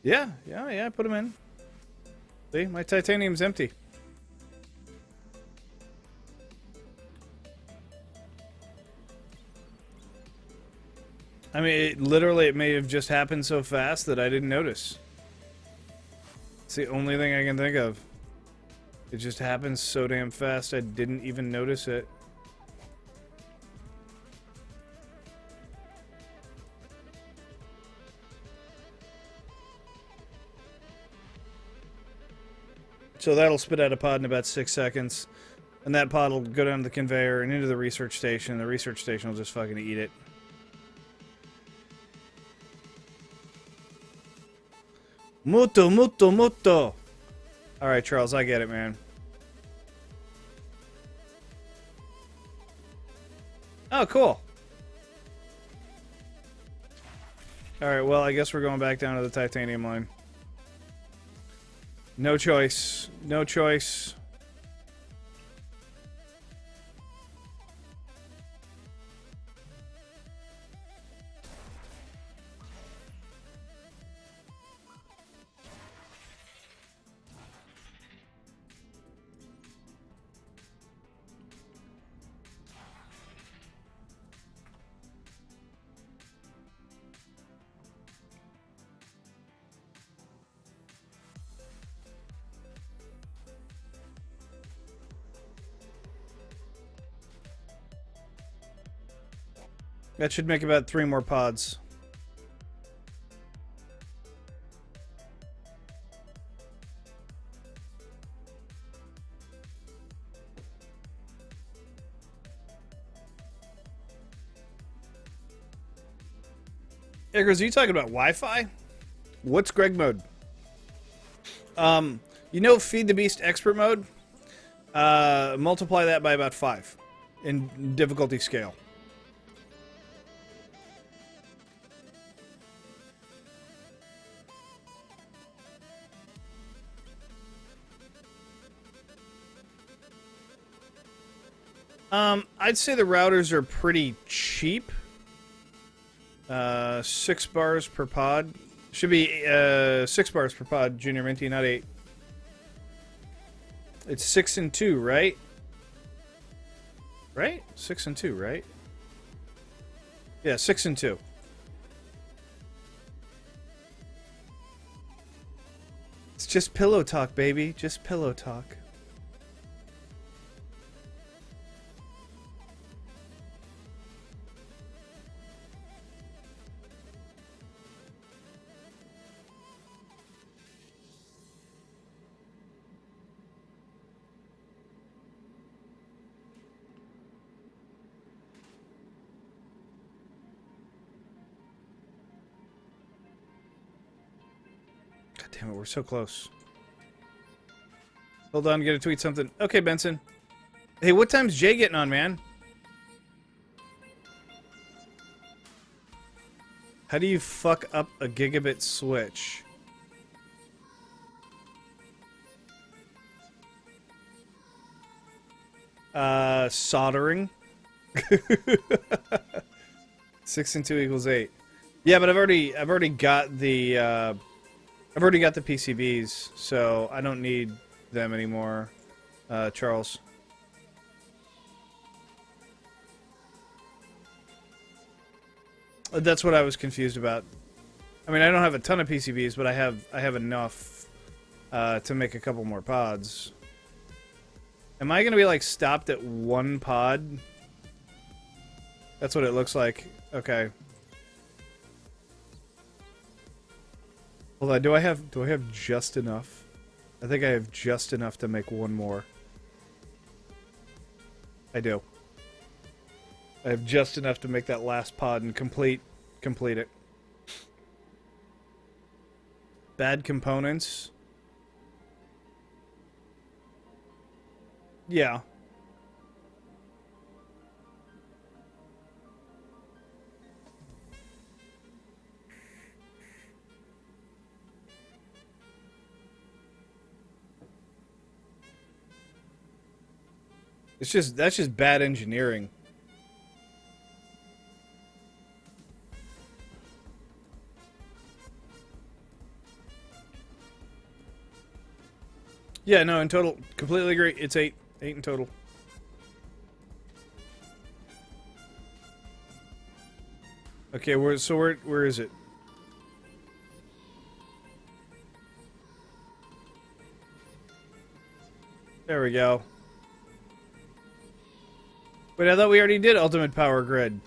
Yeah, I put them in. See, my titanium's empty. I mean, it may have just happened so fast that I didn't notice. It's the only thing I can think of. It just happens so damn fast I didn't even notice it. So that'll spit out a pod in about 6 seconds. And that pod will go down the conveyor and into the research station. The research station will just fucking eat it. Muto, muto, muto. Alright, Charles, I get it, man. Oh, cool. Alright, well, I guess we're going back down to the titanium line. No choice. No choice. That should make about 3 more pods. Eggers, are you talking about Wi-Fi? What's Greg mode? You know Feed the Beast Expert mode? Multiply that by about 5 in difficulty scale. I'd say the routers are pretty cheap. 6 bars per pod. Should be 6 bars per pod, Junior Minty, not 8. It's 6 and 2, right? Right? 6 and 2, right? Yeah, 6 and 2. It's just pillow talk, baby. Just pillow talk. Damn it, we're so close. Hold on, gonna tweet something. Okay, Benson. Hey, what time's Jay getting on, man? How do you fuck up a gigabit switch? Soldering. 6 and 2 equals 8. Yeah, but I've already got the PCBs, so I don't need them anymore, Charles. That's what I was confused about. I mean, I don't have a ton of PCBs, but I have enough to make a couple more pods. Am I gonna be like stopped at 1 pod? That's what it looks like. Okay. Hold on, do I have just enough? I think I have just enough to make 1 more. I do. I have just enough to make that last pod and complete it. Bad components. Yeah. That's just bad engineering. Yeah, no, in total, completely agree. It's 8 in total. Okay, where is it? There we go. Wait, I thought we already did Ultimate Power Grid.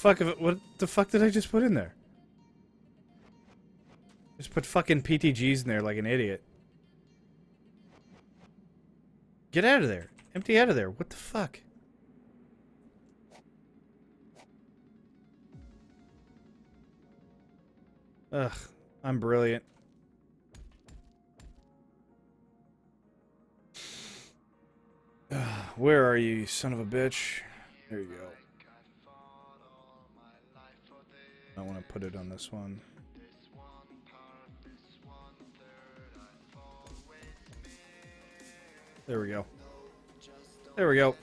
What the fuck did I just put in there? Just put fucking PTGs in there like an idiot. Get out of there. Empty out of there. What the fuck? Ugh, I'm brilliant. Where are you, son of a bitch? There you go. I want to put it on this one. There we go. There we go.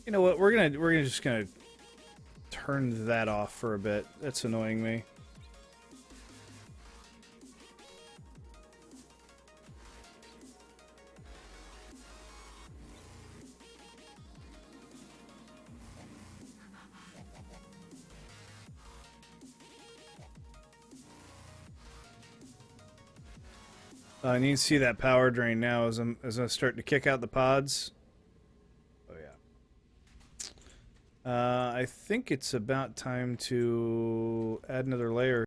You know what? We're just gonna turn that off for a bit. That's annoying me. I need to see that power drain now as I'm starting to kick out the pods. Oh yeah. I think it's about time to add another layer.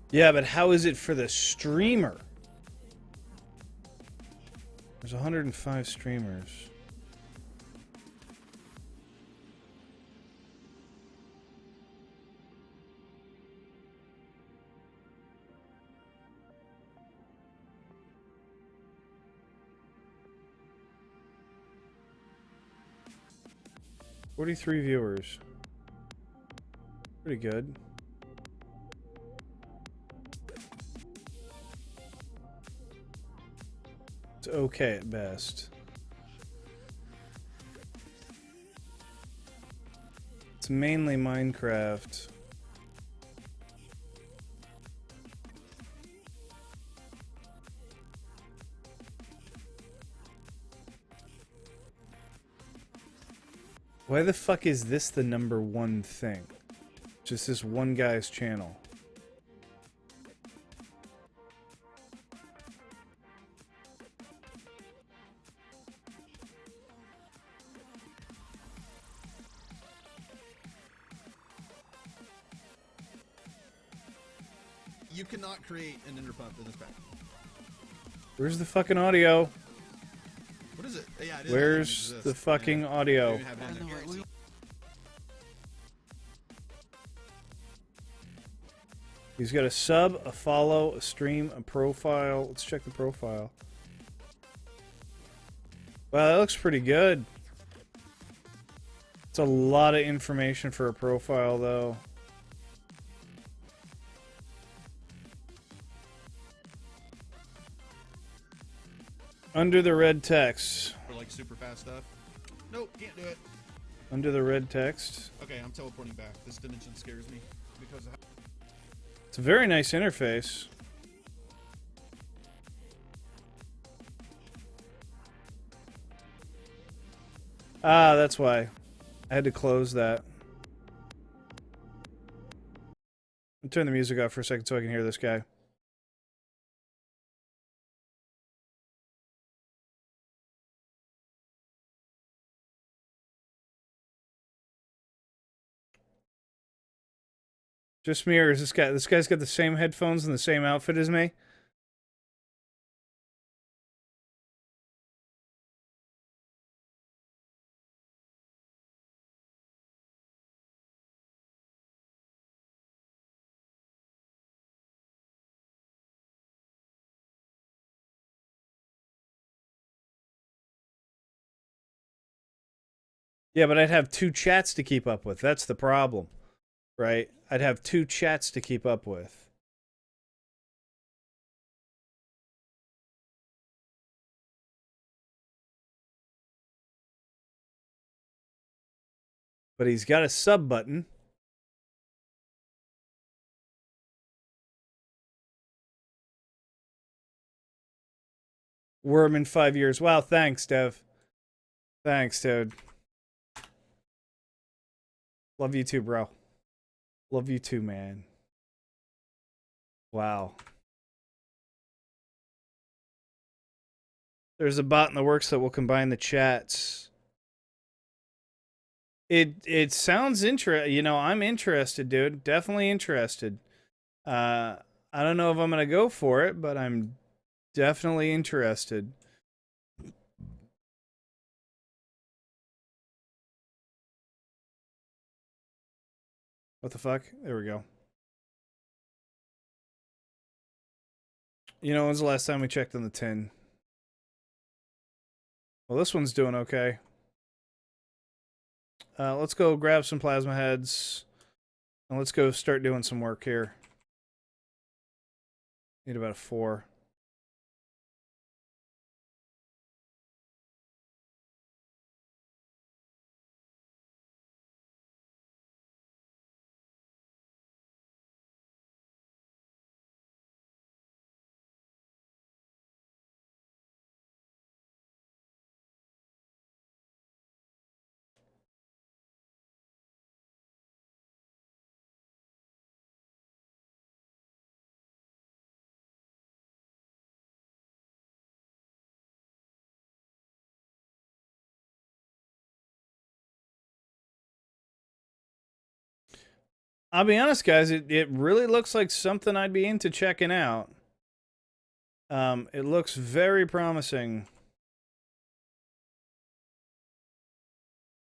Yeah, but how is it for the streamer? There's 105 streamers. $43 viewers. Pretty good. It's okay at best. It's mainly Minecraft. Why the fuck is this the #1 thing? Just this one guy's channel. You cannot create an ender pump in this pack. Where's the fucking audio? What is it? Yeah, it is. Where's the fucking audio? He's got a sub, a follow, a stream, a profile. Let's check the profile. Wow, that looks pretty good. It's a lot of information for a profile, though. Under the red text. For like super fast stuff. Nope, can't do it. Under the red text. Okay, I'm teleporting back. This dimension scares me because of how... It's a very nice interface. Ah, that's why. I had to close that. I'll turn the music off for a second so I can hear this guy. Just me, or is this guy? This guy's got the same headphones and the same outfit as me. Yeah, but I'd have 2 chats to keep up with. That's the problem, right? I'd have 2 chats to keep up with. But he's got a sub button. Worm in 5 years. Wow, thanks, Dev. Thanks, dude. Love you too, bro. Love you too, man. Wow. There's a bot in the works that will combine the chats. It sounds interesting. You know, I'm interested, dude. Definitely interested. I don't know if I'm gonna go for it, but I'm definitely interested. What the fuck? There we go. You know, when's the last time we checked on the tin? Well, this one's doing okay. Let's go grab some plasma heads. And let's go start doing some work here. Need about a 4. I'll be honest, guys. It really looks like something I'd be into checking out. It looks very promising.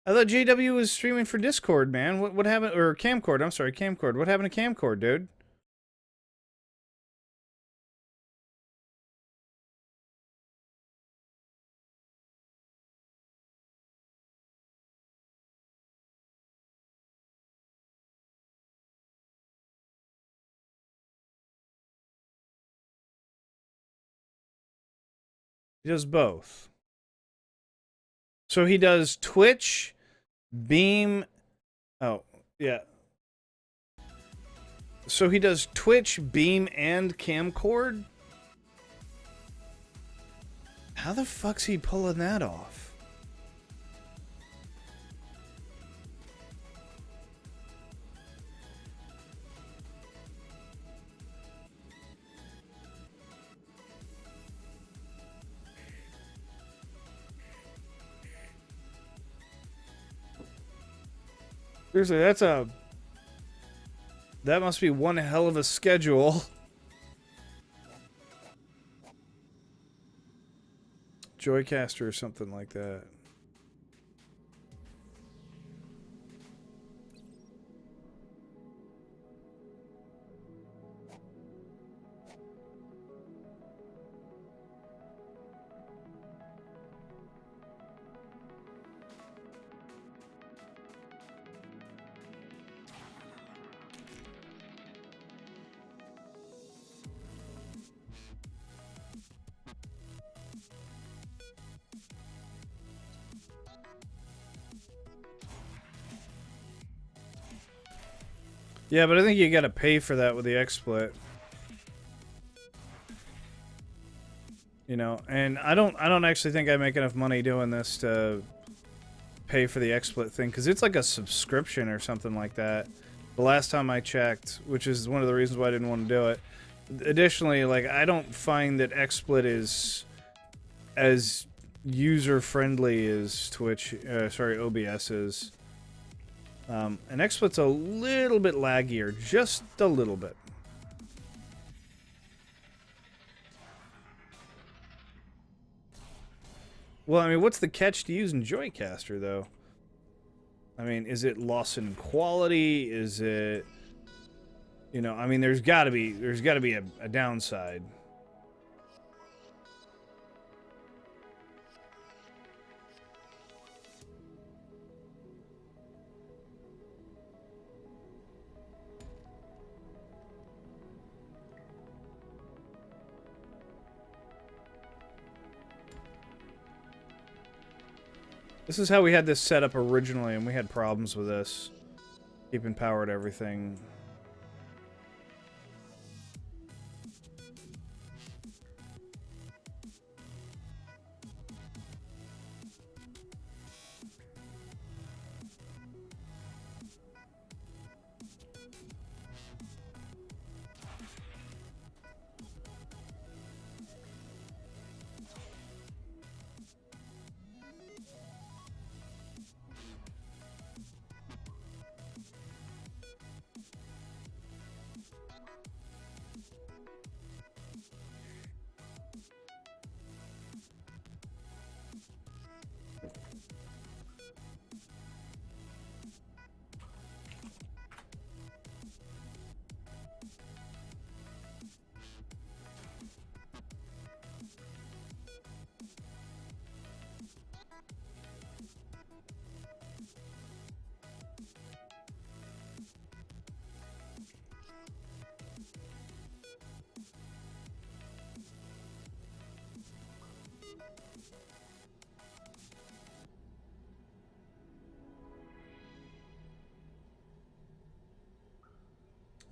I thought JW was streaming for Discord, man. What happened? Or Camcord? I'm sorry, Camcord. What happened to Camcord, dude? He does both. So he does Twitch, Beam. Oh, yeah. So he does Twitch, Beam, and Camcord? How the fuck's he pulling that off? Seriously, that must be one hell of a schedule. Joycaster or something like that. Yeah, but I think you gotta pay for that with the XSplit. You know, and I don't actually think I make enough money doing this to pay for the XSplit thing, because it's like a subscription or something like that. The last time I checked, which is one of the reasons why I didn't want to do it. Additionally, like, I don't find that XSplit is as user-friendly as OBS is. And XSplit's a little bit laggier, just a little bit. Well, I mean, what's the catch to using Joycaster, though? I mean, is it loss in quality? Is it, you know? I mean, there's got to be a downside. This is how we had this set up originally, and we had problems with this. Keeping power to everything.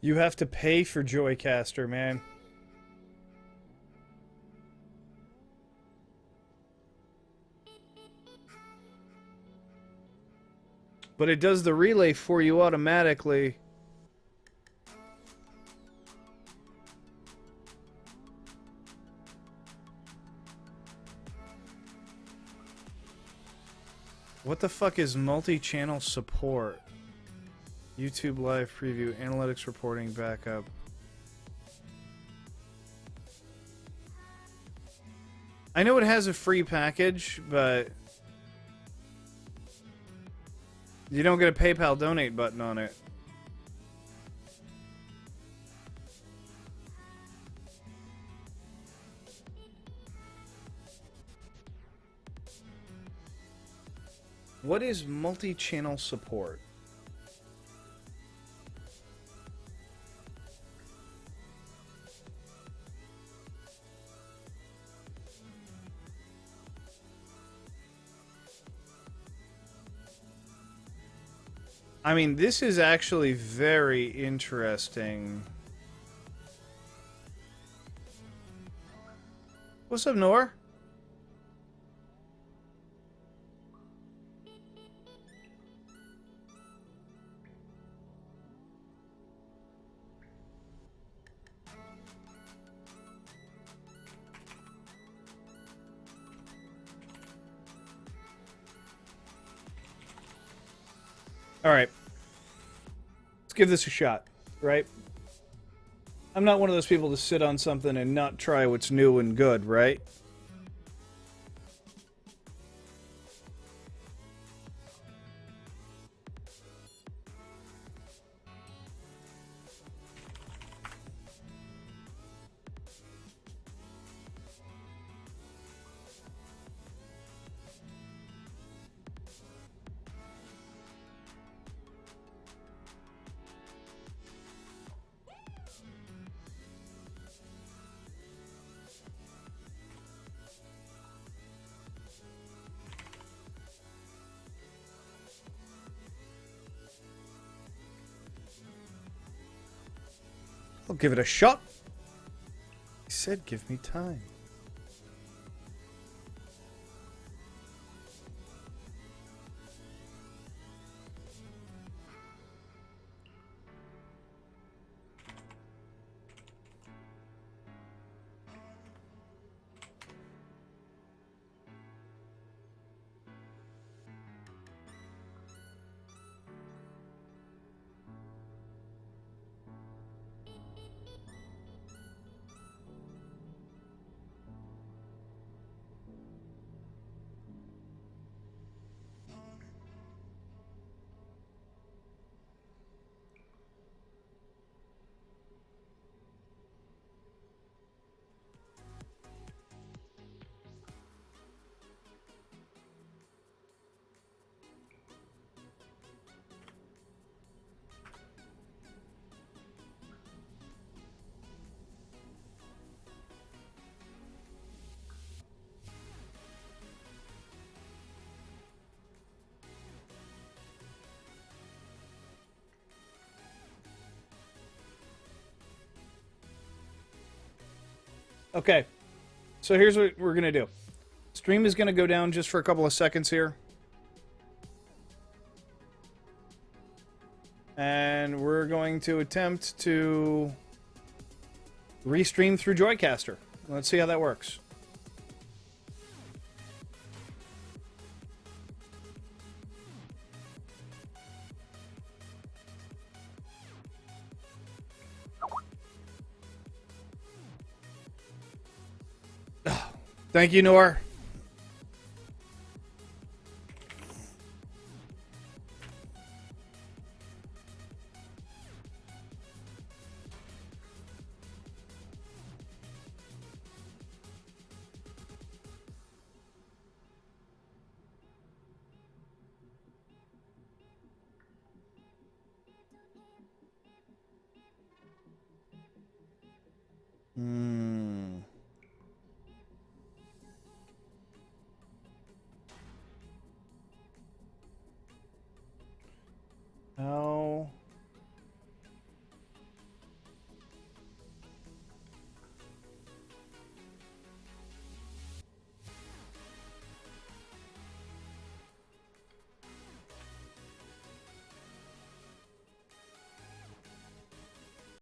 You have to pay for Joycaster, man. But it does the relay for you automatically. What the fuck is multi-channel support? YouTube live preview, analytics reporting, backup. I know it has a free package, but you don't get a PayPal donate button on it. What is multi-channel support? I mean, this is actually very interesting. What's up, Nor? All right. Let's give this a shot, right? I'm not one of those people to sit on something and not try what's new and good, right? I'll give it a shot. He said give me time. Okay, so here's what we're going to do. Stream is going to go down just for a couple of seconds here. And we're going to attempt to restream through Joycaster. Let's see how that works. Thank you, Noor. Hmm.